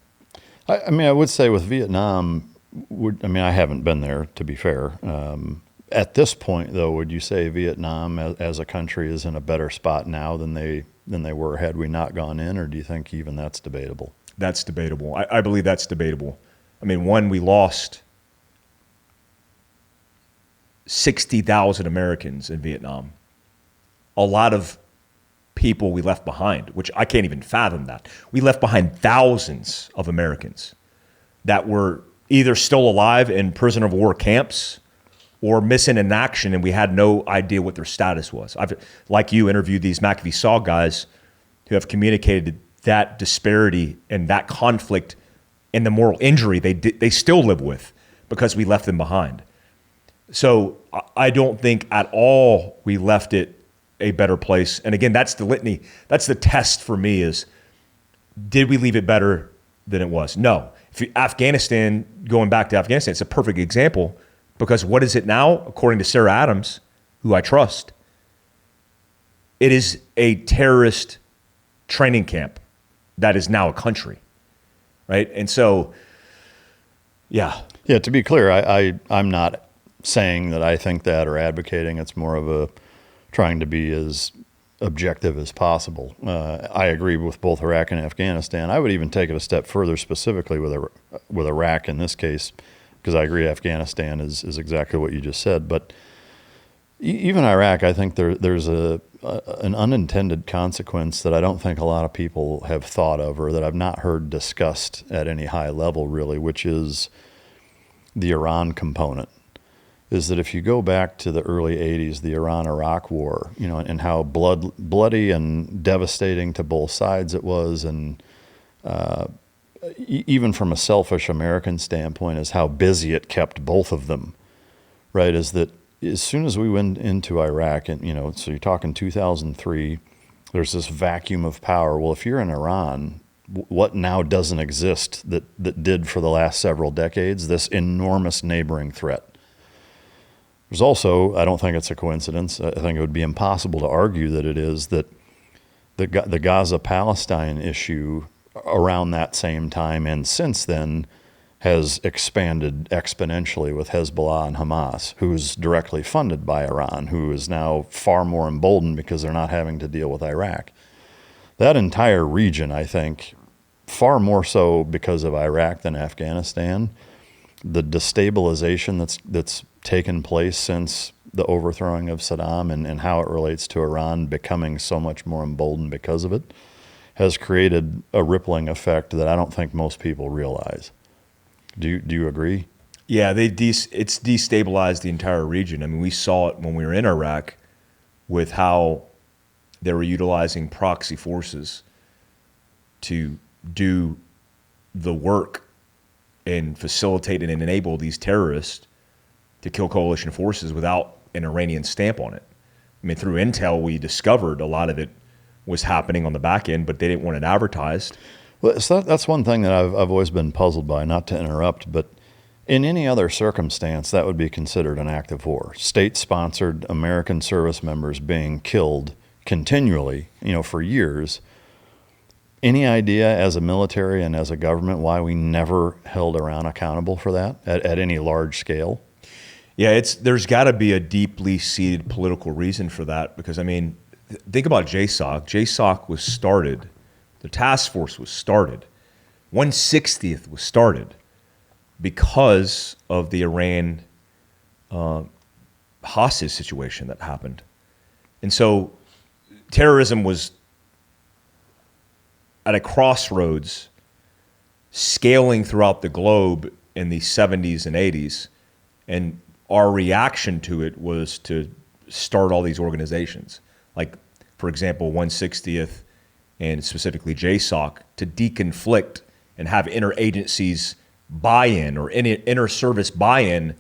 I mean, I would say with Vietnam, I haven't been there, to be fair. At this point, though, would you say Vietnam as a country is in a better spot now than they were had we not gone in, or do you think even that's debatable? That's debatable. I believe that's debatable. I mean, one, we lost 60,000 Americans in Vietnam. A lot of people we left behind, which I can't even fathom that. We left behind thousands of Americans that were either still alive in prisoner of war camps or missing in action, and we had no idea what their status was. I've, like you, interviewed these McAfee Saw guys who have communicated that disparity and that conflict and the moral injury they still live with because we left them behind. So I don't think at all we left it a better place. And again, that's the litany. That's the test for me is, did we leave it better than it was? No. Afghanistan, going back to Afghanistan, it's a perfect example because what is it now? According to Sarah Adams, who I trust, it is a terrorist training camp that is now a country, right? And so, yeah. Yeah, to be clear, I'm not saying that I think that or advocating. It's more of a trying to be as objective as possible. I agree with both Iraq and Afghanistan. I would even take it a step further, specifically with Iraq in this case, because I agree Afghanistan is exactly what you just said. But even Iraq, I think there's an unintended consequence that I don't think a lot of people have thought of or that I've not heard discussed at any high level really, which is the Iran component. Is that if you go back to the early 80s, the Iran-Iraq war, and how bloody and devastating to both sides it was, and even from a selfish American standpoint, is how busy it kept both of them, right? Is that as soon as we went into Iraq, and so you're talking 2003, there's this vacuum of power. Well, if you're in Iran, what now doesn't exist that did for the last several decades? This enormous neighboring threat. There's also, I don't think it's a coincidence, I think it would be impossible to argue that it is, that the Gaza-Palestine issue around that same time and since then has expanded exponentially with Hezbollah and Hamas, who's directly funded by Iran, who is now far more emboldened because they're not having to deal with Iraq. That entire region, I think, far more so because of Iraq than Afghanistan, the destabilization that's taken place since the overthrowing of Saddam and how it relates to Iran becoming so much more emboldened because of it has created a rippling effect that I don't think most people realize. Do you agree? Yeah, it's destabilized the entire region. I mean, we saw it when we were in Iraq with how they were utilizing proxy forces to do the work and facilitate and enable these terrorists to kill coalition forces without an Iranian stamp on it. I mean, through intel, we discovered a lot of it was happening on the back end, but they didn't want it advertised. Well, so that's one thing that I've always been puzzled by, not to interrupt, but in any other circumstance, that would be considered an act of war. State-sponsored American service members being killed continually, for years. Any idea as a military and as a government why we never held Iran accountable for that at any large scale? Yeah, there's got to be a deeply seated political reason for that, because, I mean, think about JSOC. JSOC was started, the task force was started, 160th was started because of the Iran hostage situation that happened. And so terrorism was at a crossroads, scaling throughout the globe in the 70s and 80s. And our reaction to it was to start all these organizations. Like, for example, 160th and specifically JSOC, to deconflict and have interagencies buy-in or inter-service buy-in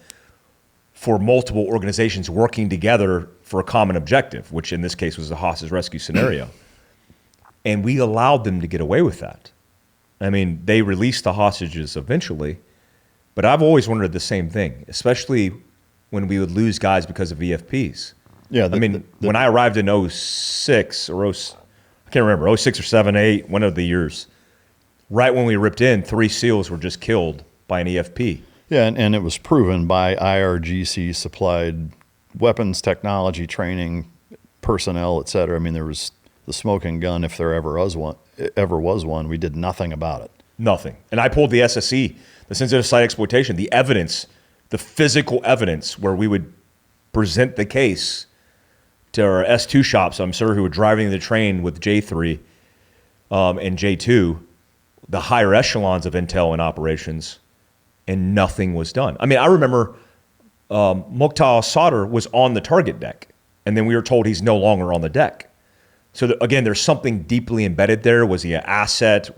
for multiple organizations working together for a common objective, which in this case was the hostage rescue scenario. And we allowed them to get away with that. I mean, they released the hostages eventually, but I've always wondered the same thing, especially when we would lose guys because of VFPs. Yeah, when I arrived in 06 or I can't remember, 06 or 7, 8, one of the years, right when we ripped in, 3 SEALs were just killed by an EFP. Yeah, and it was proven by IRGC supplied weapons, technology, training, personnel, et cetera. I mean, there was the smoking gun, if there ever was one. We did nothing about it. Nothing. And I pulled the SSE, the sensitive site exploitation, the evidence, the physical evidence where we would present the case to our S2 shops, I'm sure, who were driving the train with J3 and J2, the higher echelons of intel and operations, and nothing was done. I mean, I remember Mukhtar Sadr was on the target deck, and then we were told he's no longer on the deck. So again, there's something deeply embedded there. Was he an asset?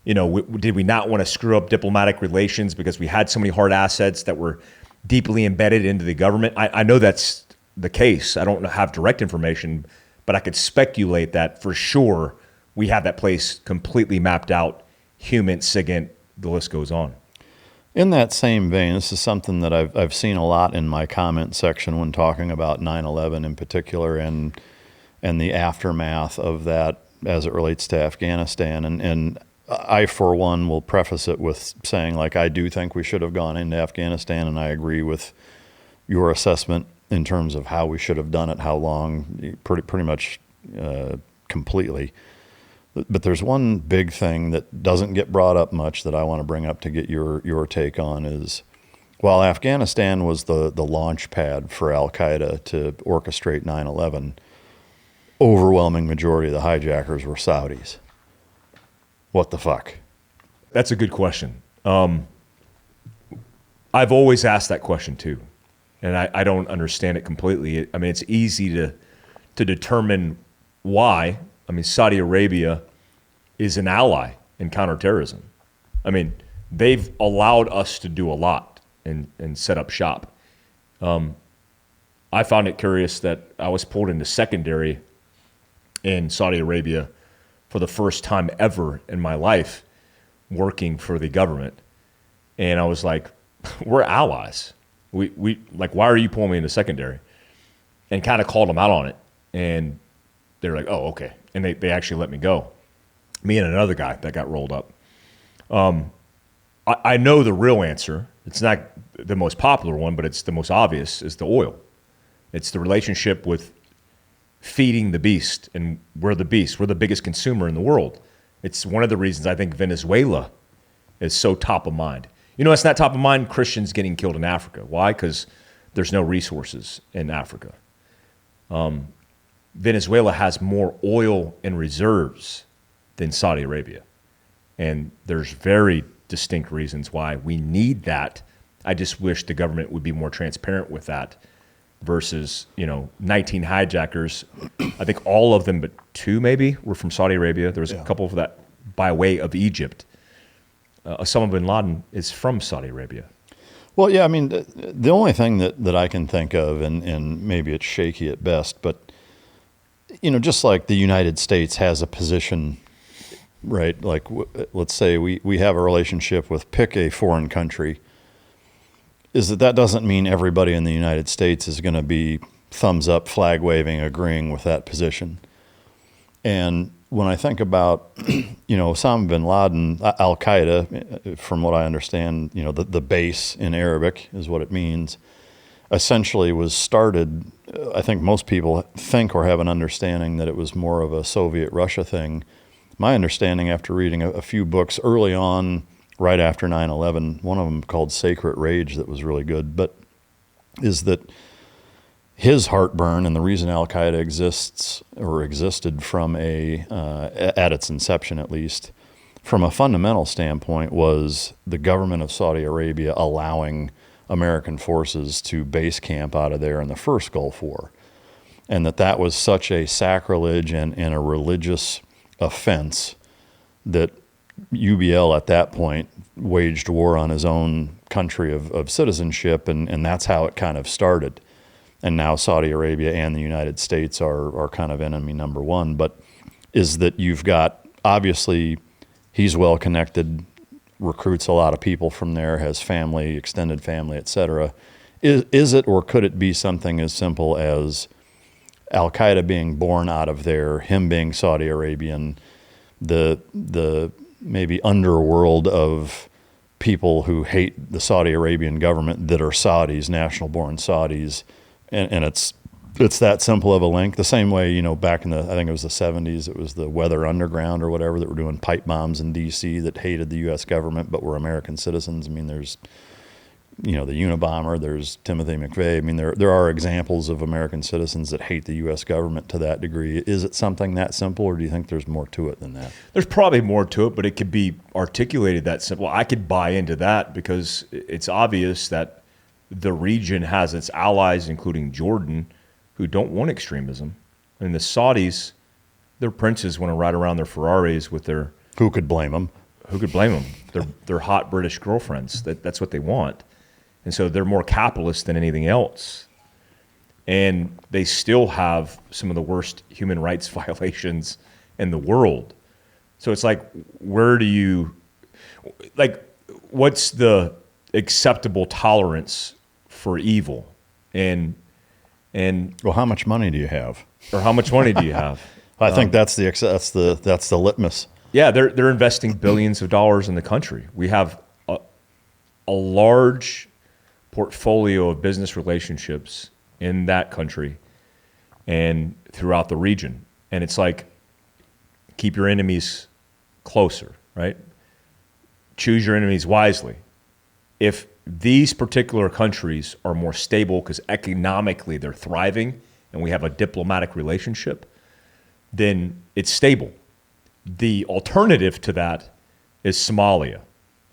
Did we not want to screw up diplomatic relations because we had so many hard assets that were deeply embedded into the government? I know that's the case. I don't have direct information, but I could speculate that for sure we have that place completely mapped out, human, SIGINT, the list goes on. In that same vein, this is something that I've seen a lot in my comment section when talking about 9/11 in particular and the aftermath of that as it relates to Afghanistan. And I, for one, will preface it with saying, like, I do think we should have gone into Afghanistan, and I agree with your assessment in terms of how we should have done it, how long, pretty much completely. But there's one big thing that doesn't get brought up much that I want to bring up to get your take on is, while Afghanistan was the launch pad for Al-Qaeda to orchestrate 9/11, overwhelming majority of the hijackers were Saudis. What the fuck? That's a good question. I've always asked that question too, and I don't understand it completely. I mean, it's easy to determine why. I mean, Saudi Arabia is an ally in counterterrorism. I mean, they've allowed us to do a lot and set up shop. I found it curious that I was pulled into secondary in Saudi Arabia for the first time ever in my life working for the government. And I was like, we're allies. We like, why are you pulling me into secondary? And kind of called them out on it. And they're like, oh, okay. And they actually let me go. Me and another guy that got rolled up. I know the real answer. It's not the most popular one, but it's the most obvious, is the oil. It's the relationship with feeding the beast, and we're the beast. We're the biggest consumer in the world. It's one of the reasons I think Venezuela is so top of mind. You know, it's not top of mind, Christians getting killed in Africa. Why? Because there's no resources in Africa. Venezuela has more oil and reserves than Saudi Arabia. And there's very distinct reasons why we need that I just wish the government would be more transparent with that versus, 19 hijackers. I think all of them, but 2 maybe, were from Saudi Arabia. There was a couple of that by way of Egypt. Osama bin Laden is from Saudi Arabia. Well, yeah, I mean, the only thing that I can think of, and maybe it's shaky at best, but, just like the United States has a position, right? Like, let's say we have a relationship with, pick a foreign country, is that doesn't mean everybody in the United States is going to be thumbs up, flag waving, agreeing with that position. And when I think about, Osama bin Laden, Al-Qaeda, from what I understand, the base in Arabic is what it means, essentially was started, I think most people think or have an understanding that it was more of a Soviet Russia thing. My understanding after reading a few books early on, right after 9/11, one of them called Sacred Rage that was really good, but is that his heartburn and the reason Al-Qaeda exists or existed from at its inception at least, from a fundamental standpoint, was the government of Saudi Arabia allowing American forces to base camp out of there in the first Gulf War. And that was such a sacrilege and a religious offense that UBL at that point waged war on his own country of citizenship, and that's how it kind of started. And now Saudi Arabia and the United States are kind of enemy number one. But is that you've got, obviously, he's well connected, recruits a lot of people from there, has family, extended family, et cetera. Is it, or could it be something as simple as Al-Qaeda being born out of there, him being Saudi Arabian, the maybe underworld of people who hate the Saudi Arabian government that are Saudis, national-born Saudis, and it's that simple of a link. The same way, back in I think it was the 70s, it was the Weather Underground or whatever that were doing pipe bombs in D.C. that hated the U.S. government but were American citizens. I mean, there's, the Unabomber, there's Timothy McVeigh. I mean, there are examples of American citizens that hate the U.S. government to that degree. Is it something that simple, or do you think there's more to it than that? There's probably more to it, but it could be articulated that simple. I could buy into that because it's obvious that the region has its allies, including Jordan, who don't want extremism. And the Saudis, their princes want to ride around their Ferraris with their... Who could blame them? Who could blame them? Their hot British girlfriends. That's what they want. And so they're more capitalist than anything else. And they still have some of the worst human rights violations in the world. So it's like, what's the acceptable tolerance for evil? And well, how much money do you have? Or how much money do you have? I think that's the litmus. Yeah, they're investing billions of dollars in the country. We have a large portfolio of business relationships in that country and throughout the region. And it's like, keep your enemies closer, right? Choose your enemies wisely. If these particular countries are more stable because economically they're thriving and we have a diplomatic relationship, then it's stable. The alternative to that is Somalia,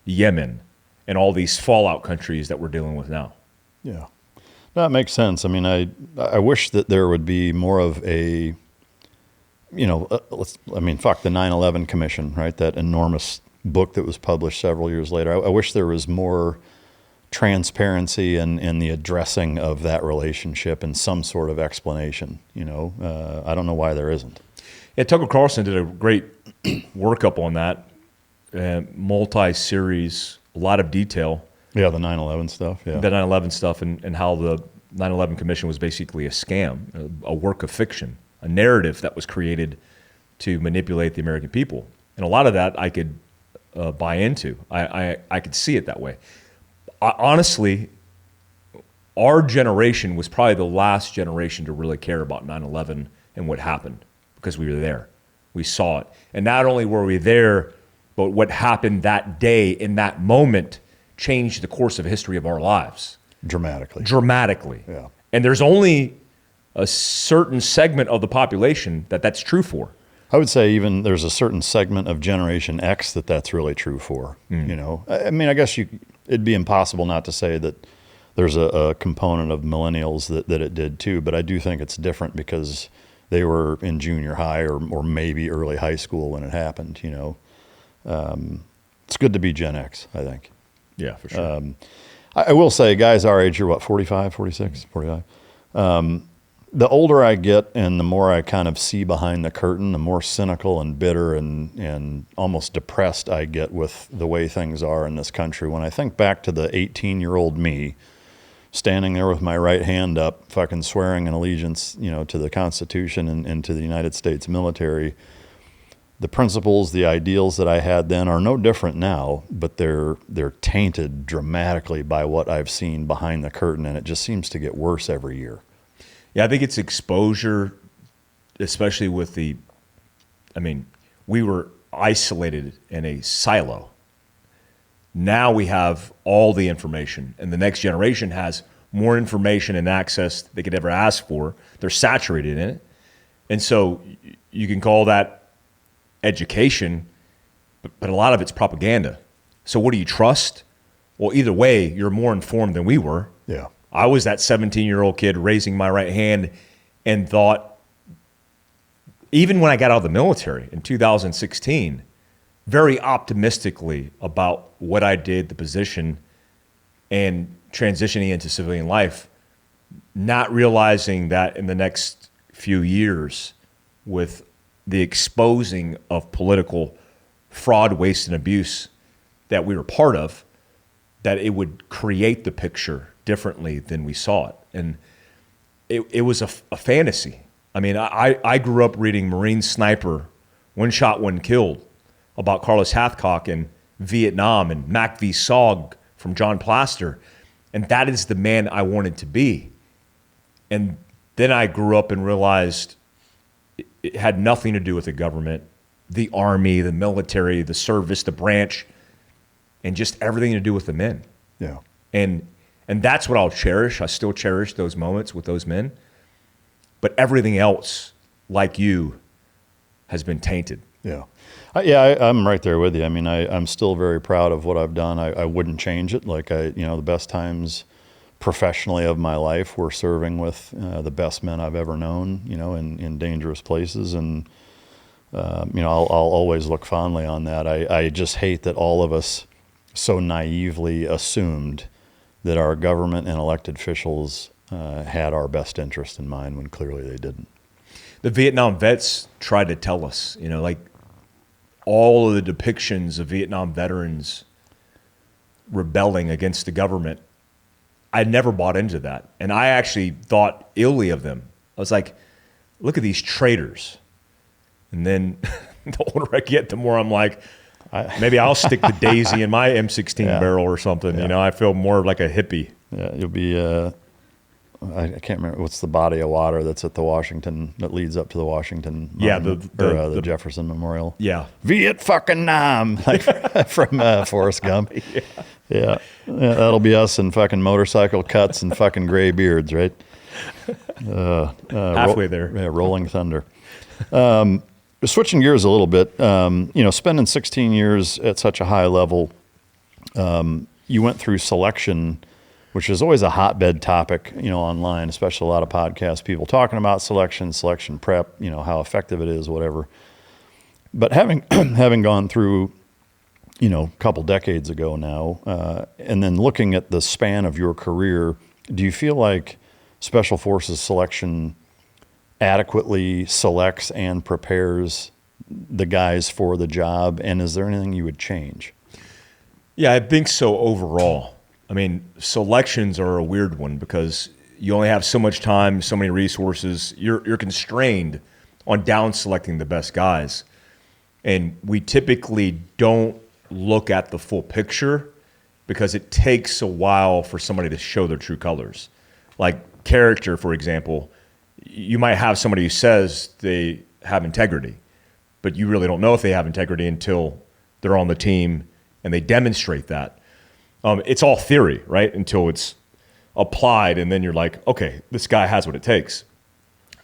Yemen, and all these fallout countries that we're dealing with now. Yeah, that makes sense. I mean, I wish that there would be more of a, the 9/11 Commission, right? That enormous book that was published several years later. I wish there was more transparency and the addressing of that relationship and some sort of explanation. I don't know why there isn't. Yeah, Tucker Carlson did a great workup on that, multi-series, a lot of detail. Yeah, the 9/11 stuff. Yeah, the 9/11 stuff and how the 9/11 Commission was basically a scam, a work of fiction, a narrative that was created to manipulate the American people. And a lot of that I could buy into. I could see it that way. Honestly, our generation was probably the last generation to really care about 9/11 and what happened because we were there. We saw it. And not only were we there, but what happened that day in that moment changed the course of history of our lives. Dramatically. Yeah. And there's only a certain segment of the population that's true for. I would say even there's a certain segment of Generation X that's really true for. I mean, I guess it'd be impossible not to say that there's a component of millennials that it did too, but I do think it's different because they were in junior high or maybe early high school when it happened, you know. It's good to be Gen X, I think. Yeah, for sure. I will say, guys our age, you're what, 45, 46, 45? The older I get and the more I kind of see behind the curtain, the more cynical and bitter and almost depressed I get with the way things are in this country. When I think back to the 18-year-old me, standing there with my right hand up, fucking swearing an allegiance, you know, to the Constitution and to the United States military, the principles, the ideals that I had then are no different now, but they're tainted dramatically by what I've seen behind the curtain, and it just seems to get worse every year. Yeah, I think it's exposure, especially with we were isolated in a silo. Now we have all the information, and the next generation has more information and access they could ever ask for. They're saturated in it. And so you can call that education, but a lot of it's propaganda. So what do you trust? Well, either way, you're more informed than we were. Yeah. I was that 17-year-old kid raising my right hand and thought, even when I got out of the military in 2016, very optimistically about what I did, the position, and transitioning into civilian life, not realizing that in the next few years, with the exposing of political fraud, waste, and abuse that we were part of, that it would create the picture differently than we saw it. And it was a fantasy. I mean, I grew up reading Marine Sniper, One Shot, One Killed, about Carlos Hathcock in Vietnam, and Mac V. Sog from John Plaster. And that is the man I wanted to be. And then I grew up and realized it had nothing to do with the government, the army, the military, the service, the branch, and just everything to do with the men. Yeah. And that's what I'll cherish. I still cherish those moments with those men. But everything else, like you, has been tainted. Yeah. I'm right there with you. I mean, I'm still very proud of what I've done. I wouldn't change it. Like the best times professionally of my life were serving with the best men I've ever known, you know, in dangerous places. And, I'll always look fondly on that. I just hate that all of us so naively assumed that our government and elected officials had our best interest in mind when clearly they didn't. The Vietnam vets tried to tell us, like all of the depictions of Vietnam veterans rebelling against the government. I never bought into that. And I actually thought illy of them. I was like, look at these traitors. And then the older I get, the more I'm like, maybe I'll stick the Daisy in my M16 barrel or something. Yeah. I feel more like a hippie. Yeah, you'll be, I can't remember, what's the body of water that's at the Washington, that leads up to the Washington Monument, the Jefferson Memorial. Yeah. Viet fucking Nam, like from Forrest Gump. Yeah, that'll be us in fucking motorcycle cuts and fucking gray beards, right? Halfway there. Yeah, Rolling Thunder. Switching gears a little bit, spending 16 years at such a high level, you went through selection, which is always a hotbed topic, online, especially a lot of podcasts, people talking about selection prep, how effective it is, whatever. But having gone through, a couple decades ago now, and then looking at the span of your career, do you feel like Special Forces selection adequately selects and prepares the guys for the job? And is there anything you would change? Yeah, I think so overall. I mean, selections are a weird one because you only have so much time, so many resources. You're constrained on down selecting the best guys. And we typically don't look at the full picture because it takes a while for somebody to show their true colors. Like character, for example, you might have somebody who says they have integrity, but you really don't know if they have integrity until they're on the team and they demonstrate that. It's all theory, right? Until it's applied, and then you're like, okay, this guy has what it takes.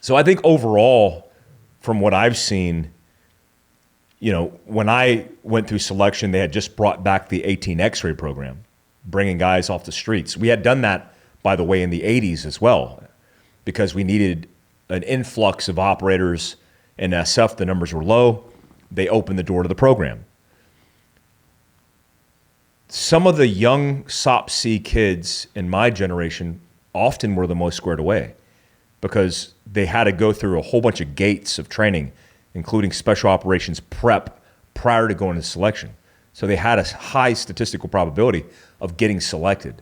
So I think overall, from what I've seen, when I went through selection, they had just brought back the 18 X-ray program bringing guys off the streets. We had done that, by the way, in the 80s as well, because we needed an influx of operators in SF. The numbers were low. They opened the door to the program. Some of the young SOPC kids in my generation often were the most squared away because they had to go through a whole bunch of gates of training, including special operations prep prior to going to selection. So they had a high statistical probability of getting selected.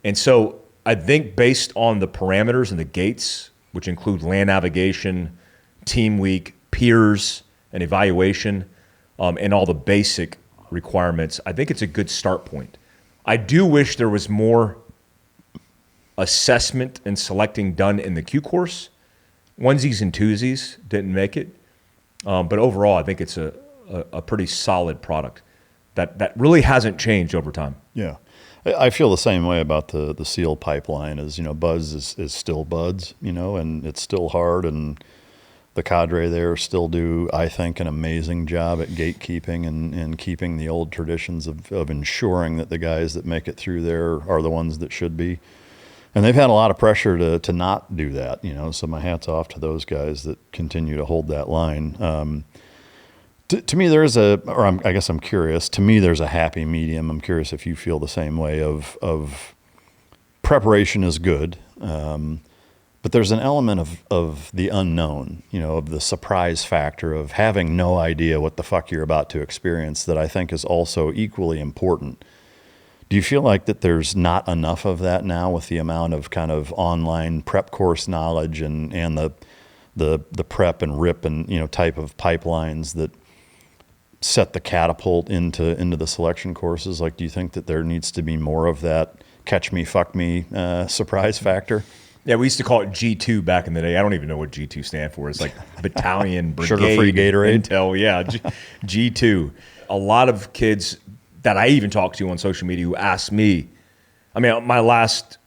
And so I think based on the parameters and the gates, which include land navigation, team week, peers, and evaluation, and all the basic requirements, I think it's a good start point. I do wish there was more assessment and selecting done in the Q course. Onesies and twosies didn't make it. But overall, I think it's a pretty solid product that really hasn't changed over time. Yeah. I feel the same way about the SEAL pipeline as, BUDS is still BUDS, and it's still hard, and the cadre there still do, I think, an amazing job at gatekeeping and keeping the old traditions of ensuring that the guys that make it through there are the ones that should be. And they've had a lot of pressure to not do that, so my hat's off to those guys that continue to hold that line. To me, I'm curious, to me there's a happy medium. I'm curious if you feel the same way of preparation is good, but there's an element of the unknown, of the surprise factor of having no idea what the fuck you're about to experience that I think is also equally important. Do you feel like that there's not enough of that now with the amount of kind of online prep course knowledge and the prep and RIP and type of pipelines that set the catapult into the selection courses? Like, do you think that there needs to be more of that catch me, fuck me surprise factor? Yeah, we used to call it G2 back in the day. I don't even know what G2 stand for. It's like Battalion, Brigade, Sugar-free Gatorade. Intel, yeah, G2. A lot of kids that I even talked to on social media who asked me, my last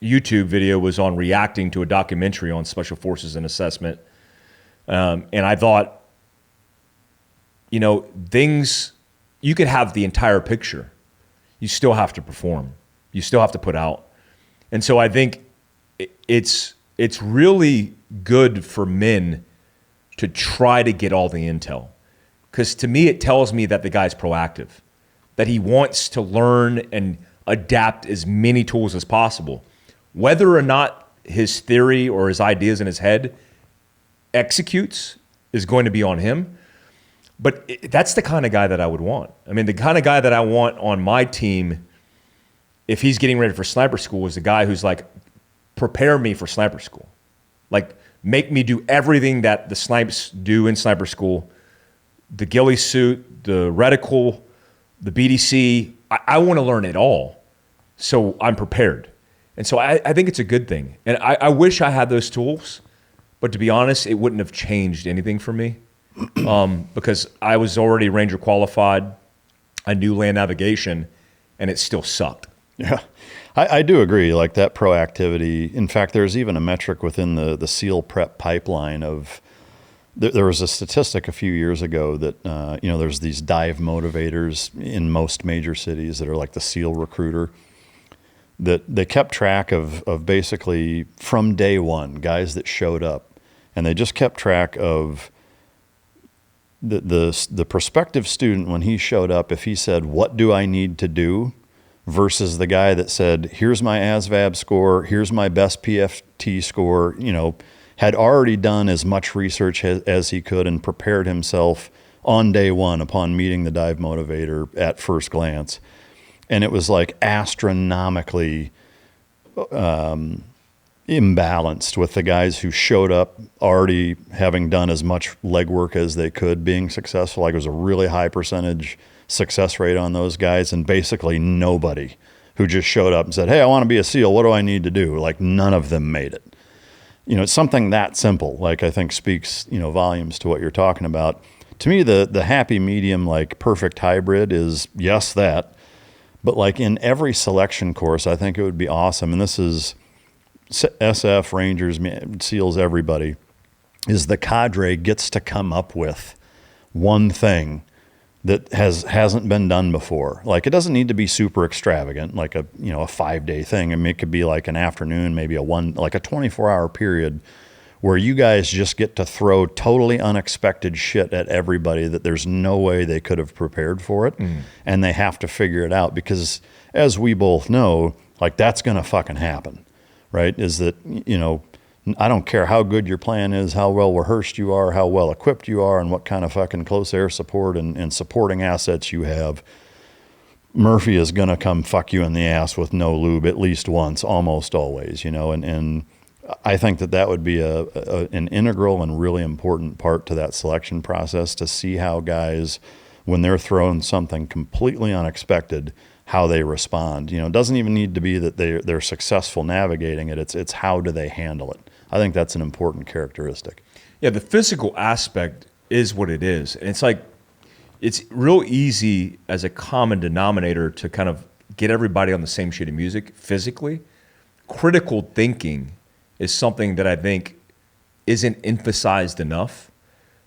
YouTube video was on reacting to a documentary on special forces and assessment. And I thought, things, you could have the entire picture. You still have to perform. You still have to put out. And so I think it's really good for men to try to get all the intel. Because to me, it tells me that the guy's proactive, that he wants to learn and adapt as many tools as possible. Whether or not his theory or his ideas in his head executes is going to be on him. But that's the kind of guy that I would want. The kind of guy that I want on my team, if he's getting ready for sniper school, is the guy who's like, prepare me for sniper school. Like, make me do everything that the snipes do in sniper school, the ghillie suit, the reticle, the BDC. I want to learn it all, so I'm prepared. And so I think it's a good thing. And I wish I had those tools, but to be honest, it wouldn't have changed anything for me. Because I was already Ranger qualified, I knew land navigation, and it still sucked. Yeah, I do agree. Like that proactivity. In fact, there's even a metric within the SEAL prep pipeline of. There was a statistic a few years ago that there's these dive motivators in most major cities that are like the SEAL recruiter. That they kept track of basically from day one guys that showed up, and they just kept track of. The prospective student, when he showed up, if he said, what do I need to do, versus the guy that said, here's my ASVAB score, here's my best PFT score, had already done as much research as he could and prepared himself on day one upon meeting the dive motivator at first glance. And it was like astronomically imbalanced with the guys who showed up already having done as much legwork as they could being successful. Like, it was a really high percentage success rate on those guys, and basically nobody who just showed up and said, hey, I want to be a SEAL, what do I need to do? Like, none of them made it. It's something that simple, like, I think speaks, volumes to what you're talking about. To me, the happy medium, like perfect hybrid is yes, that, but like in every selection course, I think it would be awesome. And this is SF, Rangers, SEALs, everybody, is the cadre gets to come up with one thing that hasn't been done before. Like, it doesn't need to be super extravagant, like a 5-day thing. I mean, it could be like an afternoon, maybe a 24-hour period where you guys just get to throw totally unexpected shit at everybody that there's no way they could have prepared for it. And they have to figure it out, because as we both know, like, that's going to fucking happen, right? Is that, I don't care how good your plan is, how well rehearsed you are, how well equipped you are, and what kind of fucking close air support and supporting assets you have. Murphy is going to come fuck you in the ass with no lube at least once, almost always, and I think that would be an integral and really important part to that selection process, to see how guys, when they're thrown something completely unexpected, how they respond. It doesn't even need to be that they're successful navigating it. It's how do they handle it. I think that's an important characteristic. Yeah, the physical aspect is what it is. And it's real easy as a common denominator to kind of get everybody on the same sheet of music physically. Critical thinking is something that I think isn't emphasized enough,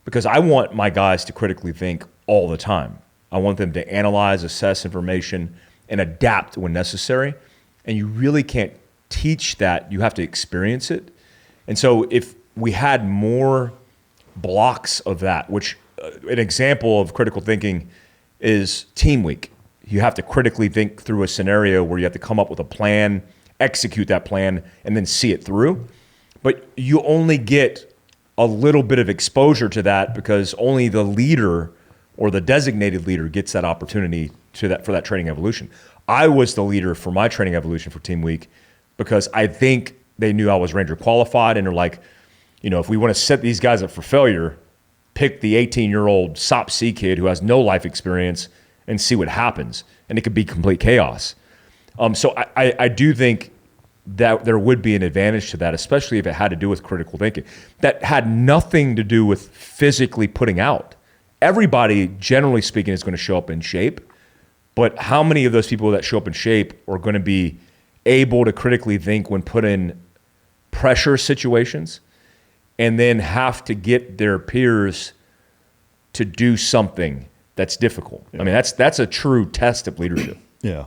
because I want my guys to critically think all the time. I want them to analyze, assess information, and adapt when necessary. And you really can't teach that. You have to experience it. And so if we had more blocks of that, which an example of critical thinking is team week. You have to critically think through a scenario where you have to come up with a plan, execute that plan, and then see it through. But you only get a little bit of exposure to that because only the leader or the designated leader gets that opportunity for that training evolution. I was the leader for my training evolution for Team Week because I think they knew I was Ranger qualified, and they're like, if we want to set these guys up for failure, pick the 18-year-old SOP-C kid who has no life experience and see what happens. And it could be complete chaos. So I do think that there would be an advantage to that, especially if it had to do with critical thinking. That had nothing to do with physically putting out. Everybody, generally speaking, is going to show up in shape. But how many of those people that show up in shape are going to be able to critically think when put in pressure situations and then have to get their peers to do something that's difficult? Yeah. I mean, that's a true test of leadership. Yeah.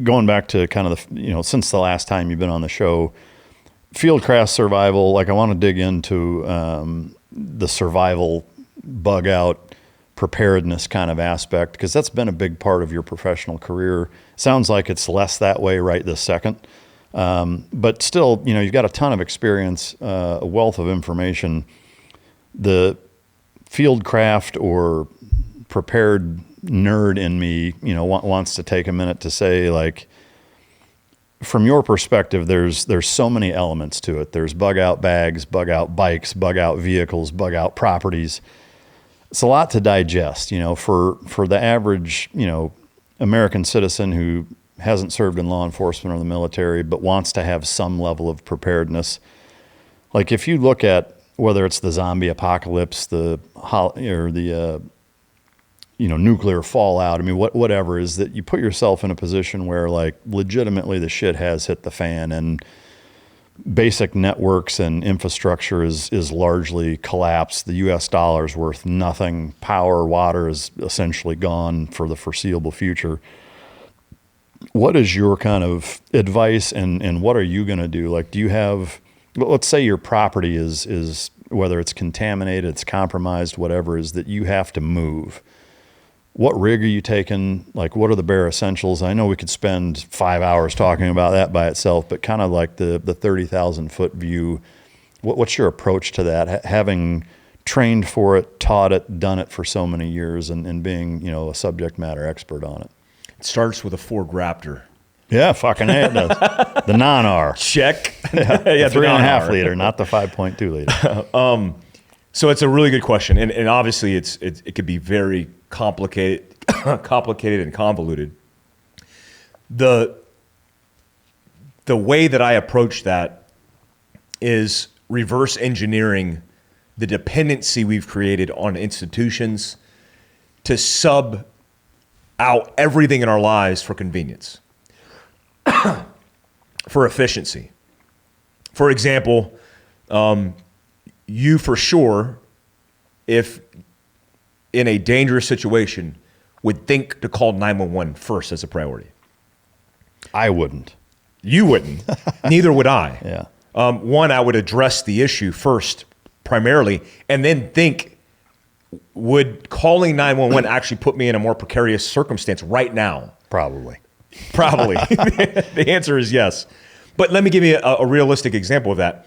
Going back to kind of since the last time you've been on the show, fieldcraft survival, like I want to dig into the survival bug out preparedness kind of aspect, because that's been a big part of your professional career. Sounds like it's less that way right this second. But still, you've got a ton of experience, a wealth of information. The fieldcraft or prepared nerd in me, wants to take a minute to say, like, from your perspective, there's so many elements to it. There's bug out bags, bug out bikes, bug out vehicles, bug out properties. It's a lot to digest, for the average, American citizen who hasn't served in law enforcement or the military, but wants to have some level of preparedness. Like, if you look at whether it's the zombie apocalypse, nuclear fallout, I mean, whatever, is that you put yourself in a position where, like, legitimately the shit has hit the fan and basic networks and infrastructure is largely collapsed. The U.S. dollar's worth nothing. Power, water is essentially gone for the foreseeable future. What is your kind of advice, and what are you going to do? Like, do you have, let's say your property is whether it's contaminated, it's compromised, whatever, is that you have to move. What rig are you taking? Like, what are the bare essentials? I know we could spend 5 hours talking about that by itself, but kind of like the 30,000 foot view, what's your approach to that? Having trained for it, taught it, done it for so many years, and being, a subject matter expert on it. It starts with a Ford Raptor. Yeah, fucking it does. The non-R. Check. Yeah, the 3.5 liter, not the 5.2 liter. So it's a really good question, and obviously it could be very complicated and convoluted. The way that I approach that is reverse engineering the dependency we've created on institutions to sub out everything in our lives for convenience, for efficiency. For example, you for sure, if in a dangerous situation, would think to call 911 first as a priority? I wouldn't. You wouldn't. Neither would I. Yeah. One, I would address the issue first, primarily, and then think, would calling 911 actually put me in a more precarious circumstance right now? Probably. Probably. The answer is yes. But let me give you a realistic example of that.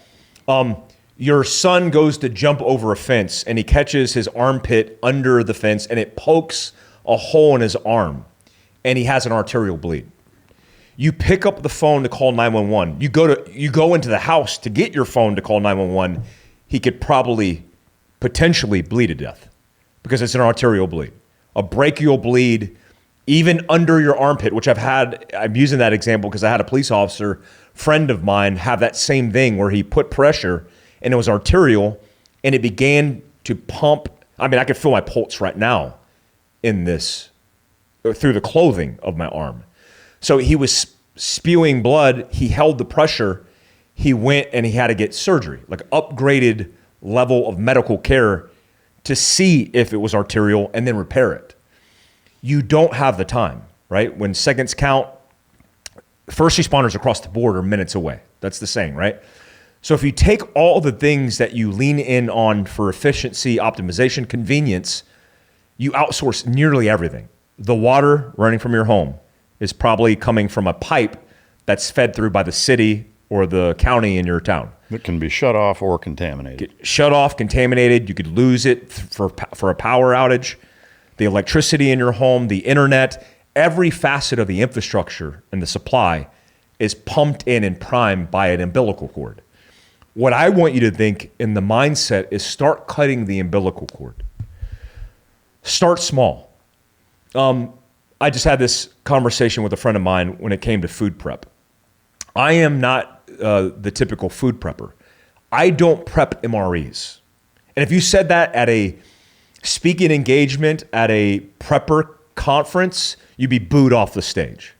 Your son goes to jump over a fence and he catches his armpit under the fence and it pokes a hole in his arm and he has an arterial bleed. You pick up the phone to call 911. You go into the house to get your phone to call 911. He could probably potentially bleed to death because it's an arterial bleed. A brachial bleed, even under your armpit, which I'm using that example because I had a police officer friend of mine have that same thing where he put pressure and it was arterial and it began to pump. I mean, I could feel my pulse right now in this through the clothing of my arm. So he was spewing blood. He held the pressure. He went and he had to get surgery, like upgraded level of medical care to see if it was arterial and then repair it. You don't have the time, right? When seconds count, first responders across the board are minutes away. That's the saying, right? So if you take all the things that you lean in on for efficiency, optimization, convenience, you outsource nearly everything. The water running from your home is probably coming from a pipe that's fed through by the city or the county in your town. It can be shut off or contaminated. Shut off, contaminated. You could lose it for a power outage. The electricity in your home, the internet, every facet of the infrastructure and the supply is pumped in and primed by an umbilical cord. What I want you to think in the mindset is start cutting the umbilical cord. Start small. I just had this conversation with a friend of mine when it came to food prep. I am not the typical food prepper. I don't prep MREs. And if you said that at a speaking engagement at a prepper conference, you'd be booed off the stage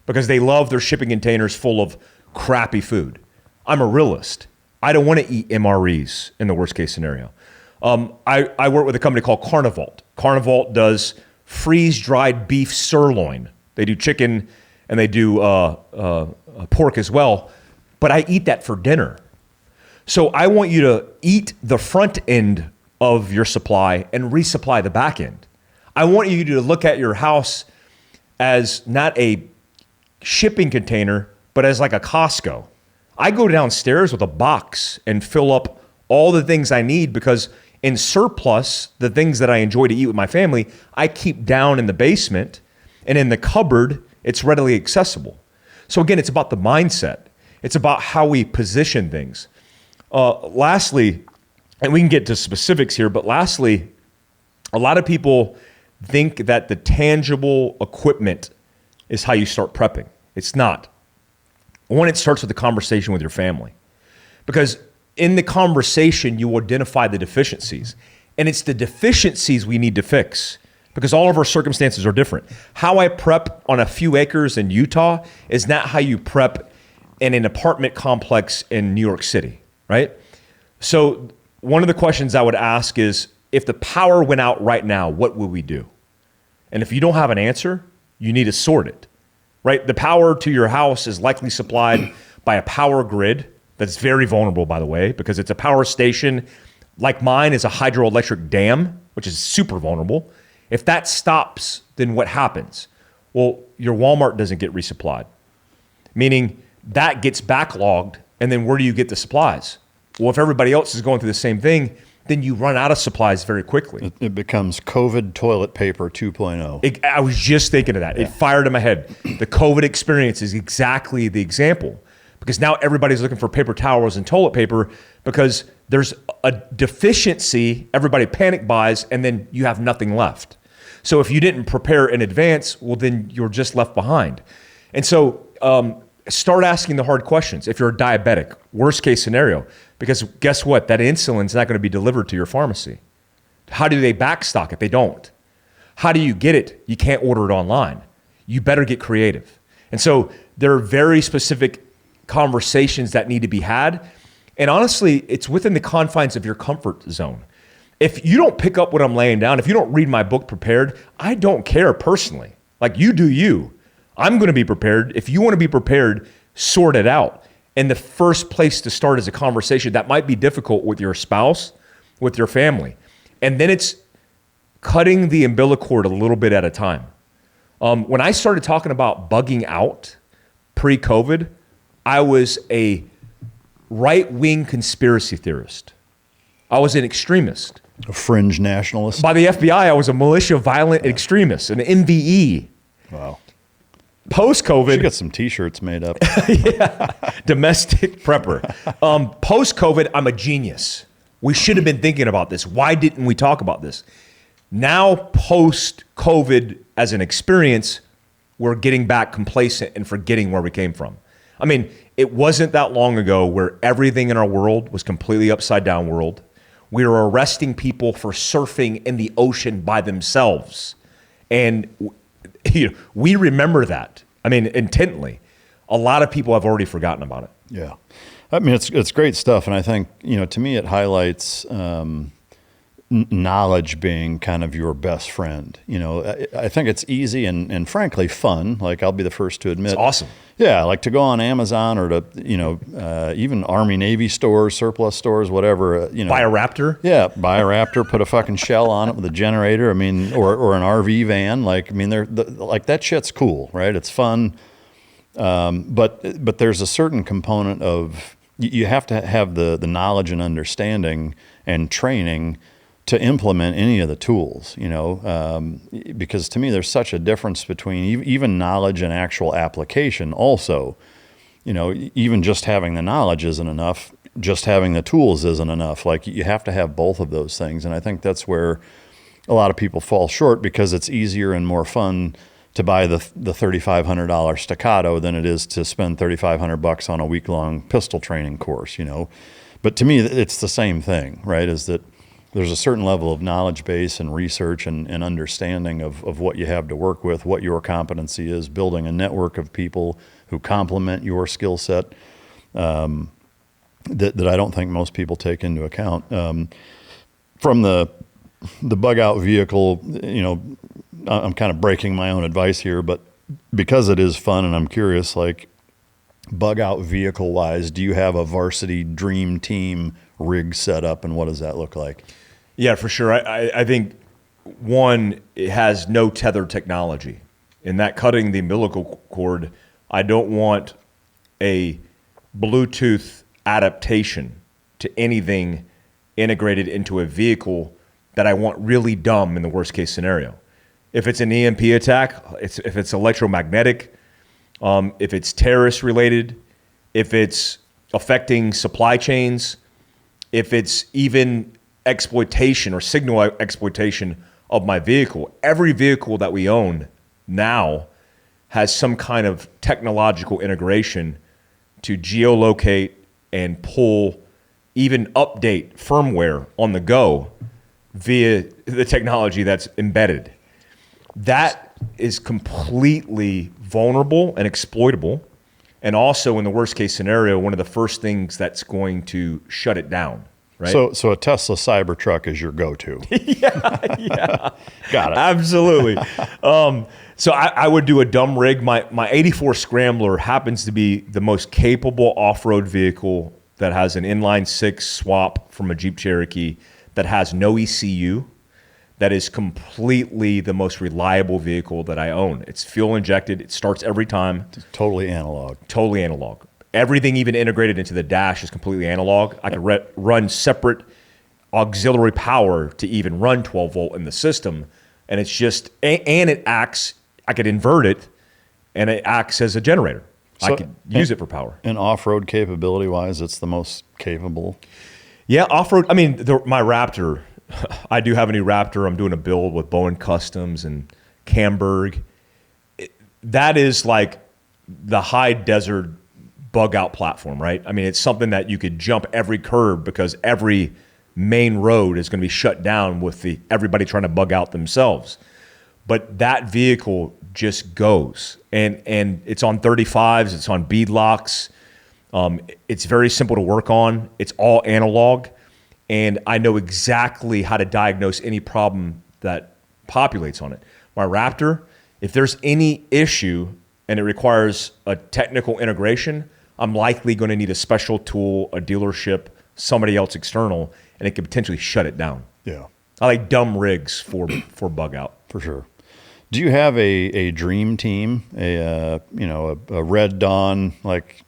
because they love their shipping containers full of crappy food. I'm a realist. I don't want to eat MREs in the worst case scenario. I work with a company called Carnivalt. Carnivalt does freeze-dried beef sirloin. They do chicken and they do pork as well, but I eat that for dinner. So I want you to eat the front end of your supply and resupply the back end. I want you to look at your house as not a shipping container, but as like a Costco. I go downstairs with a box and fill up all the things I need because in surplus, the things that I enjoy to eat with my family, I keep down in the basement, and in the cupboard, it's readily accessible. So again, it's about the mindset. It's about how we position things. Lastly, and we can get to specifics here, but lastly, a lot of people think that the tangible equipment is how you start prepping. It's not. One, it starts with the conversation with your family. Because in the conversation, you identify the deficiencies. And it's the deficiencies we need to fix because all of our circumstances are different. How I prep on a few acres in Utah is not how you prep in an apartment complex in New York City, right? So one of the questions I would ask is, if the power went out right now, what would we do? And if you don't have an answer, you need to sort it, right? The power to your house is likely supplied by a power grid that's very vulnerable, by the way, because it's a power station. Like mine is a hydroelectric dam, which is super vulnerable. If that stops, then what happens? Well, your Walmart doesn't get resupplied, meaning that gets backlogged, and then where do you get the supplies? Well, if everybody else is going through the same thing, then you run out of supplies very quickly. It becomes COVID toilet paper 2.0. I was just thinking of that. Yeah. It fired in my head. The COVID experience is exactly the example because now everybody's looking for paper towels and toilet paper because there's a deficiency, everybody panic buys, and then you have nothing left. So if you didn't prepare in advance, well, then you're just left behind. And so start asking the hard questions. If you're a diabetic, worst case scenario, because guess what? That insulin's not going to be delivered to your pharmacy. How do they backstock it? They don't. How do you get it? You can't order it online. You better get creative. And so there are very specific conversations that need to be had. And honestly, it's within the confines of your comfort zone. if you don't pick up what I'm laying down, if you don't read my book Prepared, I don't care personally. Like, you do you. I'm going to be prepared. If you want to be prepared, sort it out. And the first place to start is a conversation that might be difficult with your spouse, with your family. And then it's cutting the umbilical cord a little bit at a time. When I started talking about bugging out pre-COVID, I was a right-wing conspiracy theorist. I was an extremist. A fringe nationalist? By the FBI, I was a militia violent extremist, an MVE. Wow. Post-COVID... You got some T-shirts made up. Yeah, domestic prepper. Post-COVID, I'm a genius. We should have been thinking about this. Why didn't we talk about this? Now, post-COVID as an experience, we're getting back complacent and forgetting where we came from. I mean, it wasn't that long ago where everything in our world was completely upside down world. We were arresting people for surfing in the ocean by themselves. And we remember that. I mean, intently. A lot of people have already forgotten about it. Yeah. I mean, it's great stuff. And I think, to me, it highlights knowledge being kind of your best friend. I think it's easy and frankly fun. Like, I'll be the first to admit. It's awesome. Yeah, like to go on Amazon or to, even Army, Navy stores, surplus stores, whatever. Buy a Raptor? Yeah, buy a Raptor, put a fucking shell on it with a generator. I mean, or an RV van. Like, I mean, like that shit's cool, right? It's fun. But there's a certain component of, you have to have the knowledge and understanding and training to implement any of the tools, because to me, there's such a difference between even knowledge and actual application. Also, even just having the knowledge isn't enough. Just having the tools isn't enough. Like, you have to have both of those things. And I think that's where a lot of people fall short, because it's easier and more fun to buy the $3,500 staccato than it is to spend $3,500 on a week-long pistol training course, But to me, it's the same thing, right? Is that there's a certain level of knowledge base and research and understanding of what you have to work with, what your competency is, building a network of people who complement your skill set, that I don't think most people take into account. From the bug out vehicle, I'm kind of breaking my own advice here, but because it is fun and I'm curious, like, bug out vehicle wise, do you have a varsity dream team rig set up, and what does that look like? Yeah, for sure. I think, one, it has no tether technology. In that cutting the umbilical cord, I don't want a Bluetooth adaptation to anything integrated into a vehicle that I want really dumb in the worst case scenario. If it's an EMP attack, if it's electromagnetic, if it's terrorist related, if it's affecting supply chains, if it's even exploitation or signal exploitation of my vehicle. Every vehicle that we own now has some kind of technological integration to geolocate and pull, even update firmware on the go via the technology that's embedded. That is completely vulnerable and exploitable. And also, in the worst case scenario, one of the first things that's going to shut it down. Right? So a Tesla Cybertruck is your go-to. Yeah. Got it. Absolutely. So I would do a dumb rig. My 84 Scrambler happens to be the most capable off-road vehicle that has an inline six swap from a Jeep Cherokee that has no ECU. That is completely the most reliable vehicle that I own. It's fuel injected. It starts every time. It's totally analog. Totally analog. Everything even integrated into the dash is completely analog. I can run separate auxiliary power to even run 12 volt in the system. And it's just, and it acts, I could invert it and it acts as a generator. So, I could use it for power. And off-road capability wise, it's the most capable. Yeah, off-road, I mean, my Raptor, I do have a new Raptor. I'm doing a build with Bowen Customs and Camberg. That is like the high desert bug out platform, right? I mean, it's something that you could jump every curb because every main road is going to be shut down with everybody trying to bug out themselves. But that vehicle just goes, and it's on 35s, it's on bead locks. It's very simple to work on. It's all analog. and I know exactly how to diagnose any problem that populates on it. My Raptor, if there's any issue and it requires a technical integration, I'm likely going to need a special tool, a dealership, somebody else external, and it could potentially shut it down. Yeah. I like dumb rigs for bug out. For sure. Do you have a dream team, a Red Dawn, like,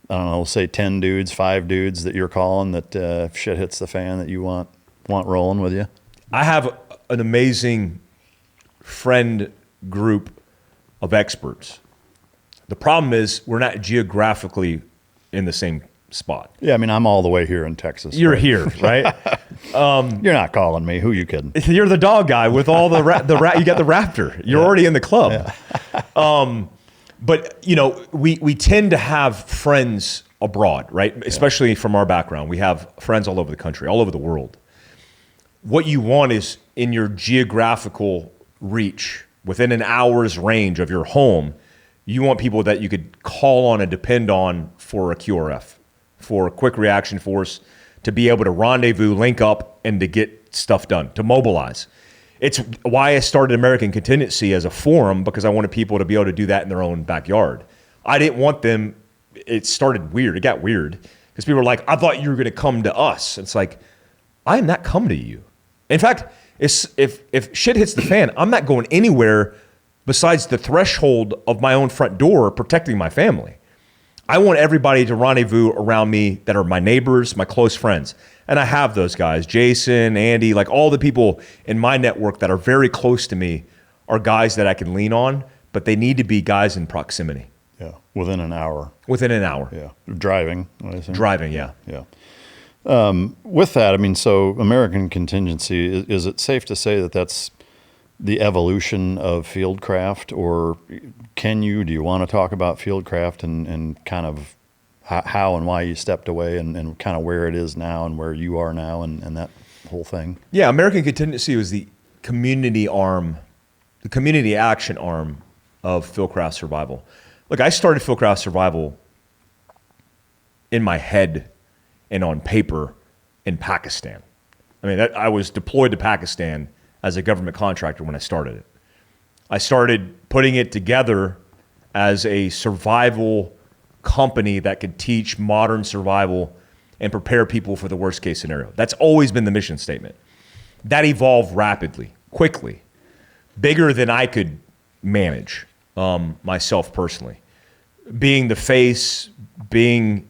I don't know, say 10 dudes, 5 dudes that you're calling that if shit hits the fan that you want rolling with you? I have an amazing friend group of experts. The problem is we're not geographically in the same spot. Yeah, I mean, I'm all the way here in Texas. You're here, right? You're not calling me. Who you kidding? You're the dog guy with all you got the Raptor. You're already in the club. Yeah. But we tend to have friends abroad, right? Especially from our background. We have friends all over the country, all over the world. What you want is in your geographical reach, within an hour's range of your home, you want people that you could call on and depend on for a QRF, for a quick reaction force, to be able to rendezvous, link up, and to get stuff done, to mobilize. It's why I started American Contingency as a forum, because I wanted people to be able to do that in their own backyard. I didn't want them, it started weird, it got weird, because people were like, I thought you were gonna come to us. It's like, I am not coming to you. In fact, if shit hits the fan, I'm not going anywhere besides the threshold of my own front door protecting my family. I want everybody to rendezvous around me that are my neighbors, my close friends. And I have those guys, Jason, Andy, like all the people in my network that are very close to me are guys that I can lean on, but they need to be guys in proximity. Yeah, within an hour. Within an hour. Yeah, driving. I assume. Driving, yeah. Yeah. With that, I mean, so American Contingency, is it safe to say that that's the evolution of Fieldcraft, or do you want to talk about Fieldcraft and kind of how and why you stepped away and kind of where it is now and where you are now and that whole thing? Yeah, American Contingency was the community arm, the community action arm of Fieldcraft Survival. Look, I started Fieldcraft Survival in my head and on paper in Pakistan. I mean, I was deployed to Pakistan as a government contractor when I started it. I started putting it together as a survival company that could teach modern survival and prepare people for the worst case scenario. That's always been the mission statement. That evolved rapidly, quickly, bigger than I could manage myself personally. Being the face, being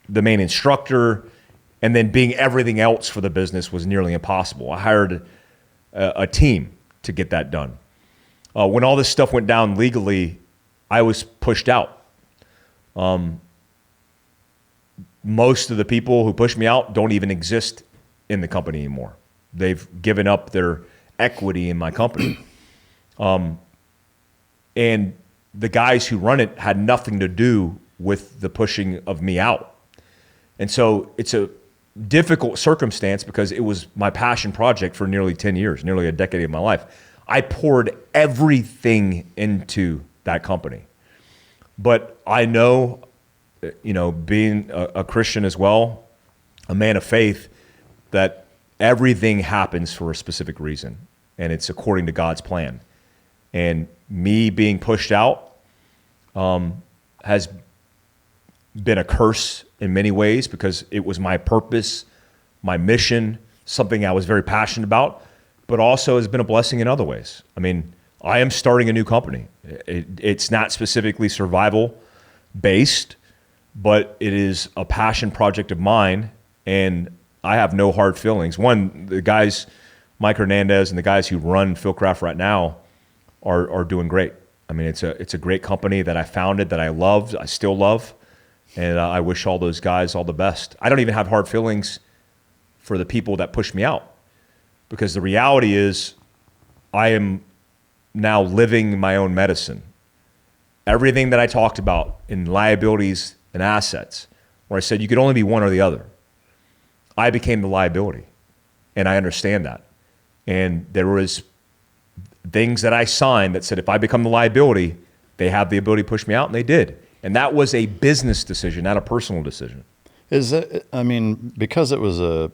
the main instructor, and then being everything else for the business was nearly impossible. I hired a team to get that done. When all this stuff went down legally, I was pushed out. Most of the people who pushed me out don't even exist in the company anymore. They've given up their equity in my company. And the guys who run it had nothing to do with the pushing of me out. And so it's a difficult circumstance because it was my passion project for nearly 10 years, nearly a decade of my life. I poured everything into that company. But I know, being a Christian as well, a man of faith, that everything happens for a specific reason, and it's according to God's plan. And me being pushed out has been a curse in many ways because it was my purpose, my mission, something I was very passionate about, but also has been a blessing in other ways. I mean, I am starting a new company. It's not specifically survival based, but it is a passion project of mine, and I have no hard feelings. One, the guys, Mike Hernandez and the guys who run Fieldcraft right now are doing great. I mean, it's a great company that I founded, that I loved, I still love, and I wish all those guys all the best. I don't even have hard feelings for the people that pushed me out, because the reality is I am now living my own medicine. Everything that I talked about in liabilities and assets, where I said you could only be one or the other, I became the liability, and I understand that. And there was things that I signed that said if I become the liability, they have the ability to push me out, and they did. And that was a business decision, not a personal decision. Is it, I mean, because it was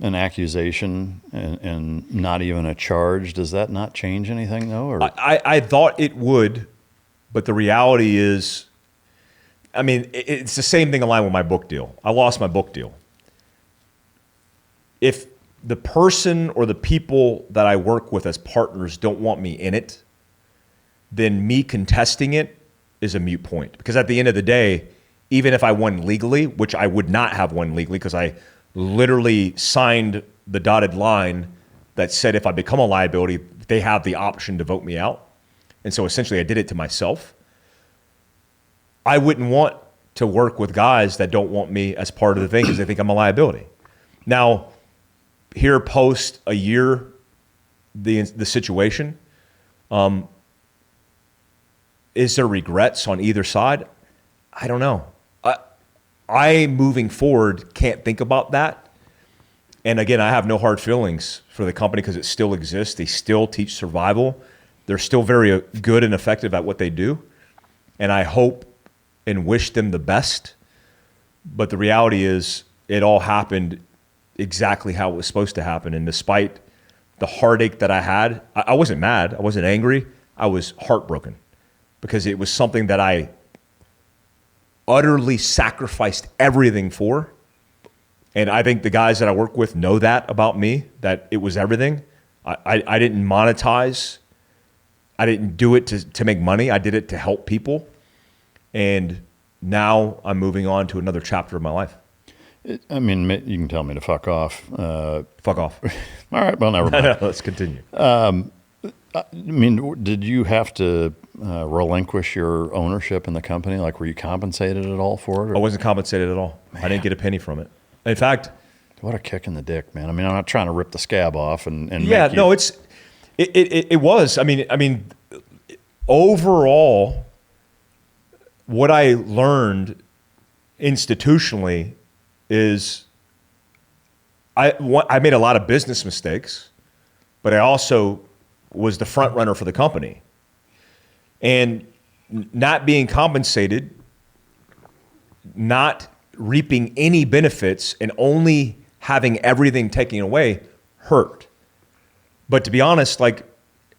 an accusation and not even a charge, does that not change anything though? Or? I thought it would, but the reality is, I mean, it's the same thing aligned with my book deal. I lost my book deal. If the person or the people that I work with as partners don't want me in it, then me contesting it is a moot point. Because at the end of the day, even if I won legally, which I would not have won legally because I literally signed the dotted line that said if I become a liability, they have the option to vote me out. And so essentially I did it to myself. I wouldn't want to work with guys that don't want me as part of the thing because they think I'm a liability. Now, here post a year, the situation, is there regrets on either side? I don't know. I moving forward can't think about that. And again, I have no hard feelings for the company because it still exists. They still teach survival. They're still very good and effective at what they do. And I hope and wish them the best. But the reality is it all happened exactly how it was supposed to happen. And despite the heartache that I had, I wasn't mad. I wasn't angry. I was heartbroken because it was something that I utterly sacrificed everything for. And I think the guys that I work with know that about me, that it was everything. I didn't monetize. I didn't do it to make money. I did it to help people. And now I'm moving on to another chapter of my life. I mean, you can tell me to fuck off. Fuck off. All right, well, never mind. No, let's continue. I mean, did you have to relinquish your ownership in the company? Like, were you compensated at all for it? Or? I wasn't compensated at all. Man. I didn't get a penny from it. In fact, what a kick in the dick, man. I mean, I'm not trying to rip the scab off and yeah, make you... no, it was. I mean, overall, what I learned institutionally is I made a lot of business mistakes, but I also was the front runner for the company. And not being compensated, not reaping any benefits, and only having everything taken away hurt. But to be honest, like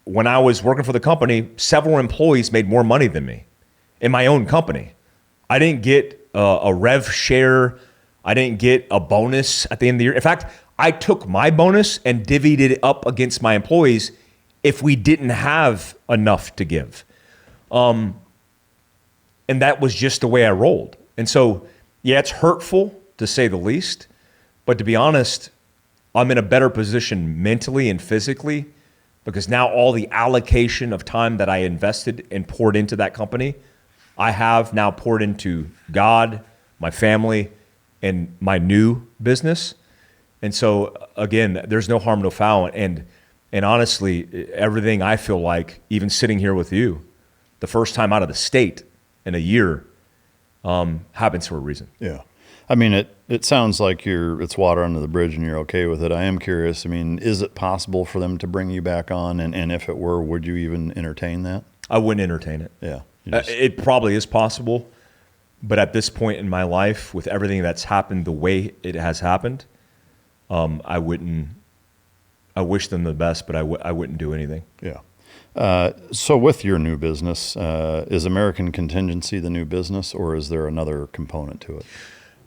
when I was working for the company, several employees made more money than me in my own company. I didn't get a rev share. I didn't get a bonus at the end of the year. In fact, I took my bonus and divvied it up against my employees if we didn't have enough to give. And that was just the way I rolled. And so, yeah, it's hurtful to say the least, but to be honest, I'm in a better position mentally and physically because now all the allocation of time that I invested and poured into that company, I have now poured into God, my family, and my new business. And so again, there's no harm, no foul. And honestly, everything I feel like, even sitting here with you, the first time out of the state in a year, happens for a reason. Yeah. I mean, it sounds like it's water under the bridge and you're okay with it. I am curious. I mean, is it possible for them to bring you back on? And if it were, would you even entertain that? I wouldn't entertain it. Yeah. It probably is possible. But at this point in my life, with everything that's happened the way it has happened, I wouldn't. I wish them the best, but I wouldn't do anything. Yeah. So with your new business, is American Contingency the new business, or is there another component to it?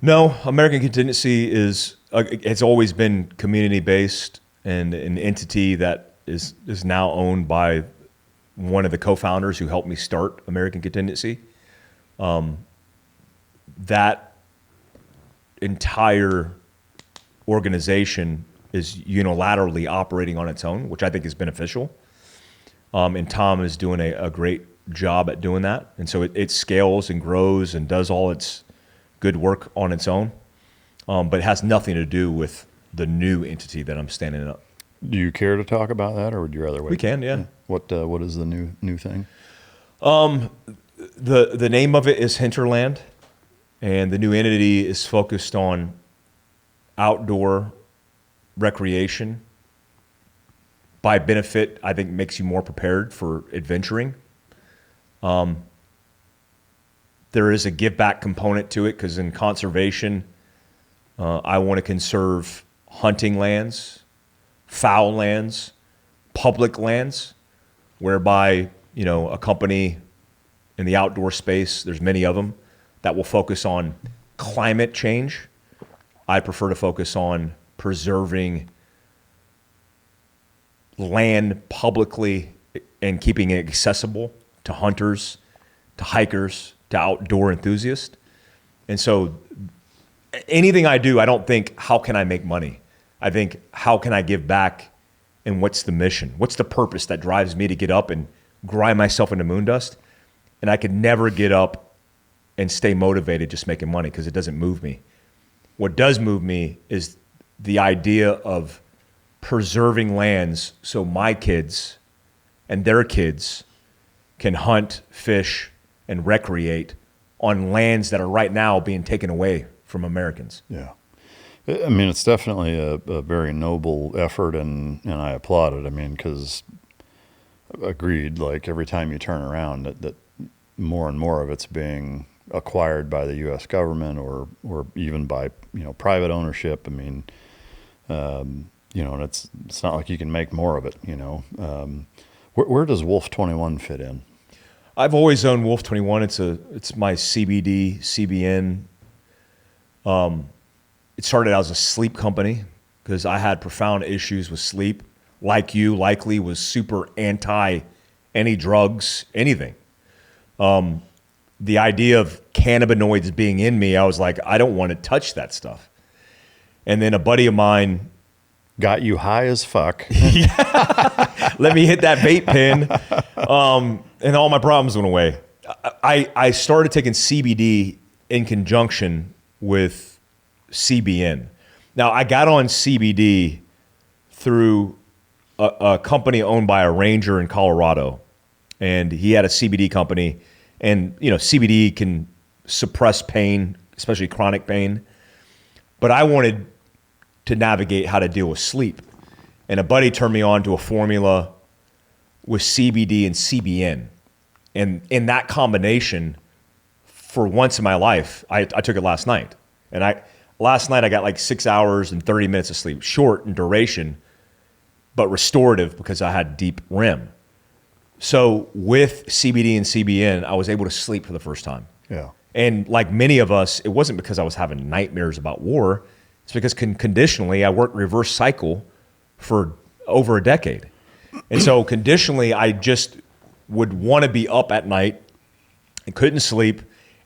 No, American Contingency it's always been community-based and an entity that is now owned by one of the co-founders who helped me start American Contingency. That entire organization is unilaterally operating on its own, which I think is beneficial. And Tom is doing a great job at doing that. And so it scales and grows and does all its good work on its own. But it has nothing to do with the new entity that I'm standing up. Do you care to talk about that, or would you rather wait? We can, yeah. What is the new thing? The name of it is Hinterland, and the new entity is focused on outdoor recreation. By benefit, I think makes you more prepared for adventuring. There is a give back component to it because in conservation, I want to conserve hunting lands, foul lands, public lands, whereby, a company in the outdoor space, there's many of them, that will focus on climate change. I prefer to focus on preserving land publicly and keeping it accessible to hunters, to hikers, to outdoor enthusiasts. And so anything I do, I don't think, how can I make money? I think, how can I give back, and what's the mission? What's the purpose that drives me to get up and grind myself into moon dust? And I could never get up and stay motivated just making money, because it doesn't move me. What does move me is the idea of preserving lands so my kids and their kids can hunt, fish, and recreate on lands that are right now being taken away from Americans. Yeah. I mean, it's definitely a very noble effort, and I applaud it. I mean, because agreed, like every time you turn around, that more and more of it's being acquired by the U.S. government or even by, private ownership. I mean, and it's not like you can make more of it, Where does Wolf 21 fit in? I've always owned Wolf 21. It's my CBD, CBN. It started out as a sleep company because I had profound issues with sleep. Like you, likely was super anti any drugs, anything. The idea of cannabinoids being in me, I was like, I don't want to touch that stuff. And then a buddy of mine got you high as fuck. Let me hit that vape pen, and all my problems went away. I started taking CBD in conjunction with CBN. Now, I got on CBD through a company owned by a ranger in Colorado, and he had a CBD company. And, CBD can suppress pain, especially chronic pain. But I wanted to navigate how to deal with sleep. And a buddy turned me on to a formula with CBD and CBN. And in that combination, for once in my life, I took it last night. And last night I got like 6 hours and 30 minutes of sleep, short in duration, but restorative because I had deep REM. So with CBD and CBN, I was able to sleep for the first time. Yeah. And like many of us, it wasn't because I was having nightmares about war. It's because conditionally I worked reverse cycle for over a decade. And so conditionally, I just would want to be up at night and couldn't sleep.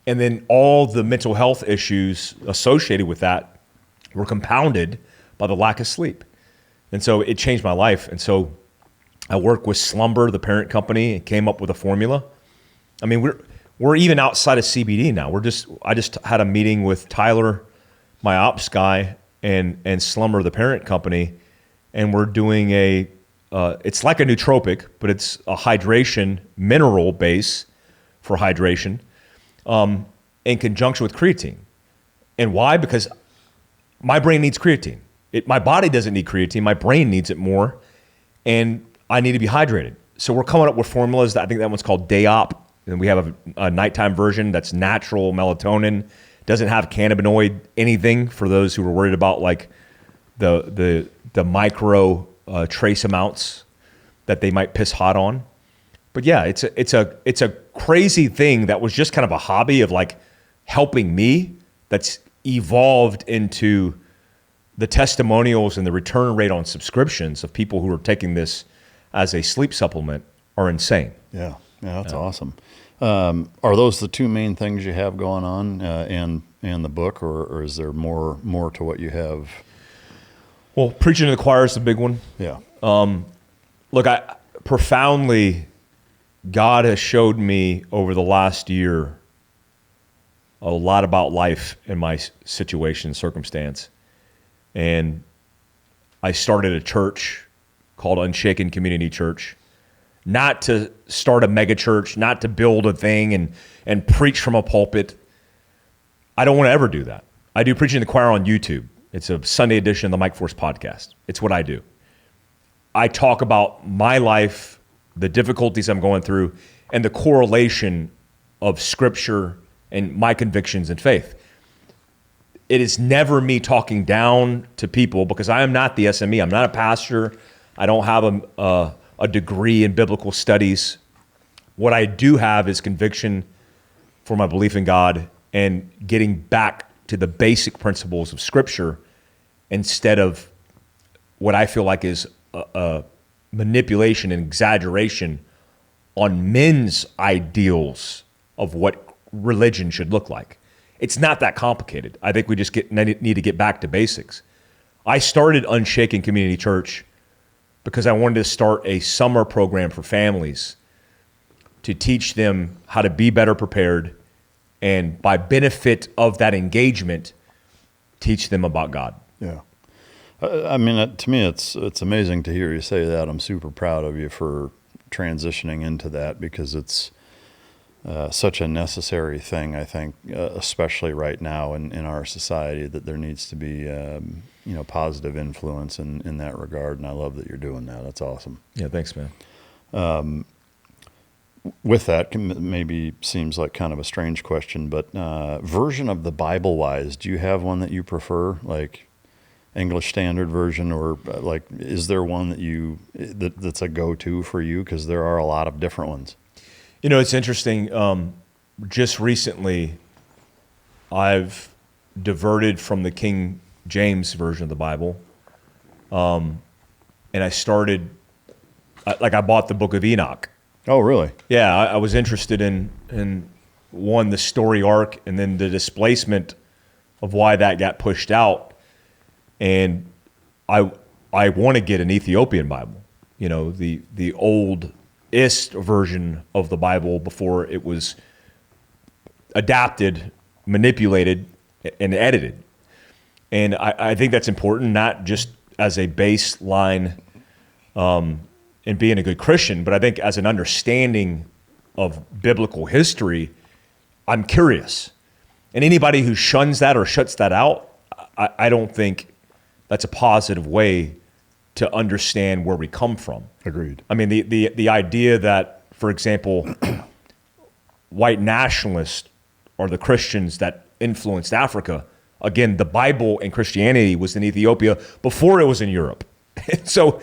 And then all the mental health issues associated with that were compounded by the lack of sleep. And so it changed my life. And so I worked with Slumber, the parent company, and came up with a formula. I mean, we're even outside of CBD now. I just had a meeting with Tyler, my ops guy, and Slumber, the parent company, and we're doing it's like a nootropic, but it's a hydration mineral base for hydration, in conjunction with creatine. And why? Because my brain needs creatine. My body doesn't need creatine. My brain needs it more, and I need to be hydrated. So we're coming up with formulas. I think that one's called Day Op, and we have a nighttime version that's natural melatonin. Doesn't have cannabinoid anything for those who are worried about like the micro trace amounts that they might piss hot on. But yeah, it's a crazy thing that was just kind of a hobby of like helping me that's evolved into the testimonials and the return rate on subscriptions of people who are taking this as a sleep supplement are insane. Yeah, that's awesome. Are those the two main things you have going on, and the book, or is there more to what you have? Well, preaching to the choir is the big one. Yeah. Look, profoundly, God has showed me over the last year a lot about life in my situation, circumstance. And I started a church called Unshaken Community Church, not to start a mega church, not to build a thing and preach from a pulpit. I don't want to ever do that. I do Preaching to the Choir on YouTube. It's a Sunday edition of the Mike Force podcast. It's what I do. I talk about my life, the difficulties I'm going through, and the correlation of scripture and my convictions and faith. it is never me talking down to people, because I am not the SME. I'm not a pastor. I don't have a degree in biblical studies. What I do have is conviction for my belief in God and getting back to the basic principles of Scripture instead of what I feel like is a manipulation and exaggeration on men's ideals of what religion should look like. It's not that complicated. I think we just need to get back to basics. I started Unshaken Community Church because I wanted to start a summer program for families to teach them how to be better prepared, and by benefit of that engagement, teach them about God. Yeah. I mean, to me, it's amazing to hear you say that. I'm super proud of you for transitioning into that, because it's such a necessary thing, I think, especially right now in our society, that there needs to be positive influence in that regard. And I love that you're doing that. That's awesome. Yeah, thanks, man. With that, maybe seems like kind of a strange question, but version of the Bible-wise, do you have one that you prefer, like English Standard Version, or like is there one that's a go-to for you? Because there are a lot of different ones. You know, it's interesting. Just recently, I've diverted from the King James Version of the Bible, and I started, I bought the Book of Enoch. Oh, really? Yeah, I was interested in one, the story arc, and then the displacement of why that got pushed out. And I want to get an Ethiopian Bible, the oldest version of the Bible before it was adapted, manipulated, and edited. And I think that's important, not just as a baseline and being a good Christian, but I think as an understanding of biblical history, I'm curious. And anybody who shuns that or shuts that out, I don't think that's a positive way to understand where we come from. Agreed. I mean, the idea that, for example, white nationalists are the Christians that influenced Africa. Again, the Bible and Christianity was in Ethiopia before it was in Europe. So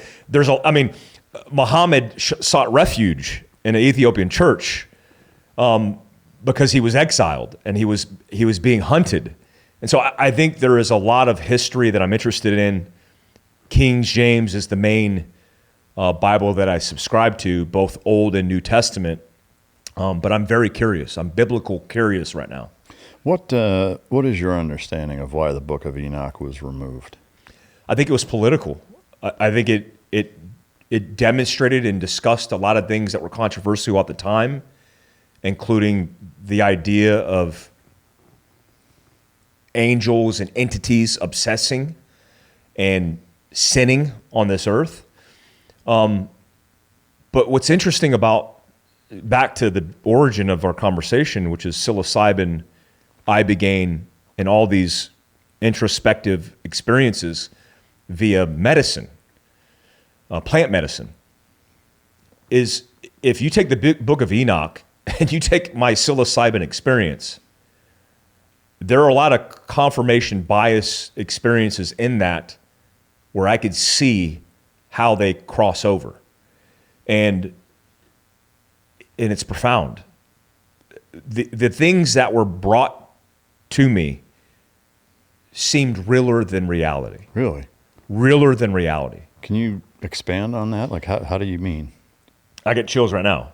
Muhammad sought refuge in an Ethiopian church because he was exiled and he was being hunted. And so I think there is a lot of history that I'm interested in. King James is the main Bible that I subscribe to, both Old and New Testament. But I'm very curious. I'm biblical curious right now. What is your understanding of why the Book of Enoch was removed? I think it was political. I think it demonstrated and discussed a lot of things that were controversial at the time, including the idea of angels and entities obsessing and sinning on this earth. But what's interesting about, back to the origin of our conversation, which is psilocybin, Ibogaine, and all these introspective experiences via medicine, plant medicine, is if you take the Book of Enoch and you take my psilocybin experience, there are a lot of confirmation bias experiences in that where I could see how they cross over. And it's profound. The things that were brought to me seemed realer than reality. Really? Realer than reality. Can you expand on that? Like, how do you mean? I get chills right now.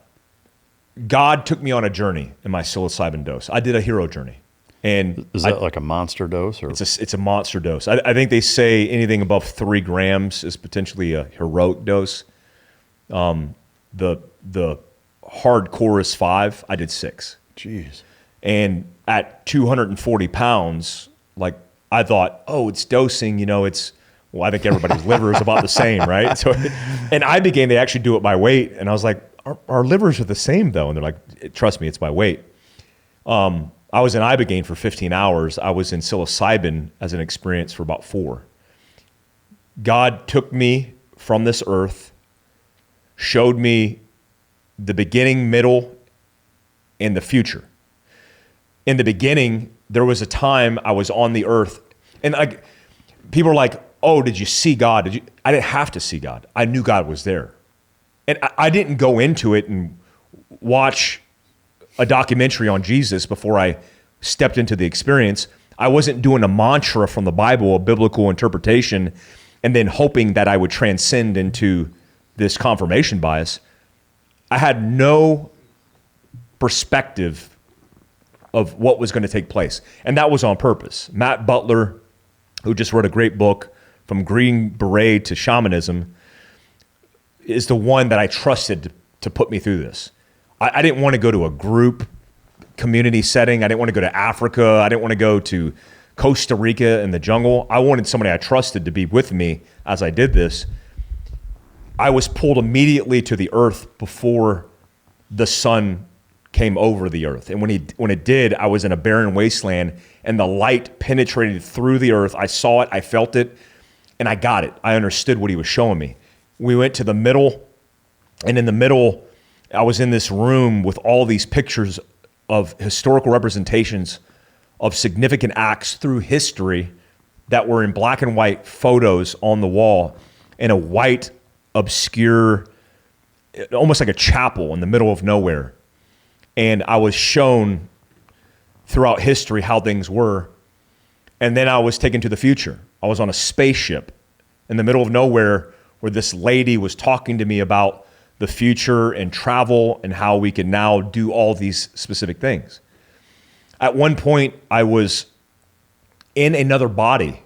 God took me on a journey in my psilocybin dose. I did a hero journey. And is that like a monster dose? Or? It's a monster dose. I think they say anything above 3 grams is potentially a heroic dose. The hardcore is 5. I did 6. Jeez. And at 240 pounds, like I thought, it's dosing, I think everybody's liver is about the same, right? So, and Ibogaine, they actually do it by weight. And I was like, our livers are the same though. And they're like, trust me, it's by weight. I was in Ibogaine for 15 hours. I was in psilocybin as an experience for about 4. God took me from this earth, showed me the beginning, middle, and the future. In the beginning, there was a time I was on the earth, and like people are like, "Oh, did you see God?" I didn't have to see God. I knew God was there, and I didn't go into it and watch a documentary on Jesus before I stepped into the experience. I wasn't doing a mantra from the Bible, a biblical interpretation, and then hoping that I would transcend into this confirmation bias. I had no perspective of what was going to take place. And that was on purpose. Matt Butler, who just wrote a great book, From Green Beret to Shamanism, is the one that I trusted to put me through this. I didn't want to go to a group community setting. I didn't want to go to Africa. I didn't want to go to Costa Rica in the jungle. I wanted somebody I trusted to be with me as I did this. I was pulled immediately to the earth before the sun came over the earth. And when it did, I was in a barren wasteland, and the light penetrated through the earth. I saw it, I felt it, and I got it. I understood what he was showing me. We went to the middle, and in the middle, I was in this room with all these pictures of historical representations of significant acts through history that were in black and white photos on the wall in a white, obscure, almost like a chapel in the middle of nowhere. And I was shown throughout history how things were. And then I was taken to the future. I was on a spaceship in the middle of nowhere where this lady was talking to me about the future and travel and how we can now do all these specific things. At one point, I was in another body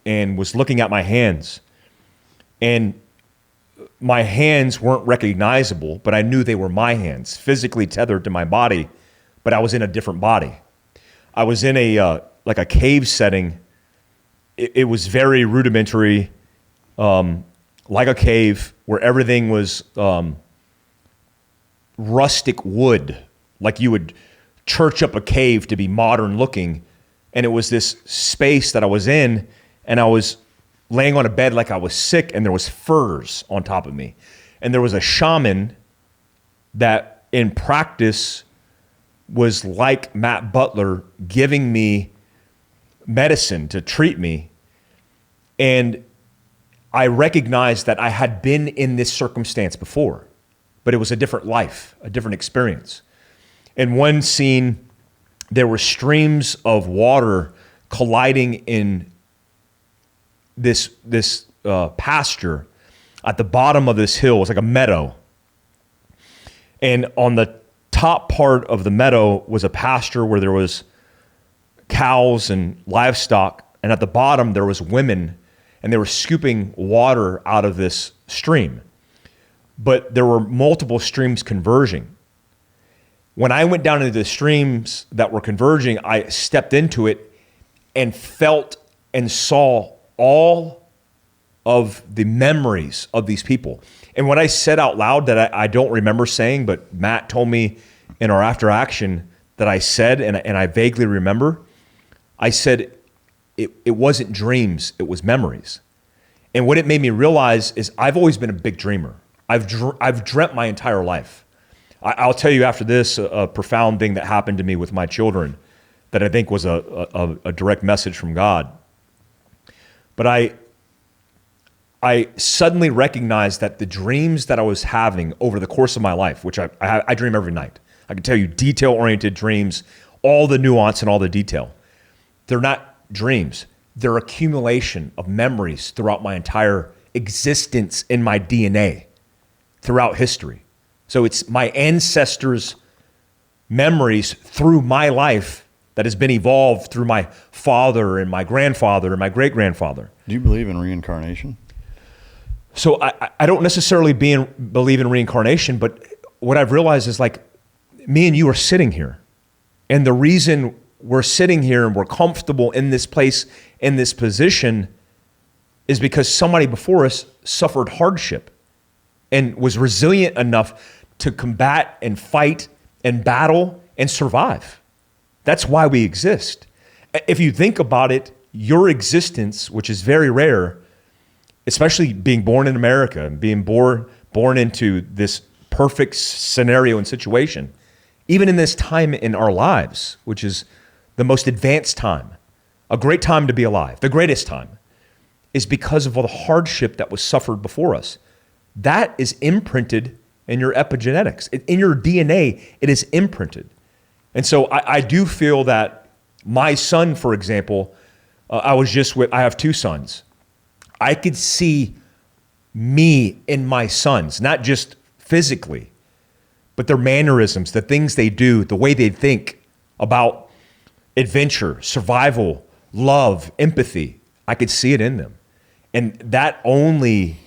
and was looking at my hands. And my hands weren't recognizable, but I knew they were my hands, physically tethered to my body, but I was in a different body. I was in a like a cave setting. It was very rudimentary, like a cave where everything was rustic wood, like you would church up a cave to be modern looking. And it was this space that I was in, and I was laying on a bed like I was sick, and there was furs on top of me. And there was a shaman that in practice was like Matt Butler, giving me medicine to treat me. And I recognized that I had been in this circumstance before, but it was a different life, a different experience. In one scene, there were streams of water colliding in this pasture at the bottom of this hill. It was like a meadow. And on the top part of the meadow was a pasture where there was cows and livestock. And at the bottom, there was women, and they were scooping water out of this stream. But there were multiple streams converging. When I went down into the streams that were converging, I stepped into it and felt and saw all of the memories of these people. And what I said out loud that I don't remember saying, but Matt told me in our after action that I said, and I vaguely remember, I said, it wasn't dreams, it was memories. And what it made me realize is I've always been a big dreamer. I've dreamt my entire life. I'll tell you after this a profound thing that happened to me with my children that I think was a direct message from God. But I suddenly recognized that the dreams that I was having over the course of my life, which I dream every night. I can tell you detail-oriented dreams, all the nuance and all the detail. They're not dreams. They're accumulation of memories throughout my entire existence in my DNA, throughout history. So it's my ancestors' memories through my life that has been evolved through my father and my grandfather and my great-grandfather. Do you believe in reincarnation? So I don't necessarily believe in reincarnation, but what I've realized is like me and you are sitting here. And the reason we're sitting here and we're comfortable in this place, in this position, is because somebody before us suffered hardship and was resilient enough to combat and fight and battle and survive. That's why we exist. If you think about it, your existence, which is very rare, especially being born in America and being born into this perfect scenario and situation, even in this time in our lives, which is the most advanced time, a great time to be alive, the greatest time, is because of all the hardship that was suffered before us. That is imprinted in your epigenetics. In your DNA, it is imprinted. And so I do feel that my son, for example, I have two sons. I could see me in my sons, not just physically, but their mannerisms, the things they do, the way they think about adventure, survival, love, empathy. I could see it in them. And that only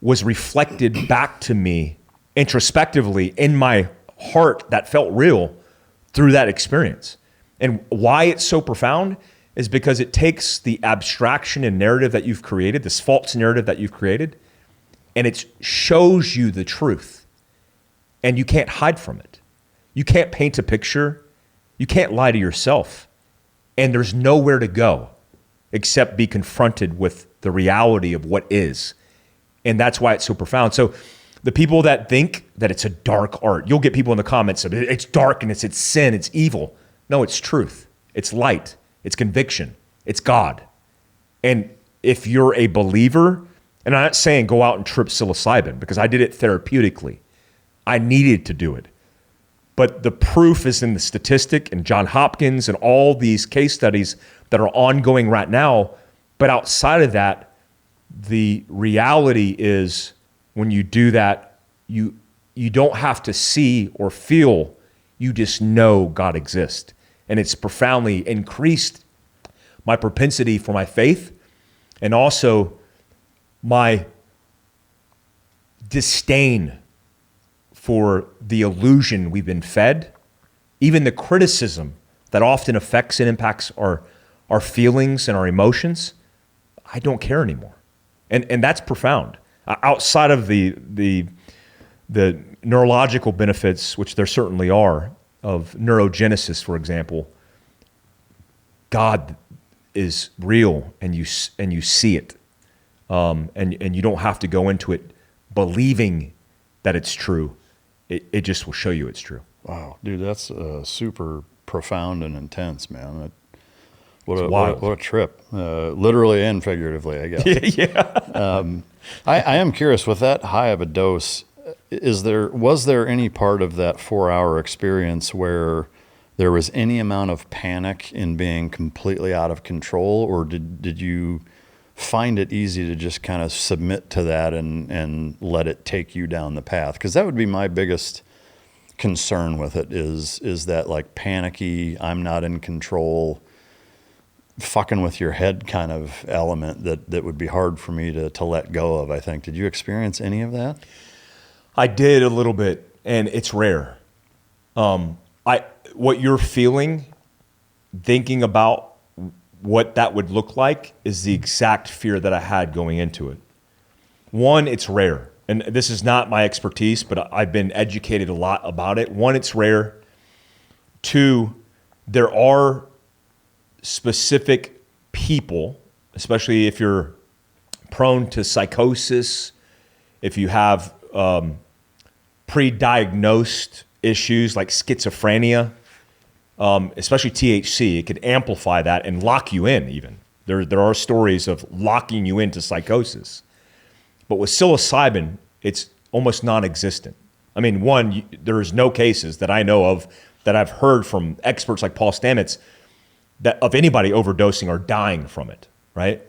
was reflected back to me introspectively in my heart that felt real through that experience. And why it's so profound is because it takes the abstraction and narrative that you've created, this false narrative that you've created, and it shows you the truth. And you can't hide from it. You can't paint a picture. You can't lie to yourself. And there's nowhere to go except be confronted with the reality of what is. And that's why it's so profound. So the people that think that it's a dark art, you'll get people in the comments of it's darkness, it's sin, it's evil. No, it's truth. It's light. It's conviction. It's God. And if you're a believer, and I'm not saying go out and trip psilocybin because I did it therapeutically. I needed to do it. But the proof is in the statistic and John Hopkins and all these case studies that are ongoing right now. But outside of that, the reality is when you do that, you don't have to see or feel, you just know God exists. And it's profoundly increased my propensity for my faith and also my disdain for the illusion we've been fed, even the criticism that often affects and impacts our feelings and our emotions. I don't care anymore. And that's profound. Outside of the neurological benefits, which there certainly are, of neurogenesis, for example, God is real and you see it. And you don't have to go into it believing that it's true. It just will show you it's true. Wow, dude, that's super profound and intense, man. What a trip, literally and figuratively, I guess. Yeah. I am curious, with that high of a dose, was there any part of that 4-hour experience where there was any amount of panic in being completely out of control, or did you find it easy to just kind of submit to that and let it take you down the path? Because that would be my biggest concern with it is that like panicky, I'm not in control, fucking with your head kind of element that would be hard for me to let go of, I think. Did you experience any of that? I did a little bit, and it's rare. What you're feeling, thinking about what that would look like is the exact fear that I had going into it. One, it's rare. And this is not my expertise, but I've been educated a lot about it. One, it's rare. Two, there are specific people, especially if you're prone to psychosis, if you have pre-diagnosed issues like schizophrenia, especially THC, it could amplify that and lock you in even. There are stories of locking you into psychosis. But with psilocybin, it's almost non-existent. I mean, one, there is no cases that I know of that I've heard from experts like Paul Stamets that of anybody overdosing or dying from it, right?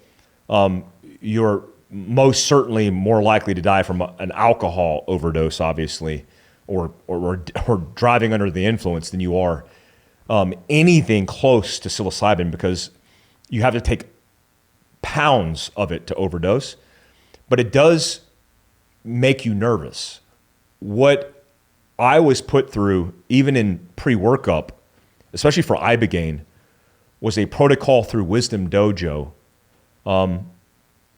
You're most certainly more likely to die from an alcohol overdose, obviously, or driving under the influence than you are anything close to psilocybin, because you have to take pounds of it to overdose. But it does make you nervous. What I was put through, even in pre-workup, especially for Ibogaine, was a protocol through Wisdom Dojo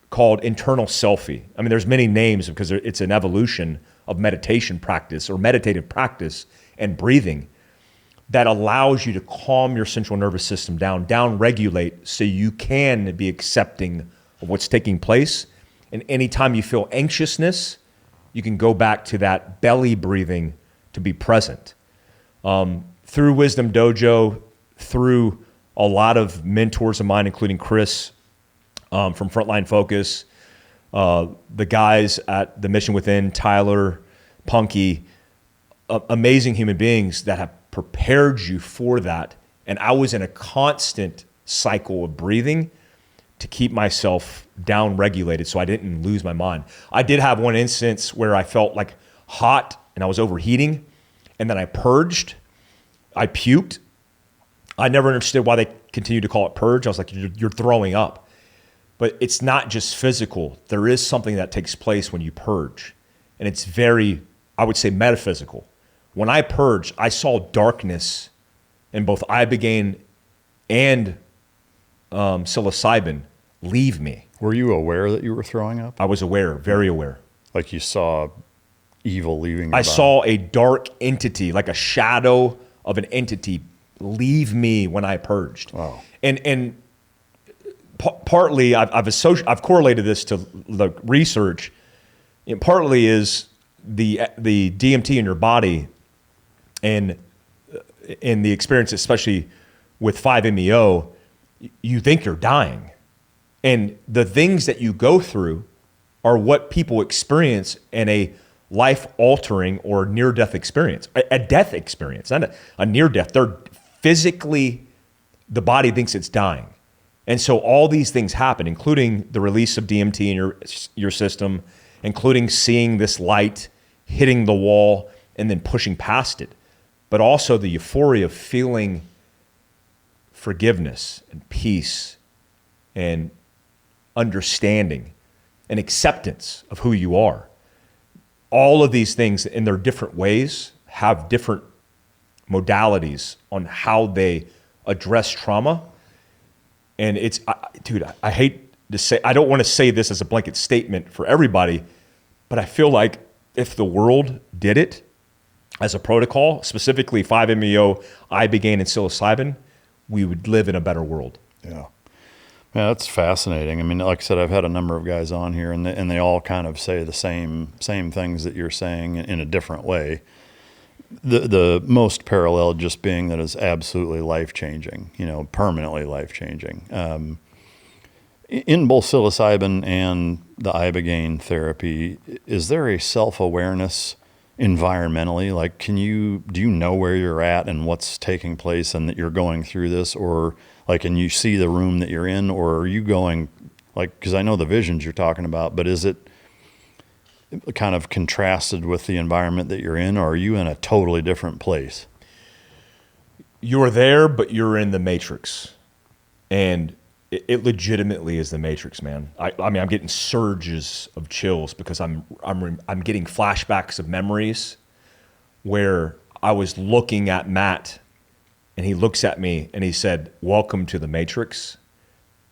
called internal selfie. I mean, there's many names because it's an evolution of meditation practice or meditative practice and breathing that allows you to calm your central nervous system down regulate, so you can be accepting of what's taking place. And anytime you feel anxiousness, you can go back to that belly breathing to be present. Through Wisdom Dojo, through a lot of mentors of mine, including Chris from Frontline Focus, the guys at the Mission Within, Tyler, Punky, amazing human beings that have prepared you for that. And I was in a constant cycle of breathing to keep myself down regulated so I didn't lose my mind. I did have one instance where I felt like hot and I was overheating, and then I purged, I puked. I never understood why they continued to call it purge. I was like, you're throwing up. But it's not just physical. There is something that takes place when you purge. And it's very, I would say, metaphysical. When I purged, I saw darkness in both Ibogaine and psilocybin leave me. Were you aware that you were throwing up? I was aware, very aware. Like you saw evil leaving your I body? saw a dark entity, like a shadow of an entity, leave me when I purged. Wow. And partly I've correlated this to the research. And partly is the DMT in your body and in the experience, especially with 5-MeO, you think you're dying. And the things that you go through are what people experience in a life-altering or near-death experience, a death experience, not a near-death. They're physically, the body thinks it's dying. And so all these things happen, including the release of DMT in your system, including seeing this light hitting the wall and then pushing past it, but also the euphoria of feeling forgiveness and peace and understanding and acceptance of who you are. All of these things in their different ways have different modalities on how they address trauma. And it's, dude, I hate to say, I don't want to say this as a blanket statement for everybody, but I feel like if the world did it as a protocol, specifically 5-MeO, Ibogaine, and psilocybin, we would live in a better world. Yeah. Yeah, that's fascinating. I mean, like I said, I've had a number of guys on here, and they all kind of say the same things that you're saying in a different way. The most parallel just being that it's absolutely life-changing, permanently life-changing. In both psilocybin and the Ibogaine therapy, is there a self-awareness environmentally? Like, do you know where you're at and what's taking place and that you're going through this, or like, and you see the room that you're in, or are you going, like, because I know the visions you're talking about, but is it kind of contrasted with the environment that you're in, or are you in a totally different place? You're there, but you're in the matrix. And it legitimately is the matrix, man. I mean, I'm getting surges of chills because I'm getting flashbacks of memories where I was looking at Matt and he looks at me and he said, "Welcome to the Matrix."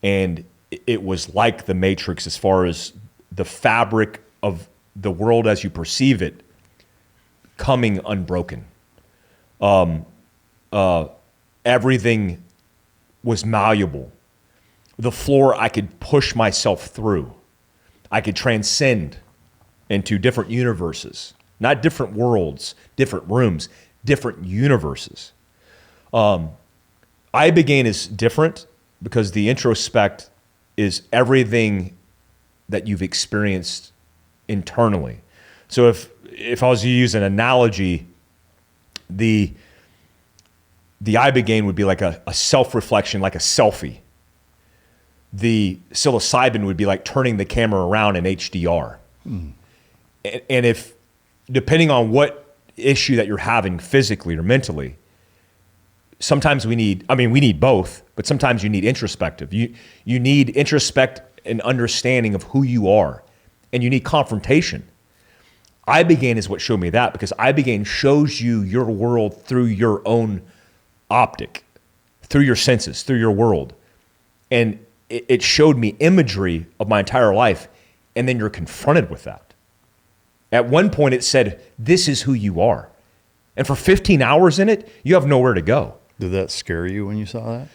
And it was like the Matrix as far as the fabric of the world as you perceive it coming unbroken. Everything was malleable. The floor I could push myself through. I could transcend into different universes, not different worlds, different rooms, different universes. Ibogaine is different because the introspect is everything that you've experienced internally. So if I was to use an analogy, the Ibogaine would be like a self-reflection, like a selfie. The psilocybin would be like turning the camera around in HDR. And if, depending on what issue that you're having physically or mentally, sometimes we need both, but sometimes you need introspective. You need introspect and understanding of who you are, and you need confrontation. Ibogaine is what showed me that, because Ibogaine shows you your world through your own optic, through your senses, through your world. And it showed me imagery of my entire life, and then you're confronted with that. At one point it said, "This is who you are." And for 15 hours in it, you have nowhere to go. Did that scare you when you saw that?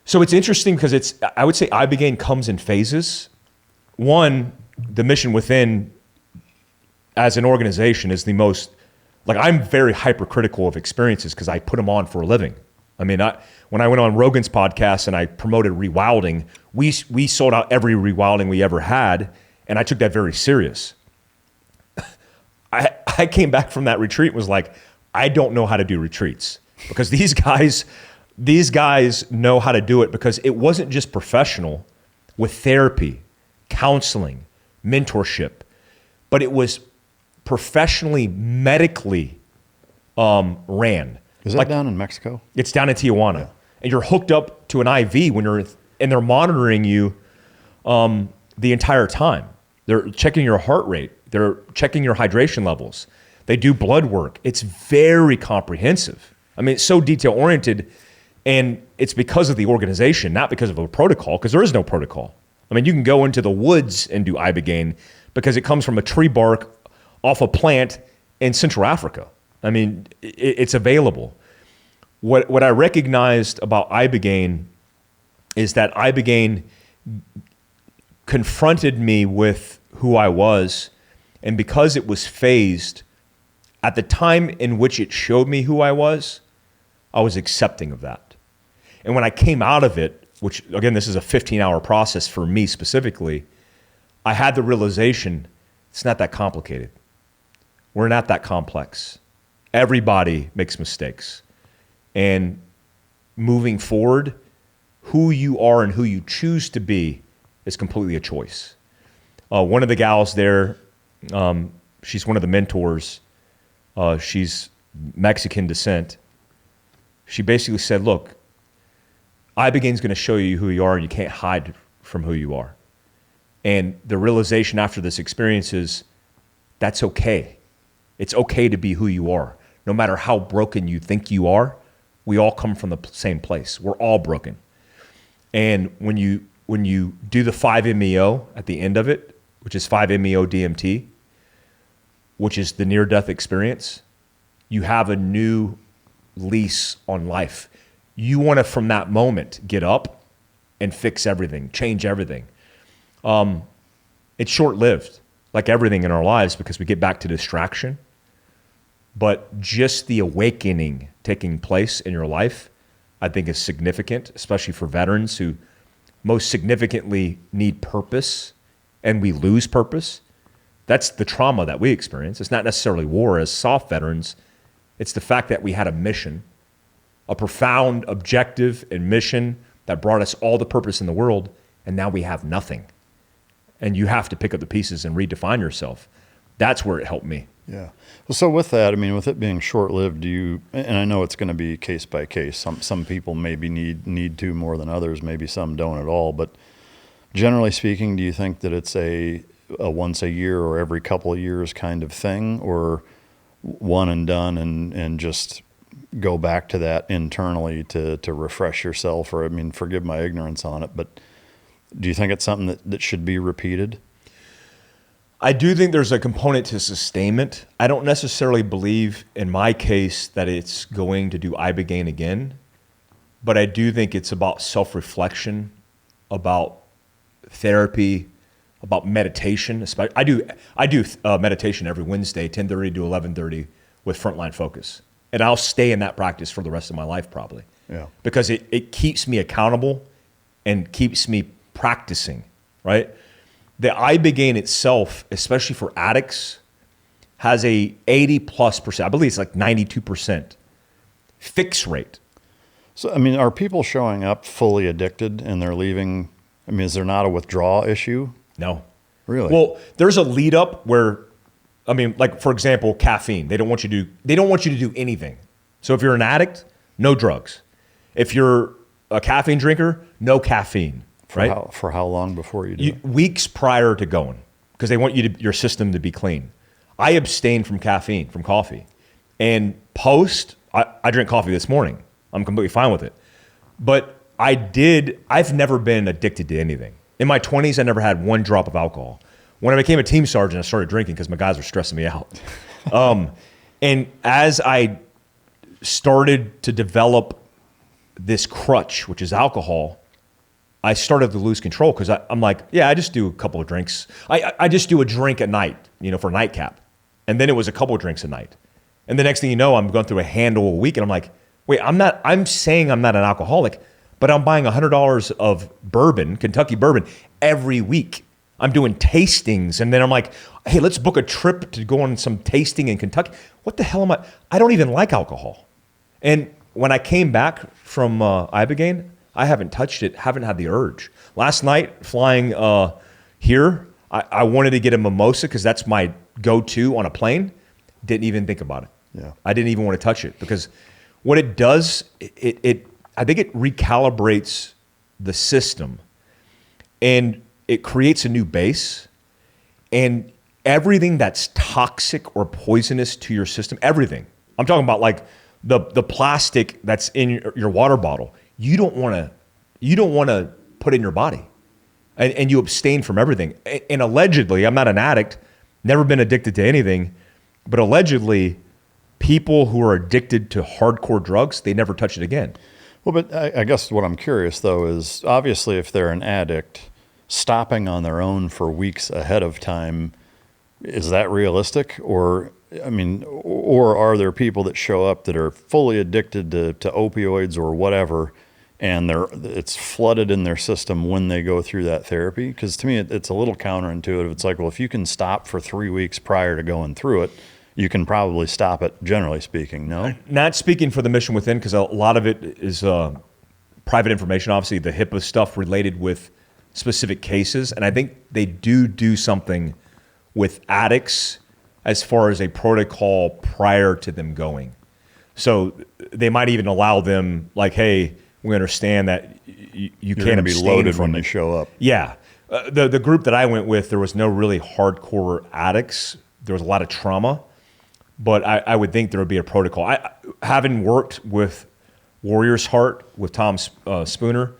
So it's interesting because I would say Ibogaine comes in phases. One, the Mission Within as an organization is the most, like, I'm very hypercritical of experiences because I put them on for a living. I mean, when I went on Rogan's podcast and I promoted rewilding, we sold out every rewilding we ever had, and I took that very serious. I came back from that retreat and was like, I don't know how to do retreats, because these guys know how to do it, because it wasn't just professional with therapy, counseling, mentorship, but it was professionally, medically ran. Is that down in Mexico? It's down in Tijuana. Yeah. And you're hooked up to an IV and they're monitoring you the entire time. They're checking your heart rate. They're checking your hydration levels. They do blood work. It's very comprehensive. I mean, it's so detail-oriented, and it's because of the organization, not because of a protocol, because there is no protocol. I mean, you can go into the woods and do Ibogaine because it comes from a tree bark off a plant in Central Africa. I mean, it's available. What I recognized about Ibogaine is that Ibogaine confronted me with who I was, and because it was phased, at the time in which it showed me who I was accepting of that. And when I came out of it, which again, this is a 15-hour process for me specifically, I had the realization it's not that complicated. We're not that complex. Everybody makes mistakes. And moving forward, who you are and who you choose to be is completely a choice. One of the gals there, she's one of the mentors. She's Mexican descent. She basically said, look, Ibogaine's going to show you who you are, and you can't hide from who you are. And the realization after this experience is that's okay. It's okay to be who you are. No matter how broken you think you are, we all come from the same place. We're all broken. And when you do the 5-MeO at the end of it, which is 5-MeO DMT, which is the near-death experience, you have a new lease on life. You want to, from that moment, get up and fix everything, change everything. It's short-lived, like everything in our lives, because we get back to distraction. But just the awakening taking place in your life, I think, is significant, especially for veterans who most significantly need purpose, and we lose purpose. That's the trauma that we experience. It's not necessarily war as soft veterans. It's the fact that we had a mission, a profound objective and mission that brought us all the purpose in the world, and now we have nothing. And you have to pick up the pieces and redefine yourself. That's where it helped me. Yeah. Well, so with that, I mean, with it being short-lived, and I know it's going to be case by case. Some people maybe need to more than others. Maybe some don't at all. But generally speaking, do you think that it's a once a year or every couple of years kind of thing, or one and done, and just go back to that internally to refresh yourself? Or, I mean, forgive my ignorance on it, but do you think it's something that should be repeated? I do think there's a component to sustainment. I don't necessarily believe, in my case, that it's going to do Ibogaine again, but I do think it's about self-reflection, about therapy, about meditation. I do meditation every Wednesday, 10:30 to 11:30, with Frontline Focus, and I'll stay in that practice for the rest of my life probably. Yeah. Because it keeps me accountable and keeps me practicing, right? The Ibogaine itself, especially for addicts, has a 80+%, I believe it's like 92% fix rate. So, I mean, are people showing up fully addicted and they're leaving? I mean, is there not a withdrawal issue? No. Really? Well, there's a lead up where, I mean, like for example, caffeine. They don't want you to do anything. So if you're an addict, no drugs. If you're a caffeine drinker, no caffeine. Right? For how long before you do it? Weeks prior to going, because they want your system to be clean. I abstain from caffeine, from coffee. And post, I drank coffee this morning. I'm completely fine with it. But I've never been addicted to anything. In my 20s, I never had one drop of alcohol. When I became a team sergeant, I started drinking because my guys were stressing me out. And as I started to develop this crutch, which is alcohol, I started to lose control because I'm like, yeah, I just do a couple of drinks. I just do a drink at night, for nightcap. And then it was a couple of drinks a night. And the next thing you know, I'm going through a handle a week and I'm like, wait, I'm saying I'm not an alcoholic, but I'm buying $100 of bourbon, Kentucky bourbon, every week. I'm doing tastings, and then I'm like, hey, let's book a trip to go on some tasting in Kentucky. What the hell am I don't even like alcohol. And when I came back from Ibogaine, I haven't touched it, haven't had the urge. Last night, flying here, I wanted to get a mimosa because that's my go-to on a plane. Didn't even think about it. Yeah. I didn't even want to touch it because what it does, I think it recalibrates the system and it creates a new base, and everything that's toxic or poisonous to your system, everything. I'm talking about like the plastic that's in your water bottle. You don't want to put in your body, and you abstain from everything. And allegedly, I'm not an addict, never been addicted to anything, but allegedly, people who are addicted to hardcore drugs, they never touch it again. Well, but I guess what I'm curious though is obviously if they're an addict, stopping on their own for weeks ahead of time, is that realistic? Or are there people that show up that are fully addicted to opioids or whatever, and it's flooded in their system when they go through that therapy? Because to me, it's a little counterintuitive. It's like, well, if you can stop for 3 weeks prior to going through it, you can probably stop it, generally speaking, no? Not speaking for the Mission Within, because a lot of it is private information, obviously, the HIPAA stuff related with specific cases. And I think they do something with addicts as far as a protocol prior to them going. So they might even allow them, like, hey, we understand that you can't be loaded when they show up. Yeah. The group that I went with, there was no really hardcore addicts. There was a lot of trauma. But I would think there would be a protocol. Having worked with Warrior's Heart with Tom Spooner,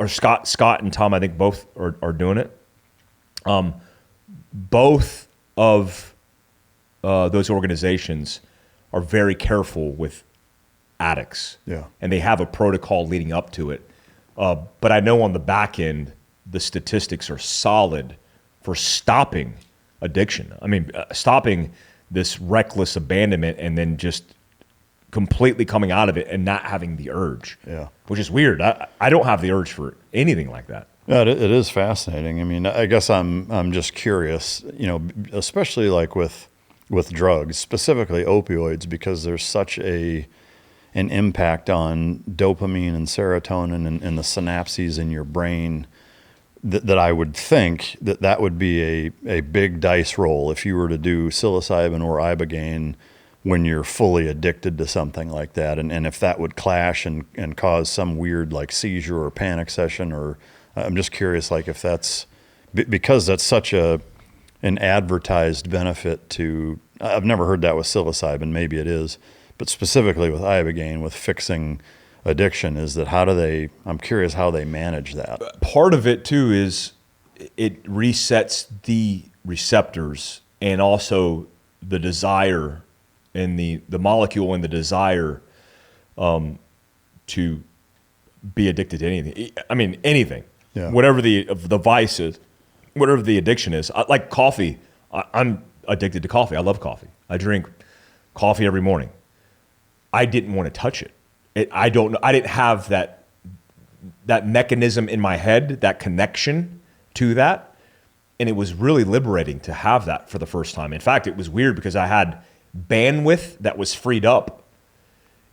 Scott and Tom, I think both are doing it. Both of those organizations are very careful with addicts. Yeah. And they have a protocol leading up to it. But I know on the back end, the statistics are solid for stopping addiction. I mean, stopping this reckless abandonment and then just completely coming out of it and not having the urge. Yeah. Which is weird. I don't have the urge for anything like that. Yeah, it is fascinating. I mean, I guess I'm just curious, especially like with drugs, specifically opioids, because there's such an impact on dopamine and serotonin and the synapses in your brain that I would think that would be a big dice roll if you were to do psilocybin or Ibogaine when you're fully addicted to something like that. And if that would clash and cause some weird like seizure or panic session, or I'm just curious, like if that's, because that's such an advertised benefit to, I've never heard that with psilocybin, maybe it is, but specifically with Ibogaine, with fixing addiction, is that I'm curious how they manage that. Part of it too is it resets the receptors and also the desire and the molecule and the desire to be addicted to anything. I mean, anything, Yeah. Whatever the vice is, whatever the addiction is. Like coffee, I'm addicted to coffee. I love coffee. I drink coffee every morning. I didn't want to touch it. I don't know. I didn't have that mechanism in my head, that connection to that. And it was really liberating to have that for the first time. In fact, it was weird because I had bandwidth that was freed up.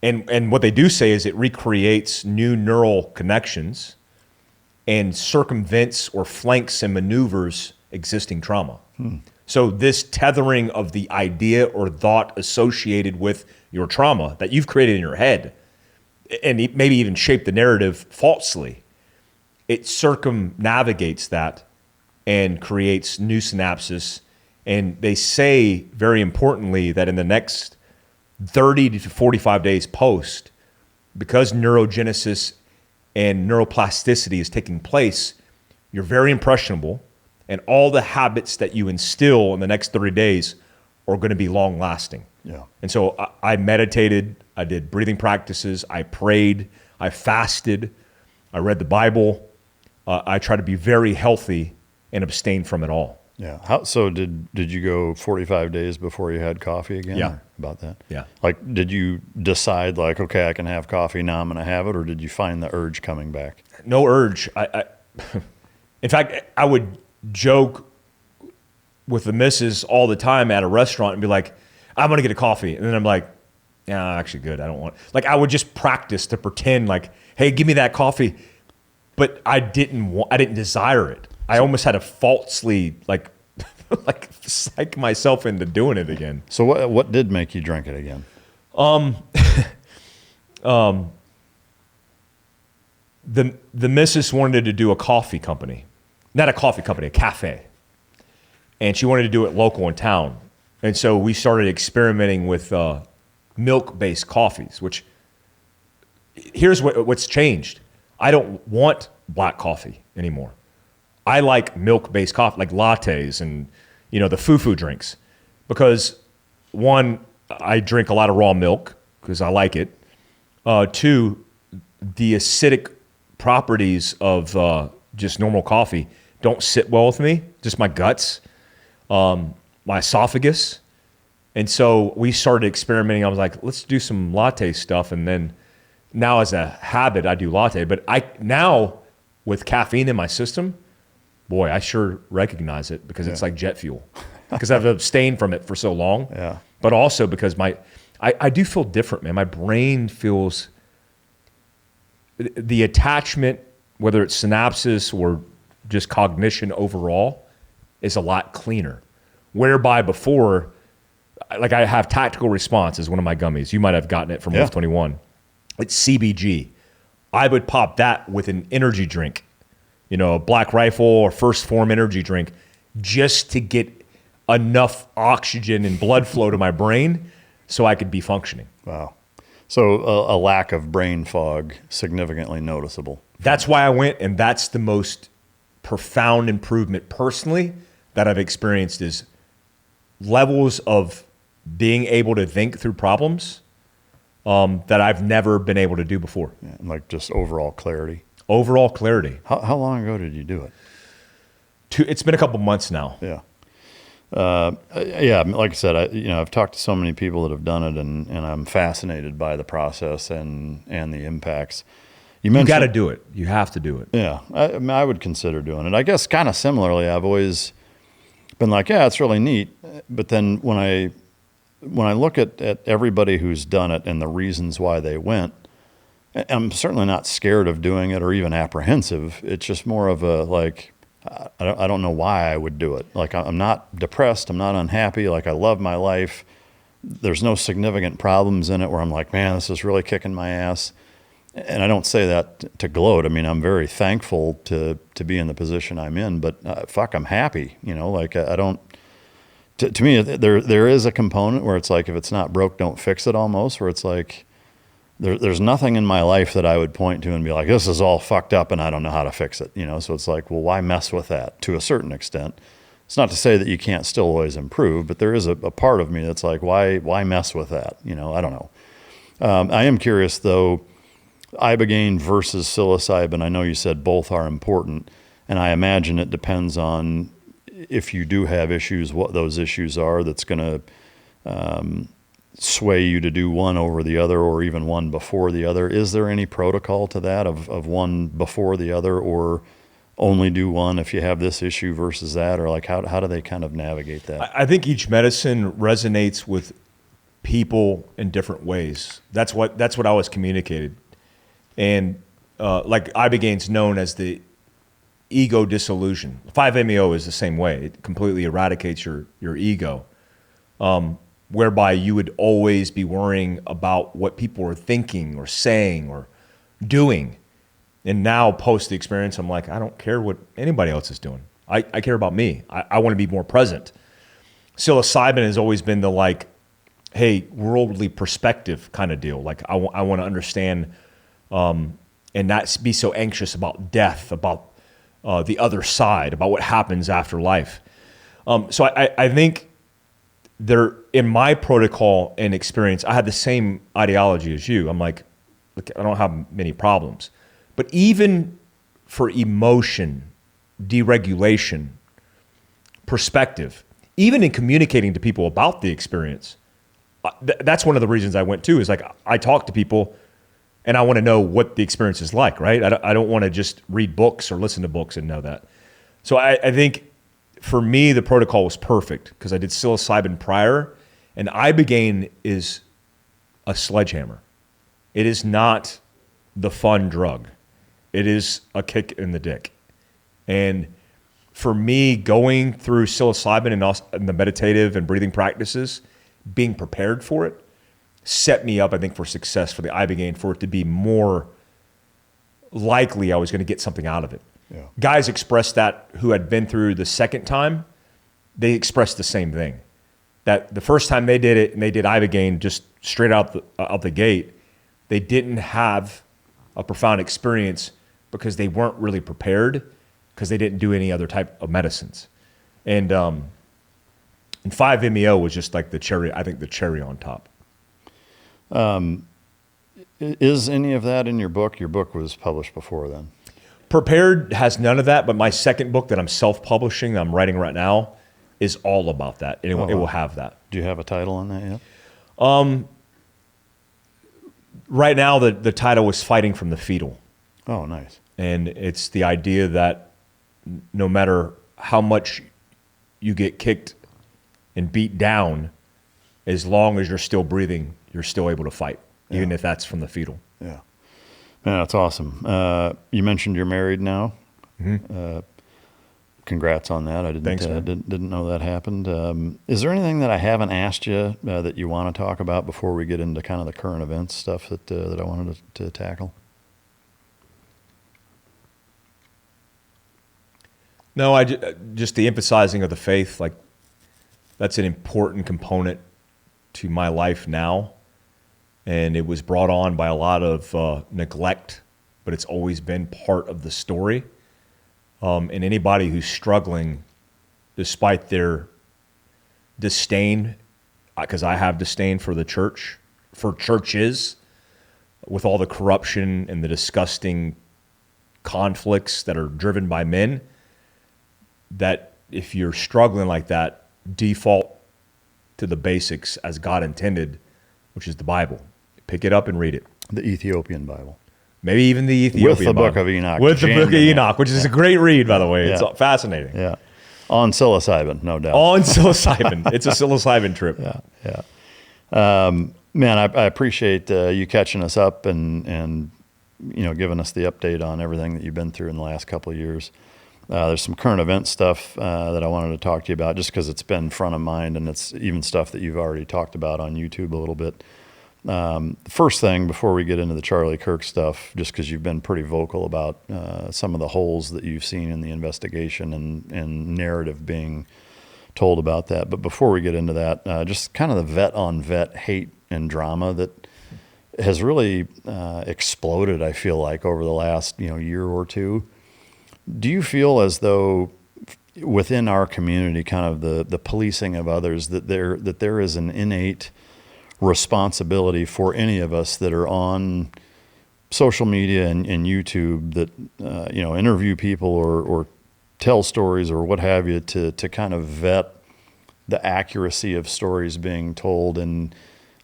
And what they do say is it recreates new neural connections and circumvents or flanks and maneuvers existing trauma. So this tethering of the idea or thought associated with your trauma that you've created in your head, and maybe even shaped the narrative falsely, it circumnavigates that and creates new synapses. And they say, very importantly, that in the next 30 to 45 days post, because neurogenesis and neuroplasticity is taking place, you're very impressionable, and all the habits that you instill in the next 30 days are going to be long lasting. Yeah. And so I meditated, I did breathing practices, I prayed, I fasted, I read the Bible. I try to be very healthy and abstain from it all. Yeah. So did you go 45 days before you had coffee again? Yeah. Or about that? Yeah. Like, did you decide like, okay, I can have coffee now, I'm going to have it, or did you find the urge coming back? No urge. In fact, I would joke with the missus all the time at a restaurant and be like, I'm going to get a coffee. And then I'm like, yeah, actually good. I don't want, like, I would just practice to pretend like, hey, give me that coffee. But I didn't desire it. I almost had to falsely like psych myself into doing it again. So what did make you drink it again? The missus wanted to do a coffee company. Not a coffee company, a cafe. And she wanted to do it local in town. And so we started experimenting with milk-based coffees, which here's what's changed. I don't want black coffee anymore. I like milk-based coffee, like lattes and, the foo-foo drinks. Because one, I drink a lot of raw milk because I like it. Two, the acidic properties of just normal coffee don't sit well with me, just my guts, my esophagus. And so we started experimenting. I was like, let's do some latte stuff. And then now as a habit, I do latte. But now with caffeine in my system, boy, I sure recognize it because it's like jet fuel. Because I've abstained from it for so long. Yeah. But also because I do feel different, man. My brain feels the attachment, whether it's synapses or just cognition overall, is a lot cleaner. Whereby before, like I have tactical response as one of my gummies. You might have gotten it from Wolf 21. It's CBG. I would pop that with an energy drink, a Black Rifle or First Form energy drink, just to get enough oxygen and blood flow to my brain so I could be functioning. Wow. So a lack of brain fog, significantly noticeable. That's why I went, and that's the most profound improvement personally that I've experienced is levels of being able to think through problems that I've never been able to do before. Yeah, like just overall clarity. Overall clarity. How long ago did you do it? It's been a couple months now. Yeah. Like I said, I've talked to so many people that have done it, and I'm fascinated by the process and the impacts. You got to do it. You have to do it. Yeah, I would consider doing it. I guess kind of similarly, I've always been like, yeah, it's really neat. But then when I look at everybody who's done it and the reasons why they went, I'm certainly not scared of doing it or even apprehensive. It's just more of a like, I don't know why I would do it. Like, I'm not depressed. I'm not unhappy. Like, I love my life. There's no significant problems in it where I'm like, man, this is really kicking my ass. And I don't say that to gloat. I mean, I'm very thankful to be in the position I'm in, but I'm happy. Like I don't, to me, there is a component where it's like, if it's not broke, don't fix it almost, where it's like, there's nothing in my life that I would point to and be like, this is all fucked up and I don't know how to fix it. So it's like, well, why mess with that to a certain extent? It's not to say that you can't still always improve, but there is a part of me that's like, why mess with that? I don't know. I am curious though, Ibogaine versus psilocybin. I know you said both are important, and I imagine it depends on if you do have issues, what those issues are that's going to sway you to do one over the other or even one before the other. Is there any protocol to that of one before the other, or only do one if you have this issue versus that, or like how do they kind of navigate that? I think each medicine resonates with people in different ways. That's what I was communicated. And like Ibogaine's known as the ego dissolution. 5-MeO is the same way. It completely eradicates your ego, whereby you would always be worrying about what people are thinking or saying or doing. And now post the experience, I'm like, I don't care what anybody else is doing. I care about me. I want to be more present. Psilocybin has always been the like, hey, worldly perspective kind of deal. Like I want to understand and not be so anxious about death, about the other side, about what happens after life. So I think there, in my protocol and experience, I had the same ideology as you. I'm like, look, I don't have many problems. But even for emotion, deregulation, perspective, even in communicating to people about the experience. That's one of the reasons I went too, is like I talk to people and I want to know what the experience is like, right? I don't want to just read books or listen to books and know that. So I think for me, the protocol was perfect because I did psilocybin prior, and Ibogaine is a sledgehammer. It is not the fun drug. It is a kick in the dick. And for me, going through psilocybin and the meditative and breathing practices, being prepared for it, set me up, I think, for success for the Ibogaine, for it to be more likely I was going to get something out of it. Yeah. Guys expressed that who had been through the second time, they expressed the same thing. That the first time they did it and they did Ibogaine just straight out the gate, they didn't have a profound experience because they weren't really prepared because they didn't do any other type of medicines. And 5-MeO was just like the cherry on top. Is any of that in your book? Your book was published before then. Prepared has none of that, but my second book that I'm self-publishing, I'm writing right now, is all about that. And it will have that. Do you have a title on that yet? Right now, the title is Fighting from the Fetal. Oh, nice. And it's the idea that no matter how much you get kicked and beat down, as long as you're still breathing, you're still able to fight, even if that's from the fetal. Yeah. Man, that's awesome. You mentioned you're married now. Mm-hmm. Congrats on that. I didn't know that happened. Is there anything that I haven't asked you that you want to talk about before we get into kind of the current events stuff that I wanted to tackle? No, just the emphasizing of the faith, like that's an important component to my life now. And it was brought on by a lot of neglect, but it's always been part of the story. And anybody who's struggling, despite their disdain, because I have disdain for the church, for churches, with all the corruption and the disgusting conflicts that are driven by men, that if you're struggling like that, default to the basics as God intended, which is the Bible. Pick it up and read it. The Ethiopian Bible. Maybe even the Ethiopian With the Bible. Book of Enoch. With the Book of Enoch, which is a great read, by the way. It's fascinating. Yeah. On psilocybin, no doubt. On psilocybin. It's a psilocybin trip. Yeah. Man, I appreciate you catching us up and giving us the update on everything that you've been through in the last couple of years. There's some current event stuff that I wanted to talk to you about just because it's been front of mind, and it's even stuff that you've already talked about on YouTube a little bit. The first thing before we get into the Charlie Kirk stuff, just because you've been pretty vocal about some of the holes that you've seen in the investigation and narrative being told about that. But before we get into that, just kind of the vet on vet hate and drama that has really exploded, I feel like, over the last year or two. Do you feel as though within our community, kind of the policing of others, that there is an innate responsibility for any of us that are on social media and YouTube that interview people or tell stories or what have you to kind of vet the accuracy of stories being told? And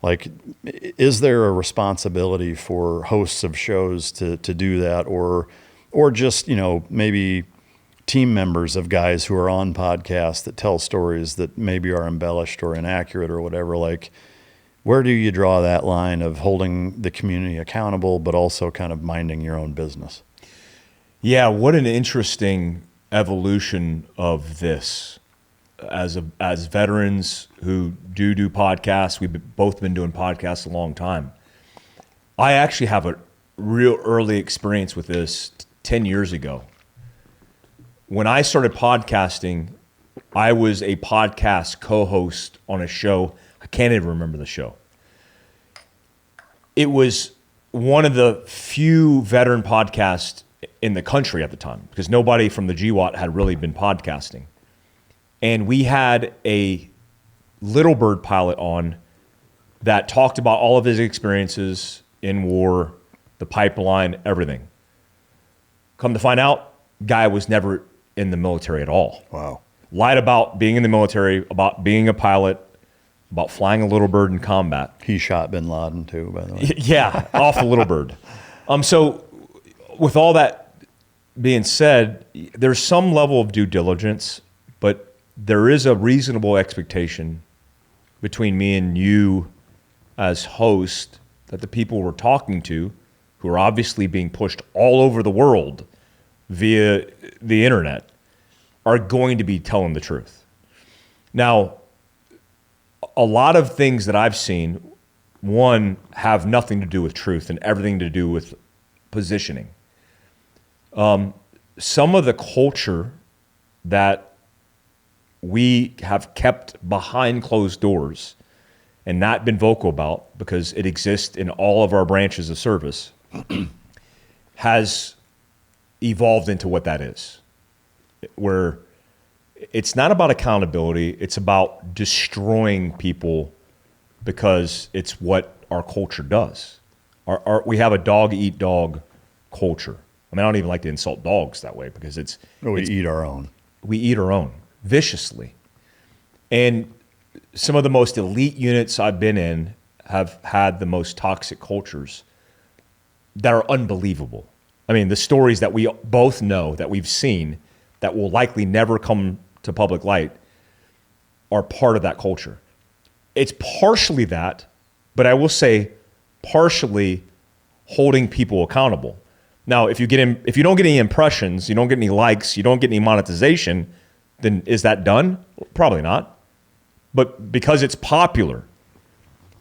like, is there a responsibility for hosts of shows to do that, or just maybe team members of guys who are on podcasts that tell stories that maybe are embellished or inaccurate or whatever? Like, where do you draw that line of holding the community accountable, but also kind of minding your own business? Yeah, what an interesting evolution of this. As veterans who do podcasts, we've both been doing podcasts a long time. I actually have a real early experience with this 10 years ago. When I started podcasting, I was a podcast co-host on a show. I can't even remember the show. It was one of the few veteran podcasts in the country at the time because nobody from the GWAT had really been podcasting. And we had a Little Bird pilot on that talked about all of his experiences in war, the pipeline, everything. Come to find out, guy was never in the military at all. Wow. lied about being in the military, about being a pilot, about flying a little bird in combat. He shot bin Laden too, by the way. Yeah, off the little bird. So with all that being said, there's some level of due diligence, but there is a reasonable expectation between me and you as host that the people we're talking to, who are obviously being pushed all over the world via the internet, are going to be telling the truth. Now, a lot of things that I've seen, one, have nothing to do with truth and everything to do with positioning. Some of the culture that we have kept behind closed doors and not been vocal about because it exists in all of our branches of service has evolved into what that is, where it's not about accountability, it's about destroying people because it's what our culture does. We have a dog-eat-dog culture. I mean, I don't even like to insult dogs that way because We eat our own. We eat our own viciously. And some of the most elite units I've been in have had the most toxic cultures that are unbelievable. I mean, the stories that we both know, that we've seen, that will likely never come to public light are part of that culture. It's partially that, but I will say partially holding people accountable. Now, if you don't get any impressions, you don't get any likes, you don't get any monetization, then is that done? Probably not. But because it's popular,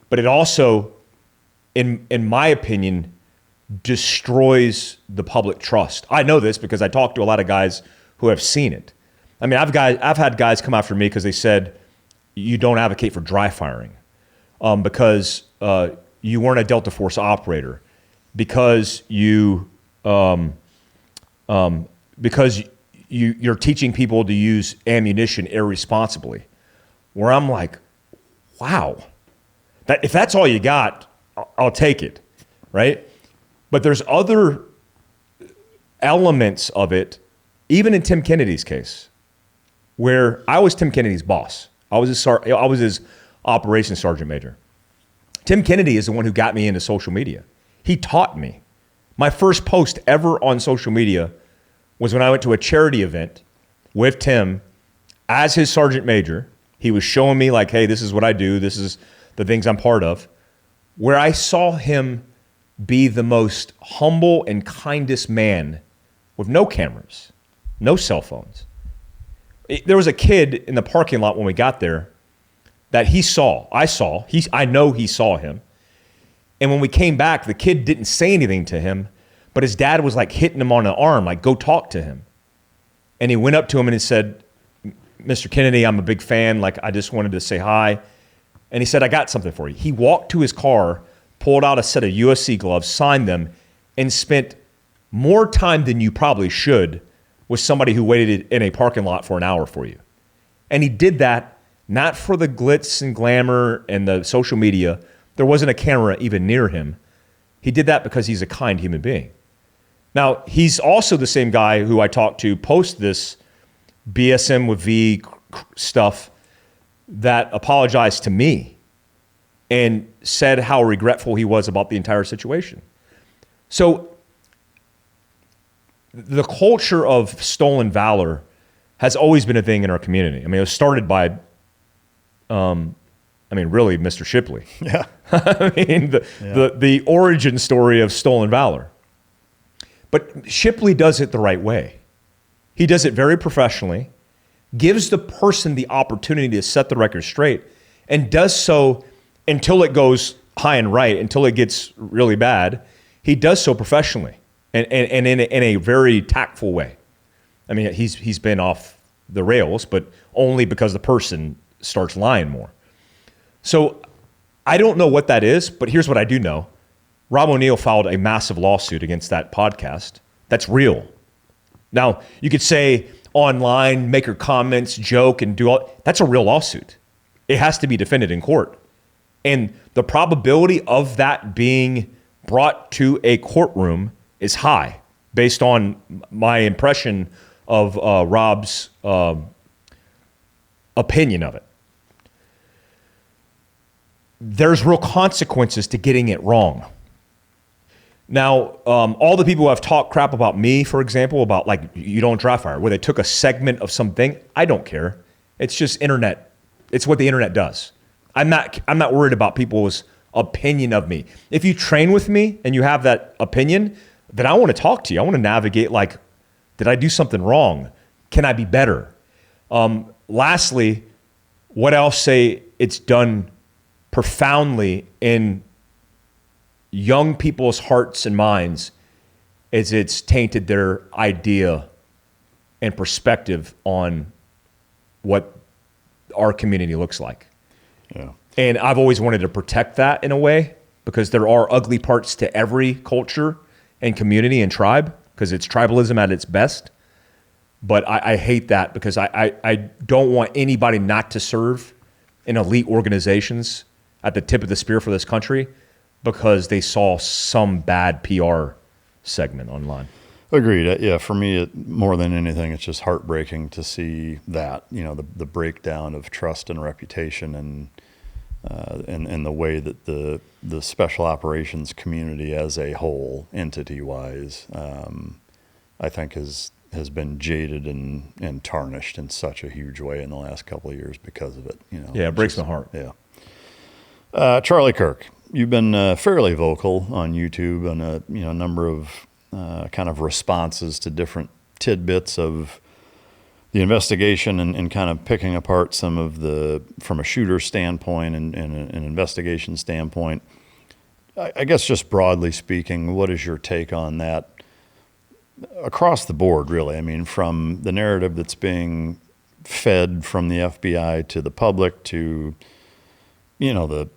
but it also, in my opinion, destroys the public trust. I know this because I talked to a lot of guys who have seen it. I mean, I've had guys come after me because they said, you don't advocate for dry firing because you weren't a Delta Force operator, because you're teaching people to use ammunition irresponsibly. Where I'm like, wow, if that's all you got, I'll take it, right? But there's other elements of it, even in Tim Kennedy's case, where I was Tim Kennedy's boss. I was his operations sergeant major. Tim Kennedy is the one who got me into social media. He taught me. My first post ever on social media was when I went to a charity event with Tim as his sergeant major. He was showing me like, hey, this is what I do. This is the things I'm part of. Where I saw him be the most humble and kindest man with no cameras, no cell phones. There was a kid in the parking lot when we got there that I know he saw him. And when we came back, the kid didn't say anything to him, but his dad was like hitting him on the arm, like, go talk to him. And he went up to him and he said, Mr. Kennedy, I'm a big fan. Like, I just wanted to say hi. And he said, I got something for you. He walked to his car, pulled out a set of USC gloves, signed them, and spent more time than you probably should with somebody who waited in a parking lot for an hour for you. And he did that not for the glitz and glamour and the social media. There wasn't a camera even near him. He did that because he's a kind human being. Now, he's also the same guy who I talked to post this BSM with V stuff that apologized to me and said how regretful he was about the entire situation. So the culture of stolen valor has always been a thing in our community. I mean, it was started by, really Mr. Shipley. Yeah. I mean, the origin story of stolen valor. But Shipley does it the right way. He does it very professionally, gives the person the opportunity to set the record straight, and does so until it goes high and right, until it gets really bad. He does so professionally and in a very tactful way. I mean, he's been off the rails, but only because the person starts lying more. So I don't know what that is, but here's what I do know. Rob O'Neill filed a massive lawsuit against that podcast. That's real. Now, you could say online, make your comments, joke, and do all. That's a real lawsuit. It has to be defended in court. And the probability of that being brought to a courtroom is high, based on my impression of Rob's opinion of it. There's real consequences to getting it wrong. Now, all the people who have talked crap about me, for example, about like, you don't dry fire, where they took a segment of something, I don't care. It's just internet. It's what the internet does. I'm not worried about people's opinion of me. If you train with me and you have that opinion, then I want to talk to you. I want to navigate, like, did I do something wrong? Can I be better? Lastly, what I'll say it's done profoundly in young people's hearts and minds is it's tainted their idea and perspective on what our community looks like. Yeah. And I've always wanted to protect that in a way, because there are ugly parts to every culture and community and tribe, because it's tribalism at its best. But I hate that, because I don't want anybody not to serve in elite organizations at the tip of the spear for this country because they saw some bad PR segment online. Agreed. Yeah, for me, more than anything, it's just heartbreaking to see that, the breakdown of trust and reputation, and the way that the special operations community as a whole, entity-wise, I think has been jaded and tarnished in such a huge way in the last couple of years because of it. Yeah, it breaks my heart. Yeah. Charlie Kirk, you've been fairly vocal on YouTube on a number of kind of responses to different tidbits of the investigation, and kind of picking apart some of from a shooter standpoint and an investigation standpoint. I guess just broadly speaking, what is your take on that across the board, really? I mean, from the narrative that's being fed from the FBI to the public to, the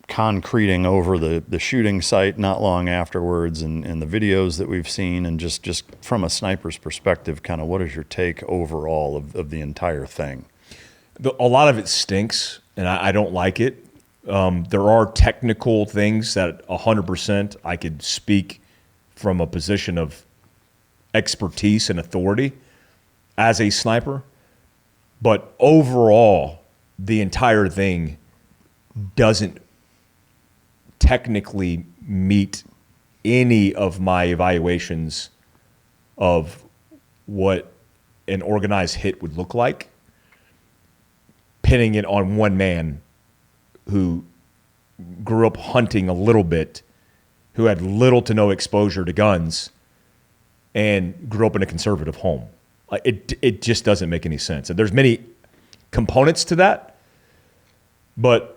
concreting over the shooting site not long afterwards, and the videos that we've seen, and just from a sniper's perspective, kind of what is your take overall of the entire thing? A lot of it stinks, and I don't like it. There are technical things that 100% I could speak from a position of expertise and authority as a sniper. But overall, the entire thing doesn't technically meet any of my evaluations of what an organized hit would look like, pinning it on one man who grew up hunting a little bit, who had little to no exposure to guns, and grew up in a conservative home. It just doesn't make any sense. And there's many components to that, but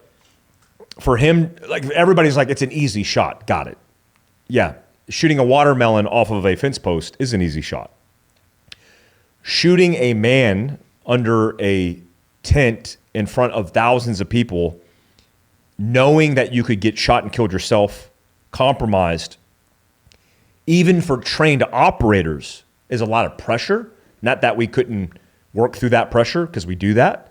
for him, like, everybody's like, it's an easy shot. Got it. Yeah. Shooting a watermelon off of a fence post is an easy shot. Shooting a man under a tent in front of thousands of people, knowing that you could get shot and killed yourself, compromised, even for trained operators, is a lot of pressure. Not that we couldn't work through that pressure, because we do that.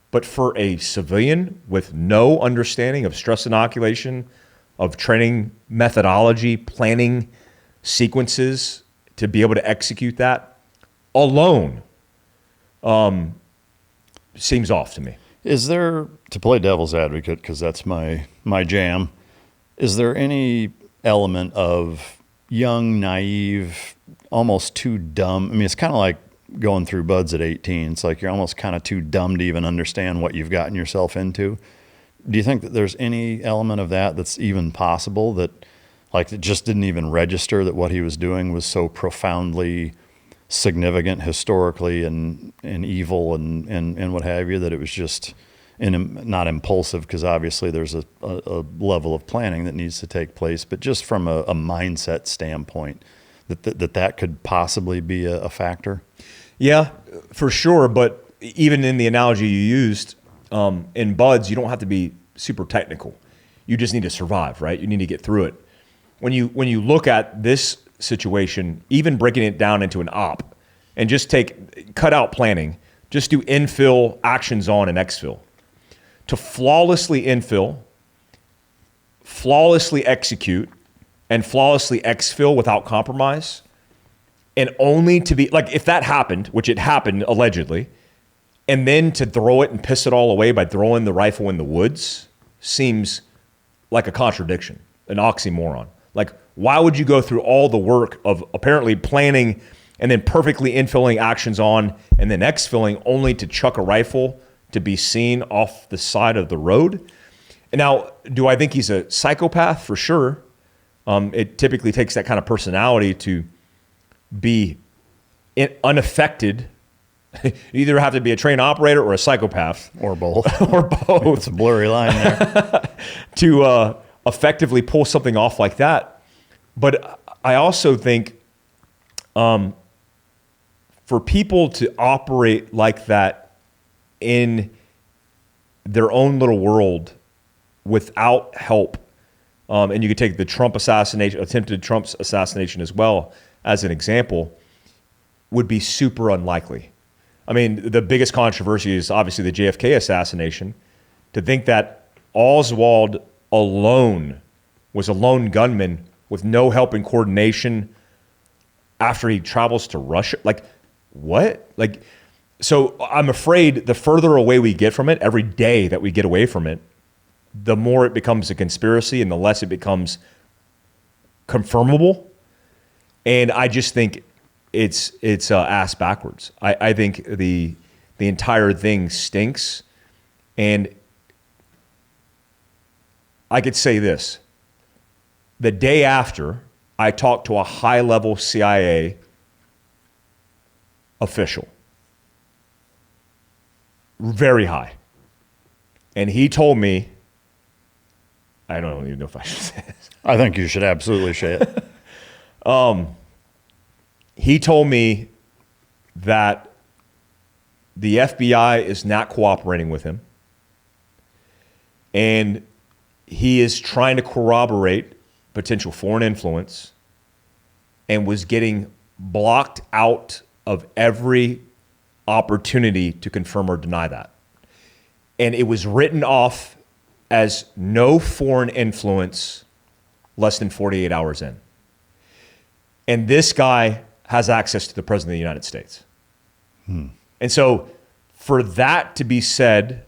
But for a civilian with no understanding of stress inoculation, of training methodology, planning sequences to be able to execute that alone, seems off to me. Is there, to play devil's advocate, because that's my jam, is there any element of young, naive, almost too dumb? I mean, it's kind of like going through buds at 18. It's like you're almost kind of too dumb to even understand what you've gotten yourself into. Do you think that there's any element of that that's even possible, that like it just didn't even register that what he was doing was so profoundly significant historically and evil and what have you, that it was just not impulsive, because obviously there's a level of planning that needs to take place, but just from a mindset standpoint, that could possibly be a factor? Yeah, for sure. But even in the analogy you used, in BUDS, you don't have to be super technical. You just need to survive, right? You need to get through it. When you look at this situation, even breaking it down into an op, and just cut out planning, just do infill, actions on, and exfil. To flawlessly infill, flawlessly execute, and flawlessly exfil without compromise, and only to be, like, if that happened, which it happened allegedly, And then to throw it and piss it all away by throwing the rifle in the woods seems like a contradiction, an oxymoron. Like, why would you go through all the work of apparently planning and then perfectly infilling actions on and then exfilling only to chuck a rifle to be seen off the side of the road? And now, do I think he's a psychopath? For sure. It typically takes that kind of personality to be unaffected. You either have to be a trained operator or a psychopath. Or both. Or both. It's a blurry line there. To effectively pull something off like that. But I also think for people to operate like that in their own little world without help, and you could take the Trump assassination, attempted Trump's assassination as well as an example, would be super unlikely. I mean, the biggest controversy is obviously the JFK assassination. To think that Oswald alone was a lone gunman with no help and coordination after he travels to Russia, like, what? Like, so I'm afraid the further away we get from it, every day that we get away from it, the more it becomes a conspiracy and the less it becomes confirmable. And I just think it's ass backwards. I think the entire thing stinks. And I could say this. The day after, I talked to a high-level CIA official. Very high. And he told me, I don't even know if I should say this. I think you should absolutely say it. He told me that the FBI is not cooperating with him. And he is trying to corroborate potential foreign influence and was getting blocked out of every opportunity to confirm or deny that. And it was written off as no foreign influence less than 48 hours in. And this guy has access to the President of the United States. And so for that to be said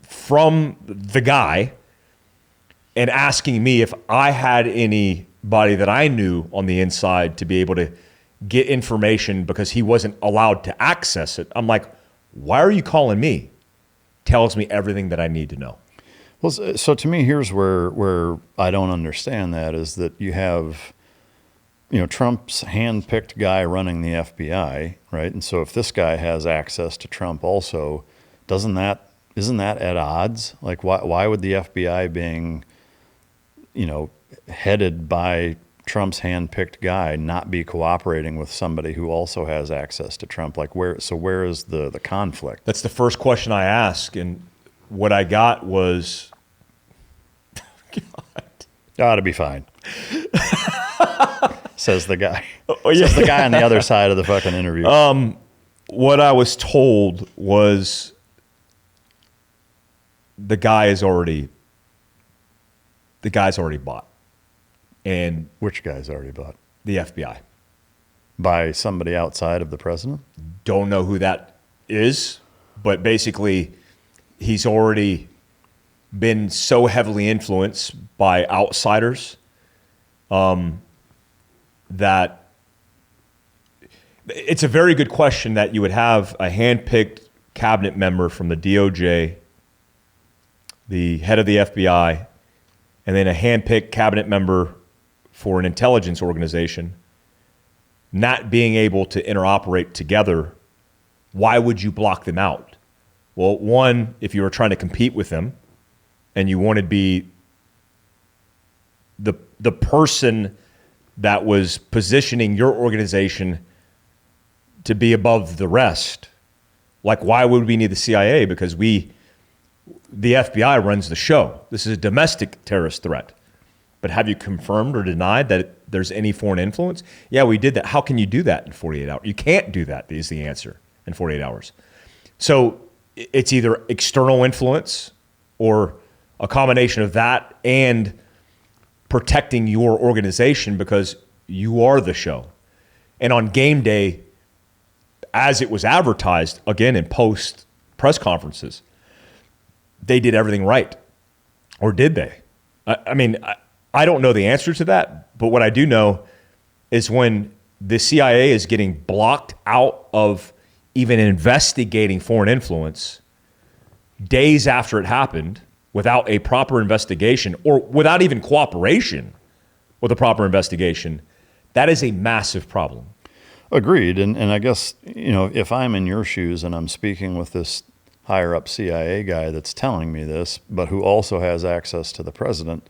from the guy and asking me if I had anybody that I knew on the inside to be able to get information because he wasn't allowed to access it, I'm like, why are you calling me? Tells me everything that I need to know. Well, so to me, here's where I don't understand that is that you have, Trump's hand-picked guy running the FBI, right? And so if this guy has access to Trump also, isn't that at odds? Like, why would the FBI being, headed by Trump's hand-picked guy not be cooperating with somebody who also has access to Trump? Like, where is the conflict? That's the first question I ask, and what I got was, God. Ought to be fine. Says the guy. Oh, yeah. Says the guy on the other side of the fucking interview. What I was told was the guy's already bought. And which guy's already bought? The FBI. By somebody outside of the president? Don't know who that is, but basically he's already been so heavily influenced by outsiders that it's a very good question that you would have a hand-picked cabinet member from the DOJ, the head of the FBI, and then a hand-picked cabinet member for an intelligence organization not being able to interoperate together. Why would you block them out? Well, one, if you were trying to compete with them and you wanted to be the person that was positioning your organization to be above the rest, like, why would we need the CIA? Because the FBI runs the show. This is a domestic terrorist threat. But have you confirmed or denied that there's any foreign influence? Yeah, we did that. How can you do that in 48 hours? You can't do that, is the answer, in 48 hours. So it's either external influence or a combination of that and protecting your organization because you are the show. And on game day, as it was advertised, again, in post press conferences, they did everything right. Or did they? I mean, I don't know the answer to that, but what I do know is when the CIA is getting blocked out of even investigating foreign influence days after it happened without a proper investigation or without even cooperation with a proper investigation, that is a massive problem. Agreed. And I guess, if I'm in your shoes and I'm speaking with this higher up CIA guy that's telling me this, but who also has access to the president,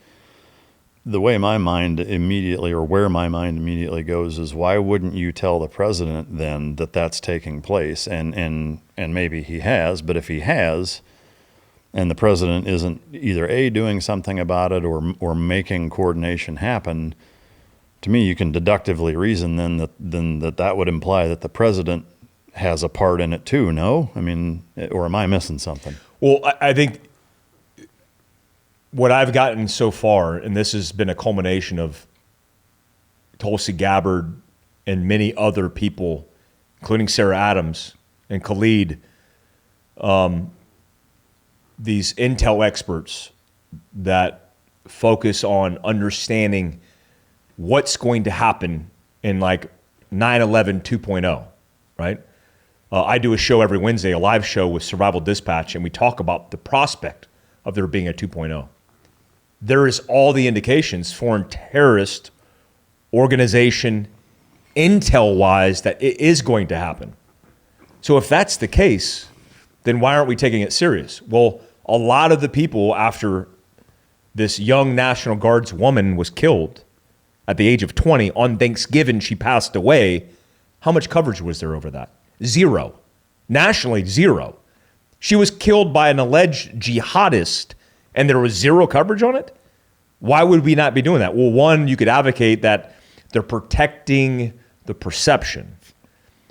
the way my mind immediately, or where my mind immediately goes, is why wouldn't you tell the president then that that's taking place? And maybe he has, but if he has, and the president isn't either A, doing something about it or making coordination happen, to me, you can deductively reason then that would imply that the president has a part in it too, no? I mean, or am I missing something? Well, I think what I've gotten so far, and this has been a culmination of Tulsi Gabbard and many other people, including Sarah Adams and Khalid, these intel experts that focus on understanding what's going to happen in like 9/11 2.0, right? I do a show every Wednesday, a live show with Survival Dispatch, and we talk about the prospect of there being a 2.0. There is all the indications, foreign terrorist organization, intel-wise, that it is going to happen. So if that's the case, then why aren't we taking it serious? Well, a lot of the people after this young National Guard's woman was killed at the age of 20, on Thanksgiving she passed away, how much coverage was there over that? Zero. Nationally, zero. She was killed by an alleged jihadist and there was zero coverage on it? Why would we not be doing that? Well, one, you could advocate that they're protecting the perception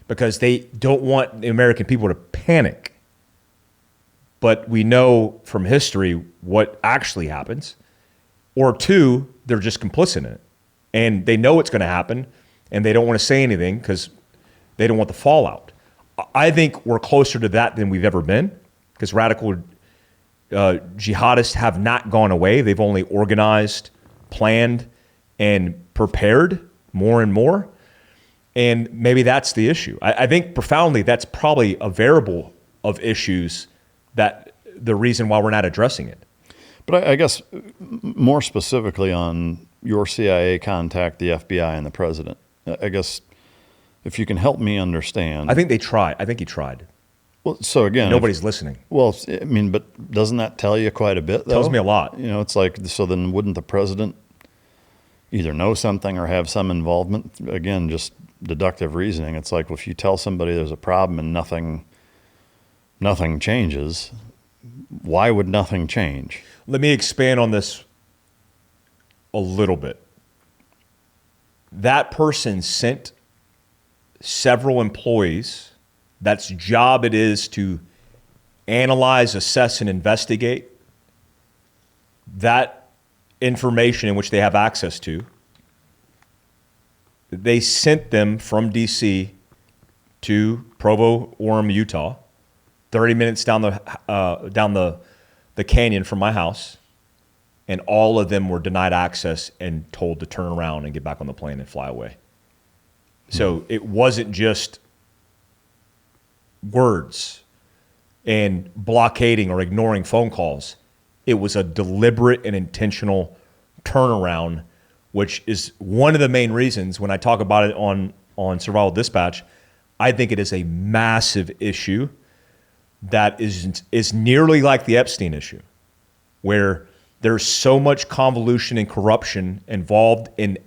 because they don't want the American people to panic. But we know from history what actually happens. Or two, they're just complicit in it. And they know it's going to happen and they don't want to say anything because they don't want the fallout. I think we're closer to that than we've ever been because radical jihadists have not gone away. They've only organized, planned, and prepared more and more. And maybe that's the issue. I think profoundly that's probably a variable of issues that the reason why we're not addressing it. But I guess more specifically on your CIA contact, the FBI, and the president, I guess if you can help me understand. I think they tried. I think he tried. Well, so again, nobody's listening. Well, I mean, but doesn't that tell you quite a bit, though? Tells me a lot. It's like, so then wouldn't the president either know something or have some involvement? Again, just deductive reasoning. It's like, well, if you tell somebody there's a problem and nothing changes, why would nothing change? Let me expand on this a little bit. That person sent several employees, that's job it is to analyze, assess, and investigate that information in which they have access to. They sent them from DC to Provo, Orem, Utah, 30 minutes down the canyon from my house, and all of them were denied access and told to turn around and get back on the plane and fly away. So it wasn't just words and blockading or ignoring phone calls. It was a deliberate and intentional turnaround, which is one of the main reasons when I talk about it on Survival Dispatch, I think it is a massive issue that is nearly like the Epstein issue, where there's so much convolution and corruption involved in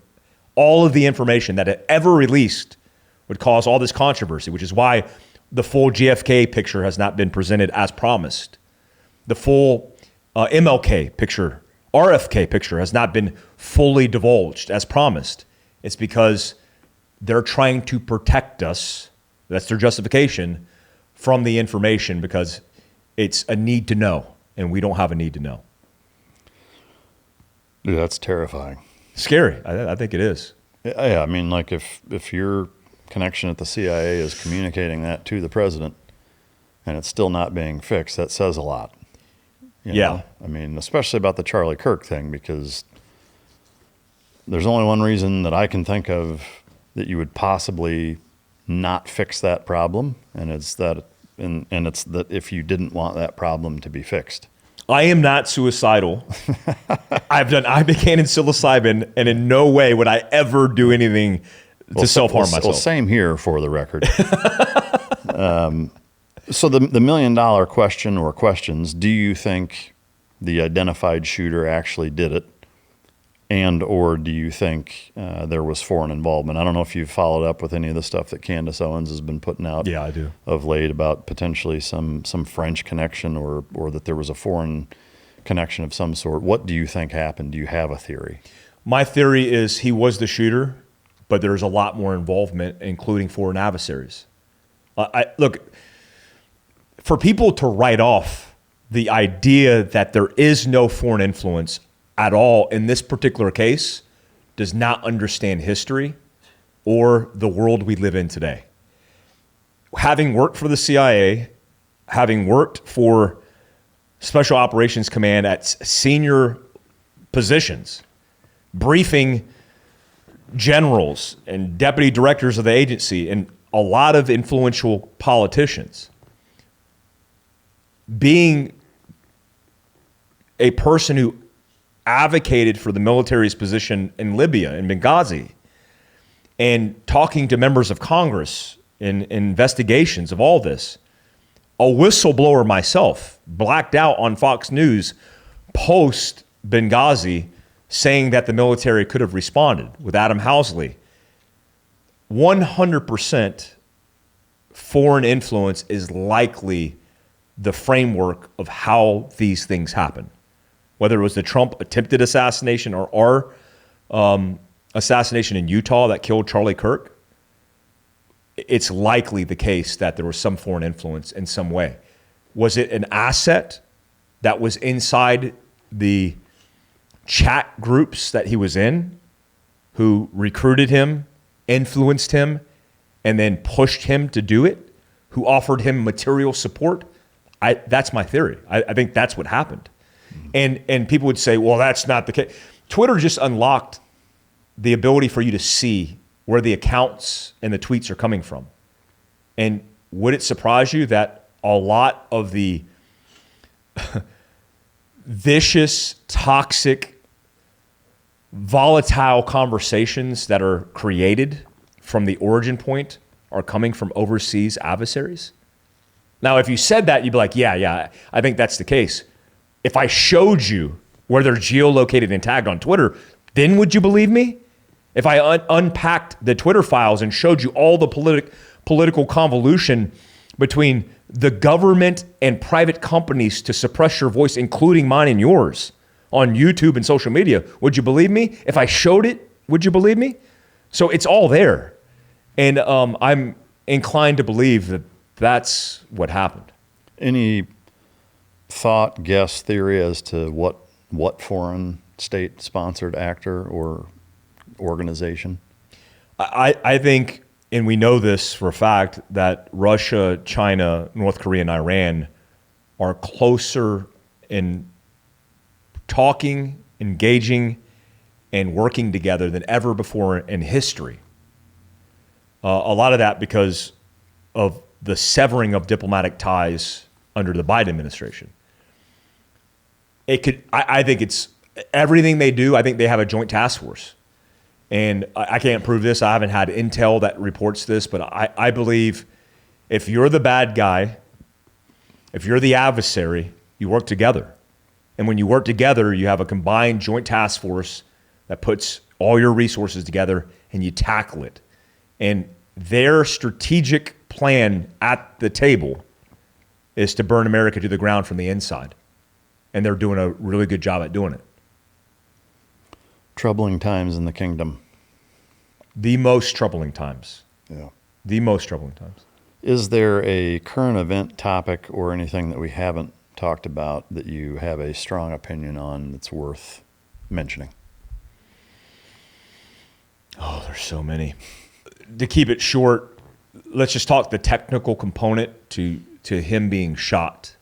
all of the information that it ever released would cause all this controversy, which is why the full JFK picture has not been presented as promised. The full MLK picture, RFK picture has not been fully divulged as promised. It's because they're trying to protect us, that's their justification, from the information because it's a need to know, and we don't have a need to know. Dude, that's terrifying. Scary. I think it is. Yeah, I mean, like if you're connection at the CIA is communicating that to the president, and it's still not being fixed, that says a lot. You know? I mean, especially about the Charlie Kirk thing, because there's only one reason that I can think of that you would possibly not fix that problem, and it's that if you didn't want that problem to be fixed. I am not suicidal. I've done Ibogaine and Psilocybin, and in no way would I ever do anything to self-harm myself. Well, same here for the record. So the $1 million question or questions, do you think the identified shooter actually did it? And or do you think there was foreign involvement? I don't know if you've followed up with any of the stuff that Candace Owens has been putting out. Yeah, I do. Of late about potentially some French connection or that there was a foreign connection of some sort. What do you think happened? Do you have a theory? My theory is he was the shooter, but there's a lot more involvement, including foreign adversaries. Look, for people to write off the idea that there is no foreign influence at all in this particular case does not understand history or the world we live in today. Having worked for the CIA, having worked for Special Operations Command at senior positions, briefing generals and deputy directors of the agency and a lot of influential politicians, being a person who advocated for the military's position in Libya, in Benghazi, and talking to members of Congress in investigations of all this, a whistleblower myself, blacked out on Fox News post Benghazi, saying that the military could have responded with Adam Housley. 100% foreign influence is likely the framework of how these things happen. Whether it was the Trump attempted assassination or our assassination in Utah that killed Charlie Kirk, it's likely the case that there was some foreign influence in some way. Was it an asset that was inside the chat groups that he was in, who recruited him, influenced him, and then pushed him to do it, who offered him material support? That's my theory. I think that's what happened. And people would say, well, that's not the case. Twitter just unlocked the ability for you to see where the accounts and the tweets are coming from. And would it surprise you that a lot of the vicious, toxic, volatile conversations that are created from the origin point are coming from overseas adversaries? Now, if you said that, you'd be like, yeah, I think that's the case. If I showed you where they're geolocated and tagged on Twitter, then would you believe me? If I unpacked the Twitter files and showed you all the political convolution between the government and private companies to suppress your voice, including mine and yours, on YouTube and social media, would you believe me? If I showed it, would you believe me? So it's all there. And I'm inclined to believe that that's what happened. Any thought, guess, theory as to what foreign state-sponsored actor or organization? I think, and we know this for a fact, that Russia, China, North Korea, and Iran are closer in talking, engaging, and working together than ever before in history. A lot of that because of the severing of diplomatic ties under the Biden administration. I think it's everything they do. I think they have a joint task force. And I can't prove this. I haven't had intel that reports this, but I believe if you're the bad guy, if you're the adversary, you work together. And when you work together, you have a combined joint task force that puts all your resources together and you tackle it. And their strategic plan at the table is to burn America to the ground from the inside. And they're doing a really good job at doing it. Troubling times in the kingdom. The most troubling times. Yeah. The most troubling times. Is there a current event topic or anything that we haven't talked about that you have a strong opinion on that's worth mentioning? Oh, there's so many. to keep it short, let's just talk the technical component to him being shot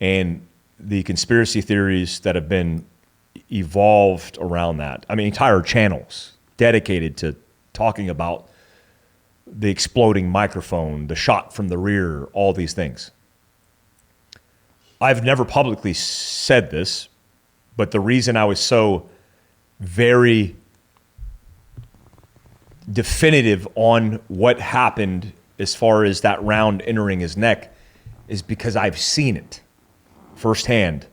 and the conspiracy theories that have been evolved around that. I mean, entire channels dedicated to talking about the exploding microphone, the shot from the rear, all these things. I've never publicly said this, but the reason I was so very definitive on what happened as far as that round entering his neck is because I've seen it firsthand.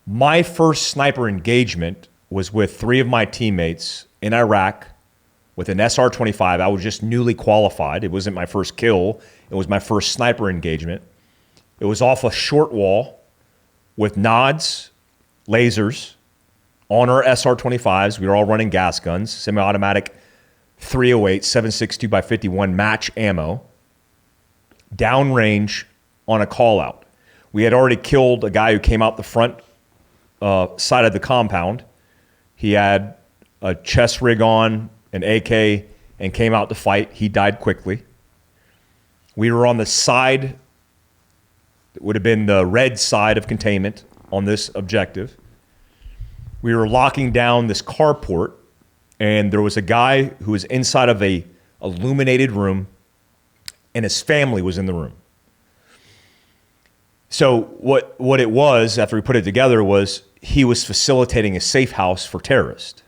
My first sniper engagement was with 3 of my teammates in Iraq with an SR-25. I was just newly qualified. It wasn't my first kill. It was my first sniper engagement. It was off a short wall with nods, lasers on our SR-25s. We were all running gas guns, semi-automatic 308, 7.62 by 51 match ammo, downrange on a call out. We had already killed a guy who came out the front side of the compound. He had a chest rig on, an AK, and came out to fight. He died quickly. We were on the side, it would have been the red side of containment on this objective. We were locking down this carport, and there was a guy who was inside of a illuminated room, and his family was in the room. So what it was, after we put it together, was he was facilitating a safe house for terrorists.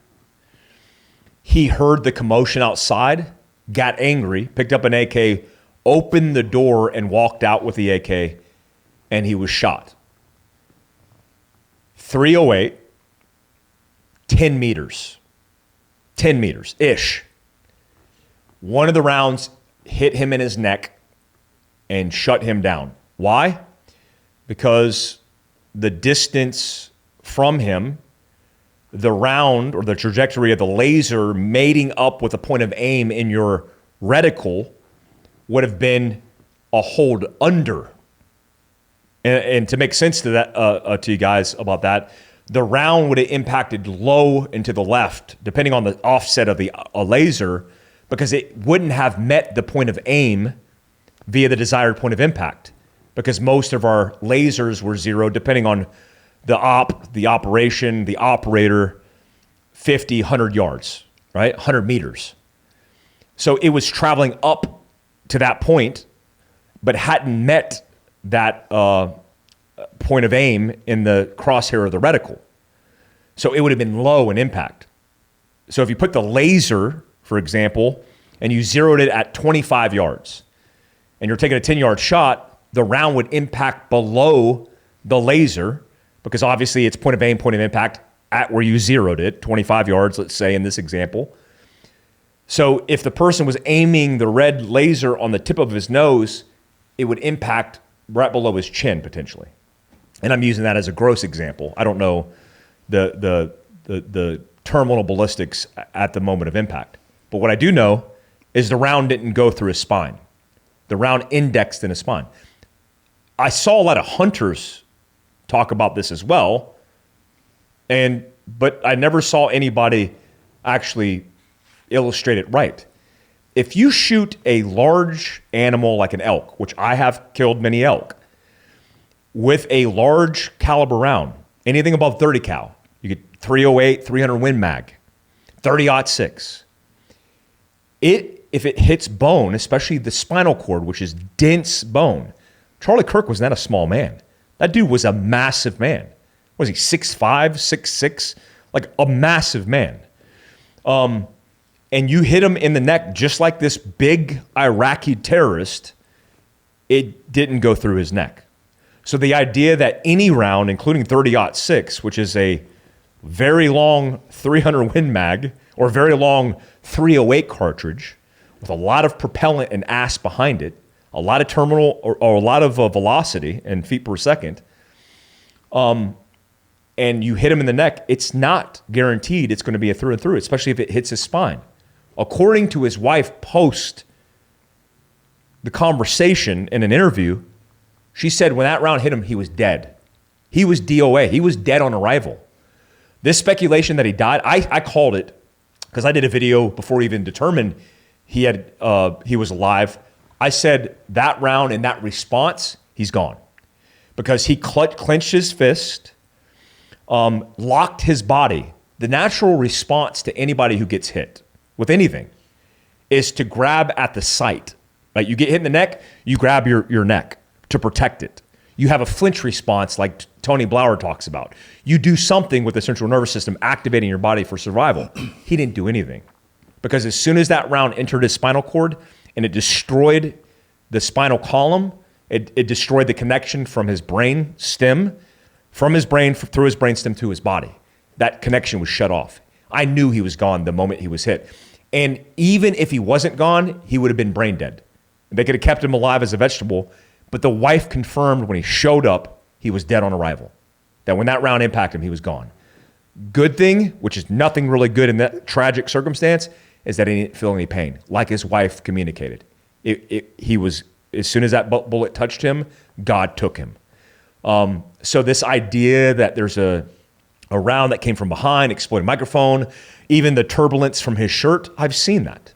He heard the commotion outside, got angry, picked up an AK, opened the door, and walked out with the AK, and he was shot. 308, 10 meters. 10 meters-ish. One of the rounds hit him in his neck and shut him down. Why? Because the distance from him, the round or the trajectory of the laser mating up with a point of aim in your reticle would have been a hold under. And to make sense to that, to you guys about that, the round would have impacted low and to the left, depending on the offset of the laser, because it wouldn't have met the point of aim via the desired point of impact, because most of our lasers were zero, depending on the operation, the operator, 50, 100 yards, right? 100 meters. So it was traveling up to that point, but hadn't met that point of aim in the crosshair of the reticle. So it would have been low in impact. So if you put the laser, for example, and you zeroed it at 25 yards, and you're taking a 10-yard shot, the round would impact below the laser, because obviously it's point of aim, point of impact at where you zeroed it, 25 yards, let's say in this example. So if the person was aiming the red laser on the tip of his nose, it would impact right below his chin potentially. And I'm using that as a gross example. I don't know the terminal ballistics at the moment of impact. But what I do know is the round didn't go through his spine. The round indexed in his spine. I saw a lot of hunters talk about this as well, but I never saw anybody actually illustrate it right. If you shoot a large animal like an elk, which I have killed many elk, with a large caliber round, anything above 30 cal, you get 308, 300 Win Mag, 30-06. If it hits bone, especially the spinal cord, which is dense bone, Charlie Kirk was not a small man. That dude was a massive man. Was he 6'5", 6'6"? Like a massive man. And you hit him in the neck just like this big Iraqi terrorist, it didn't go through his neck. So the idea that any round, including 30-06, which is a very long 300 Win Mag, or very long 308 cartridge, with a lot of propellant and ass behind it, a lot of terminal or a lot of velocity and feet per second, and you hit him in the neck, it's not guaranteed it's going to be a through and through, especially if it hits his spine. According to his wife post the conversation in an interview, she said when that round hit him, he was dead. He was DOA. He was dead on arrival. This speculation that he died, I called it because I did a video before he even determined he was alive. I said that round and that response, he's gone. Because he clenched his fist, locked his body. The natural response to anybody who gets hit with anything is to grab at the site. Right? You get hit in the neck, you grab your neck to protect it. You have a flinch response like Tony Blauer talks about. You do something with the central nervous system activating your body for survival. He didn't do anything. Because as soon as that round entered his spinal cord and it destroyed the spinal column, it destroyed the connection from his brain stem, from his brain through his brain stem to his body. That connection was shut off. I knew he was gone the moment he was hit. And even if he wasn't gone, he would have been brain dead. They could have kept him alive as a vegetable, but the wife confirmed when he showed up, he was dead on arrival. That when that round impacted him, he was gone. Good thing, which is nothing really good in that tragic circumstance, is that he didn't feel any pain, like his wife communicated. He was, as soon as that bullet touched him, God took him. So this idea that there's a round that came from behind, exploded microphone, even the turbulence from his shirt, I've seen that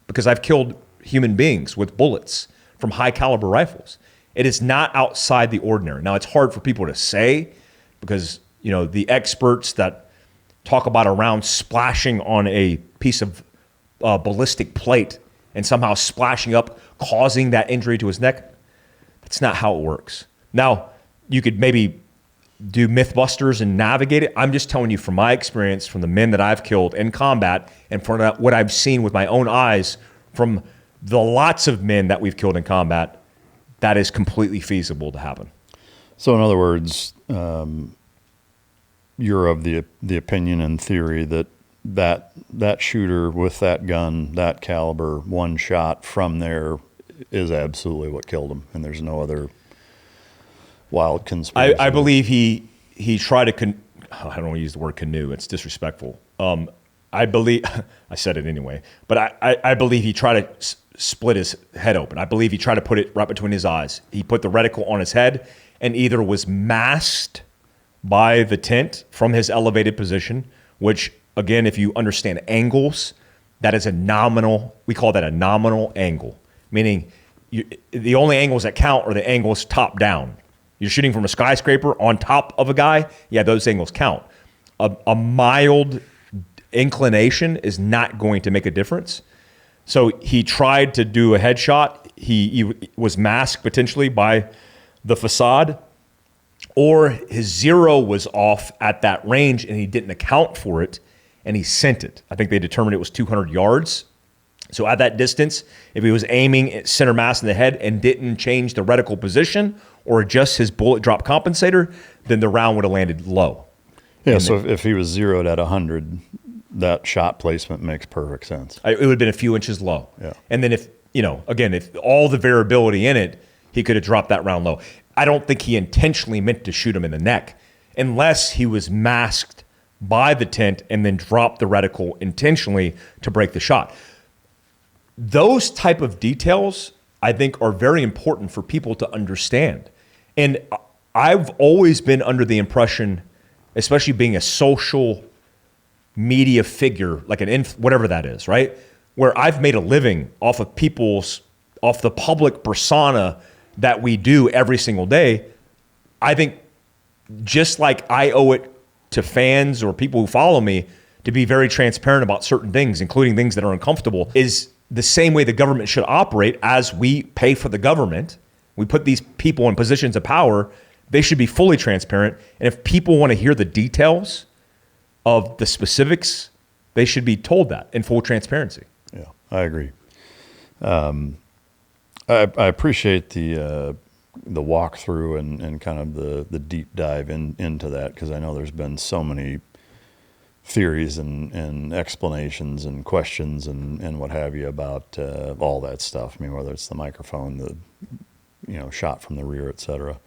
because I've killed human beings with bullets from high caliber rifles. It is not outside the ordinary. Now, it's hard for people to say because, you know, the experts that talk about a round splashing on a piece of ballistic plate and somehow splashing up, causing that injury to his neck, that's not how it works. Now, you could maybe do Mythbusters and navigate it. I'm just telling you from my experience, from the men that I've killed in combat and from what I've seen with my own eyes from the lots of men that we've killed in combat, that is completely feasible to happen. So in other words, you're of the opinion and theory that shooter with that gun, that caliber, one shot from there is absolutely what killed him, and there's no other wild conspiracy. I believe he tried to, I don't want to use the word canoe, it's disrespectful. I believe, I said it anyway, but I believe he tried to split his head open. I believe he tried to put it right between his eyes. He put the reticle on his head and either was masked by the tent from his elevated position, which again, if you understand angles, that is a nominal, we call that a nominal angle, meaning the only angles that count are the angles top down. You're shooting from a skyscraper on top of a guy, yeah, those angles count. A mild inclination is not going to make a difference. So he tried to do a headshot. He was masked potentially by the facade, or his zero was off at that range and he didn't account for it and he sent it. I think they determined it was 200 yards. So at that distance, if he was aiming at center mass in the head and didn't change the reticle position or adjust his bullet drop compensator, then the round would have landed low. Yeah, and so if he was zeroed at 100, that shot placement makes perfect sense. It would have been a few inches low. Yeah. And then if all the variability in it, he could have dropped that round low. I don't think he intentionally meant to shoot him in the neck unless he was masked by the tent and then dropped the reticle intentionally to break the shot. Those type of details, I think, are very important for people to understand. And I've always been under the impression, especially being a social media figure, like whatever that is, right? Where I've made a living off of off the public persona that we do every single day. I think just like I owe it to fans or people who follow me to be very transparent about certain things, including things that are uncomfortable, is the same way the government should operate. As we pay for the government, we put these people in positions of power, they should be fully transparent. And if people want to hear the details of the specifics, they should be told that in full transparency. Yeah, I agree. I appreciate the walkthrough and kind of the deep dive into that, because I know there's been so many theories and explanations and questions and what have you about all that stuff. I mean, whether it's the microphone, the shot from the rear, et cetera.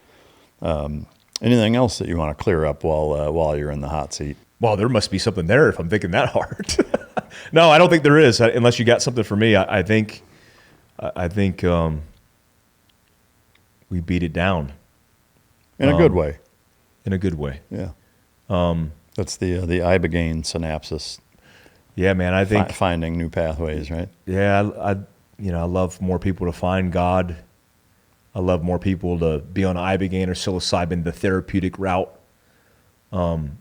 Anything else that you want to clear up while you're in the hot seat? Well, there must be something there if I'm thinking that hard. No, I don't think there is, unless you got something for me. I think we beat it down. In a good way. In a good way. Yeah. That's the Ibogaine synapses. Yeah, man. I think finding new pathways, right? Yeah, I love more people to find God. I love more people to be on Ibogaine or psilocybin, the therapeutic route. And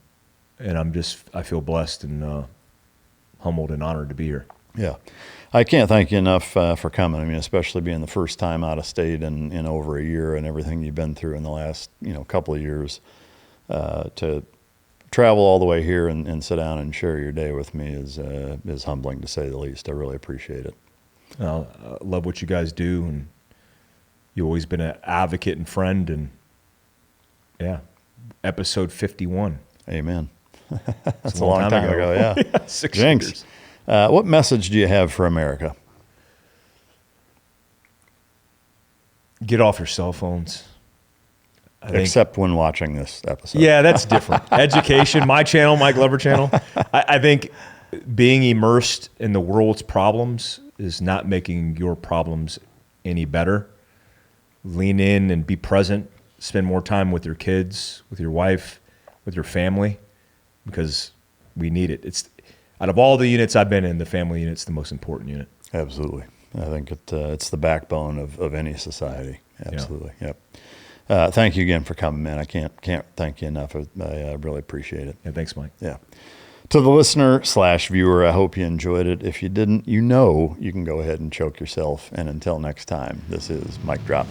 I feel blessed and humbled and honored to be here. Yeah. I can't thank you enough for coming. I mean, especially being the first time out of state in over a year and everything you've been through in the last, couple of years, to travel all the way here and sit down and share your day with me is humbling, to say the least. I really appreciate it. I love what you guys do, and you've always been an advocate and friend. And yeah, episode 51. Amen. That's a a long time ago. Yeah. 6 Jinx. years. What message do you have for America? Get off your cell phones. Except when watching this episode. Yeah, that's different. Education, my channel, Mike Glover channel. I think being immersed in the world's problems is not making your problems any better. Lean in and be present. Spend more time with your kids, with your wife, with your family, because we need it. It's out of all the units I've been in, the family unit's the most important unit. Absolutely. I think it's the backbone of any society. Absolutely. Yeah. Yep. Thank you again for coming, man. I can't thank you enough. I really appreciate it. Yeah, thanks, Mike. Yeah. To the listener/viewer, I hope you enjoyed it. If you didn't, you can go ahead and choke yourself. And until next time, this is Mike Drop.